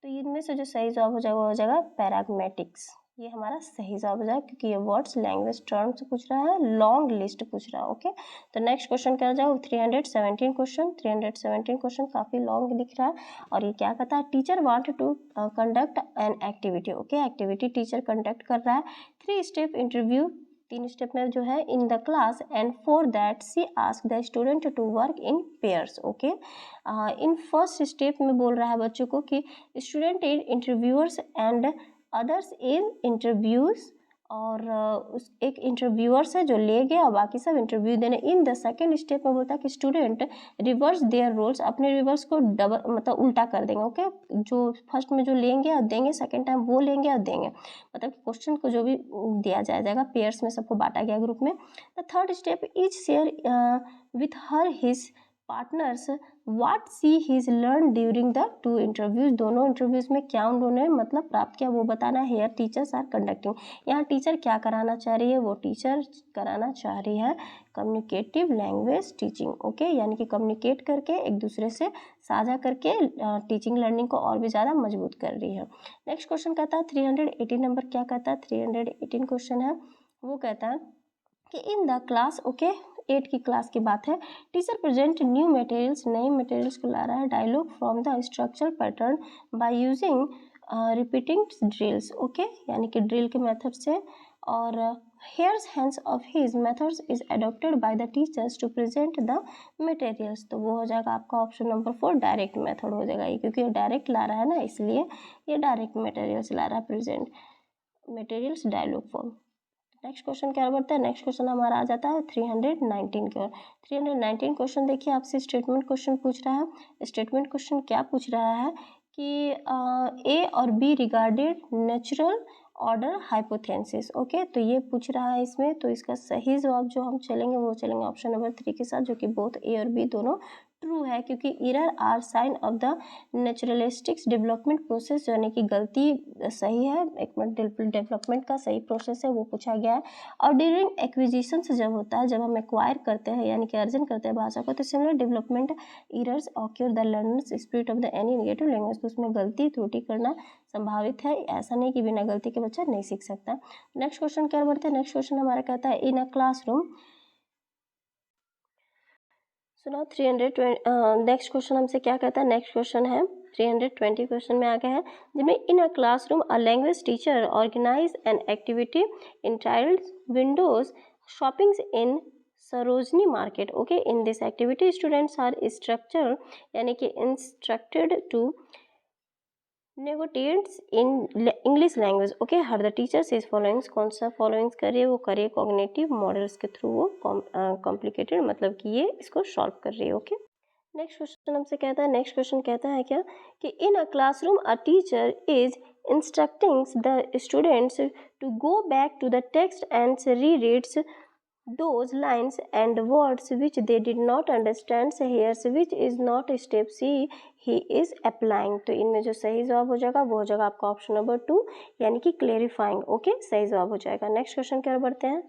तो इनमें से जो सही जवाब हो जाएगा वो हो जाएगा पैराग्मेटिक्स। ये हमारा सही जवाब हो जाएगा क्योंकि ये वर्ड्स लैंग्वेज टर्म से पूछ रहा है, लॉन्ग लिस्ट पूछ रहा है। ओके, तो नेक्स्ट क्वेश्चन क्या हो जाएगा 317 क्वेश्चन। 317 क्वेश्चन काफ़ी लॉन्ग दिख रहा है और ये क्या कहता है, teacher want to conduct an activity. Okay, activity teacher conduct कर रहा है। 3 स्टेप इंटरव्यू 3 स्टेप में जो है in the class and for that she ask the student to work in pairs. Okay, in first step में बोल रहा है बच्चों को कि student is interviewers and others is interviews, और उस एक इंटरव्यूअर्स है जो ले गया और बाकी सब इंटरव्यू देने। इन द सेकेंड स्टेप में बोलता है कि स्टूडेंट रिवर्स देयर रोल्स, अपने रिवर्स को डबल मतलब उल्टा कर देंगे। ओके, जो फर्स्ट में जो लेंगे और देंगे, सेकेंड टाइम वो लेंगे और देंगे, मतलब क्वेश्चन को जो भी दिया जाएगा पेयर्स में सबको बांटा गया ग्रुप में। The third step is share with her his partners what see his learn during the 2 interviews, दोनों इंटरव्यूज में क्या उन्होंने मतलब प्राप्त किया वो बताना है। हेयर टीचर्स आर कंडक्टिंग, यहाँ टीचर क्या कराना चाह रही है, वो टीचर कराना चाह रही है कम्युनिकेटिव लैंग्वेज टीचिंग। ओके, यानी कि कम्युनिकेट करके एक दूसरे से साझा करके टीचिंग लर्निंग को और भी ज़्यादा मजबूत कर रही है। नेक्स्ट क्वेश्चन कहता है 318 नंबर क्या कहता है, 318 क्वेश्चन है, वो कहता है कि इन द क्लास, ओके 8 की क्लास की बात है, टीचर प्रेजेंट न्यू मटेरियल्स, नए मटेरियल्स को ला रहा है, dialogue from the structure pattern by using repeating drills. Okay, यानी कि ड्रिल के मेथड से, और here's hands of his methods is adopted by the teachers to present the materials, तो वो हो जाएगा आपका ऑप्शन नंबर 4 डायरेक्ट मेथड हो जाएगा ये, क्योंकि ये डायरेक्ट ला रहा है ना, इसलिए ये डायरेक्ट मटेरियल्स ला रहा है, present materials dialogue form. Next question क्या बढ़ता है, नेक्स्ट क्वेश्चन हमारा आ जाता है 319 की ओर। 319 क्वेश्चन देखिए, आपसे स्टेटमेंट क्वेश्चन पूछ रहा है। स्टेटमेंट क्वेश्चन क्या पूछ रहा है कि ए और be regarded natural order hypothesis. Okay, तो ये पूछ रहा है इसमें, तो इसका सही जवाब जो हम चलेंगे वो चलेंगे ऑप्शन नंबर 3 के साथ, जो कि बोथ ए और बी दोनों ट्रू है, क्योंकि error are sign of the naturalistics development process, यानी कि गलती सही है, एक डेवलपमेंट का सही प्रोसेस है वो पूछा गया है। और ड्यूरिंग एक्विजिशन से जब होता है, जब हम एक्वायर करते हैं यानी कि अर्जन करते हैं भाषा को, तो similar development errors occur the learners spirit of the any negative language, तो उसमें गलती त्रुटि करना संभावित है, ऐसा नहीं कि बिना गलती के बच्चा नहीं सीख सकता। नेक्स्ट क्वेश्चन क्या बढ़ते हैं, नेक्स्ट क्वेश्चन हमारा कहता है इन अ क्लासरूम, सुना 320। नेक्स्ट क्वेश्चन हमसे क्या कहता है, नेक्स्ट क्वेश्चन है 320 क्वेश्चन में आ गया है, जिसमें in a classroom a language teacher organize an activity entitled windows shoppings in Sarojini market. Okay, in this activity students are structure यानी कि instructed to negotiates in English language. Okay, her the teachers is followings, कौन सा फॉलोइंग्स करिए, वो करिए कॉग्निटिव मॉडल्स के थ्रू, वो कॉम्प्लिकेटेड मतलब कि ये इसको सॉल्व कर रही है। ओके, नेक्स्ट क्वेश्चन हमसे कहता है, नेक्स्ट क्वेश्चन कहता है क्या कि in a classroom a teacher is instructing the students to go back to the text and rereads those lines and words which they did not understand, here's which is not step C he is applying, तो इनमें जो सही जवाब हो जाएगा वो हो जाएगा आपका ऑप्शन नंबर 2 यानी कि क्लेरिफाइंग। ओके, सही जवाब हो जाएगा। नेक्स्ट क्वेश्चन क्या बढ़ते हैं।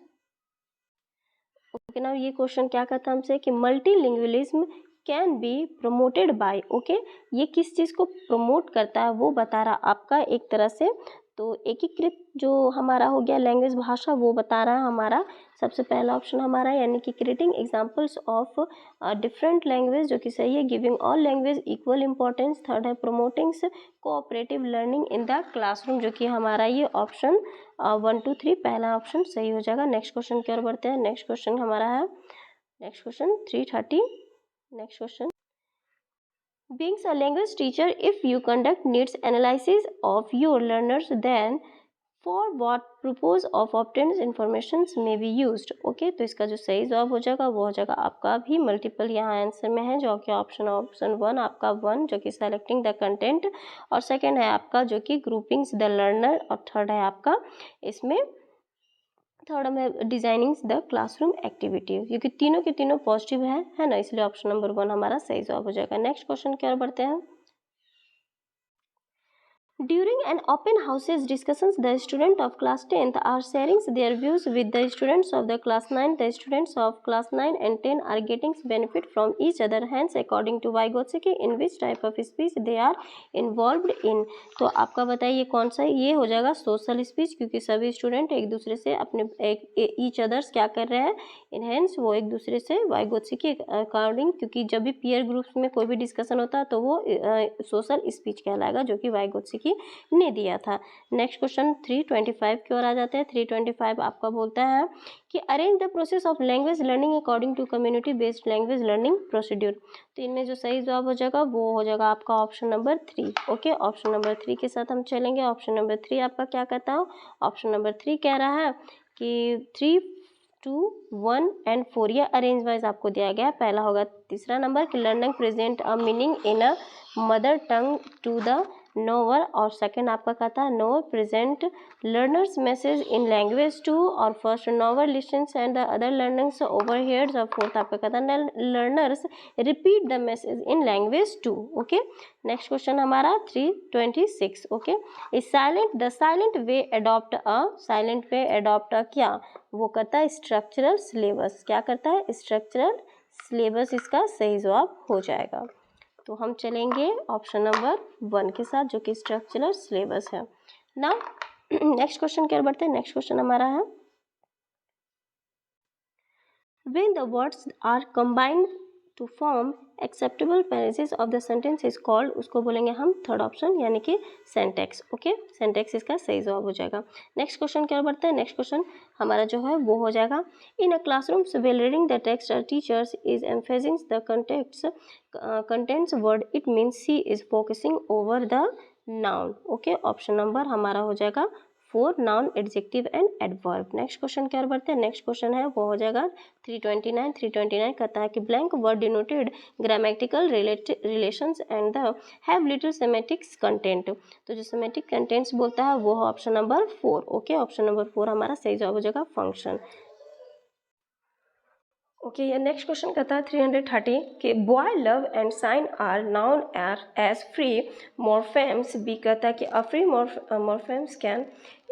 ओके, नाउ ये क्वेश्चन क्या कहता है हमसे कि multilingualism can be promoted by. Okay, ये किस चीज़ को प्रमोट करता है वो बता रहा आपका एक तरह से, तो एकीकृत जो हमारा हो गया लैंग्वेज भाषा वो बता रहा है हमारा सबसे पहला ऑप्शन हमारा, यानी कि creating examples of different language, जो कि सही है, giving all language equal importance. Third है promoting cooperative learning in the classroom, जो कि हमारा ये ऑप्शन 1 2 3 पहला ऑप्शन सही हो जाएगा। नेक्स्ट क्वेश्चन की ओर बढ़ते हैं। नेक्स्ट क्वेश्चन हमारा है next question 330। Next question, being a language teacher, if you conduct needs analysis of your learners, then for what purpose of obtained information may be used। Okay, तो इसका जो सही जवाब हो जाएगा वो हो जाएगा आपका भी मल्टीपल यहाँ आंसर में है, जो कि ऑप्शन 1 आपका 1 जो कि सेलेक्टिंग द कंटेंट, और सेकंड है आपका जो कि ग्रुपिंग्स द लर्नर, और थर्ड है आपका इसमें थर्ड में डिजाइनिंग द क्लासरूम एक्टिविटी, क्योंकि तीनों के तीनों पॉजिटिव है ना, इसलिए ऑप्शन नंबर 1 हमारा सही जवाब हो जाएगा। नेक्स्ट क्वेश्चन की ओर बढ़ते हैं। During an open houses discussions, the students of class 10th are sharing their views with the students of the class 9. The students of class 9 and 10 are getting benefit from each other. Hence, according to Vygotsky, in which type of speech they are involved in। तो आपका बताइए कौन सा, ये हो जाएगा सोशल स्पीच, क्योंकि सभी स्टूडेंट एक दूसरे से अपने ईच अदर्स क्या कर रहे हैं, इनहेंस, वो एक दूसरे से वाइगोत्स्की के अकॉर्डिंग, क्योंकि जब भी पीयर ग्रुप्स में कोई भी डिस्कशन होता है तो वो सोशल स्पीच कहलाएगा, जो कि वाइगोत्स्की जी ने दिया था। नेक्स्ट क्वेश्चन 325 की ओर आ जाते हैं। 325 आपका बोलता है कि arrange the process of language learning according to community based language learning procedure. तो इनमें जो सही जवाब हो जाएगा वो हो जाएगा आपका option number 3। Okay, option number 3 के साथ हम चलेंगे। ऑप्शन नंबर 3 आपका क्या कहता है? ऑप्शन नंबर 3 कह रहा है कि 3, 2, 1 एंड 4 ये अरेंज वाइज आपको दिया गया है। पहला होगा तीसरा नंबर कि learning present a meaning in a mother tongue to the knower, और सेकंड आपका कहता है knower present learners message in language two, और first knower listens and the other learnings overhears, और फोर्थ आपका कहता है learners repeat the message in language two. Okay, next question हमारा 326। Okay, the silent way adopt a, silent way adopt a क्या? वो करता है स्ट्रक्चरल सिलेबस। क्या करता है? स्ट्रक्चरल सिलेबस इसका सही जवाब हो जाएगा। तो हम चलेंगे ऑप्शन नंबर 1 के साथ जो कि स्ट्रक्चरल सिलेबस है। नाउ नेक्स्ट क्वेश्चन की ओर बढ़ते हैं। नेक्स्ट क्वेश्चन हमारा है when the words are combined to form acceptable phrases of the sentence is called, उसको बोलेंगे हम थर्ड ऑप्शन यानी कि सेंटेक्स। ओके, सेंटेक्स इसका सही जवाब हो जाएगा। नेक्स्ट क्वेश्चन क्या बढ़ते हैं। नेक्स्ट क्वेश्चन हमारा जो है वो हो जाएगा in a classroom while reading the text teachers is emphasising the contents word it means she is focusing over the noun. Okay, option number हमारा हो जाएगा 4 noun adjective and adverb. Next question क्या बढ़ते हैं। नेक्स्ट क्वेश्चन है वो हो जाएगा 329 कहता है कि blank word denoted grammatical relations and the have little semantics content. तो जो सेमेटिक कंटेंट्स बोलता है वो है option number 4। Okay, option number 4 हमारा सही जवाब हो जाएगा फंक्शन। ओके, ये नेक्स्ट क्वेश्चन कहता है 330 कि boy love and sign are noun are as free morphemes. B कहता है कि a free morphemes can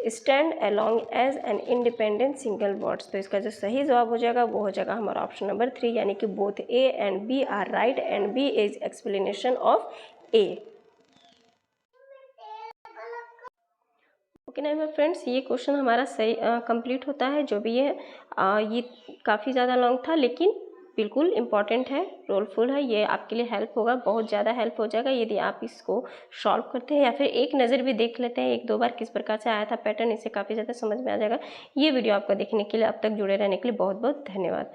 stand along as an independent single words. तो इसका जो सही जवाब हो जाएगा वो हो जाएगा हमारा ऑप्शन नंबर 3 यानी कि both A and B are right and B is explanation of A. Okay ना मेरे फ्रेंड्स, ये क्वेश्चन हमारा सही कंप्लीट होता है। जो भी है ये काफ़ी ज़्यादा लॉन्ग था लेकिन बिल्कुल इम्पॉर्टेंट है, रोलफुल है। ये आपके लिए हेल्प होगा, बहुत ज़्यादा हेल्प हो जाएगा यदि आप इसको सॉल्व करते हैं या फिर एक नज़र भी देख लेते हैं 1-2 बार किस प्रकार से आया था पैटर्न, इससे काफ़ी ज़्यादा समझ में आ जाएगा। ये वीडियो आपका देखने के लिए, अब तक जुड़े रहने के लिए बहुत बहुत धन्यवाद।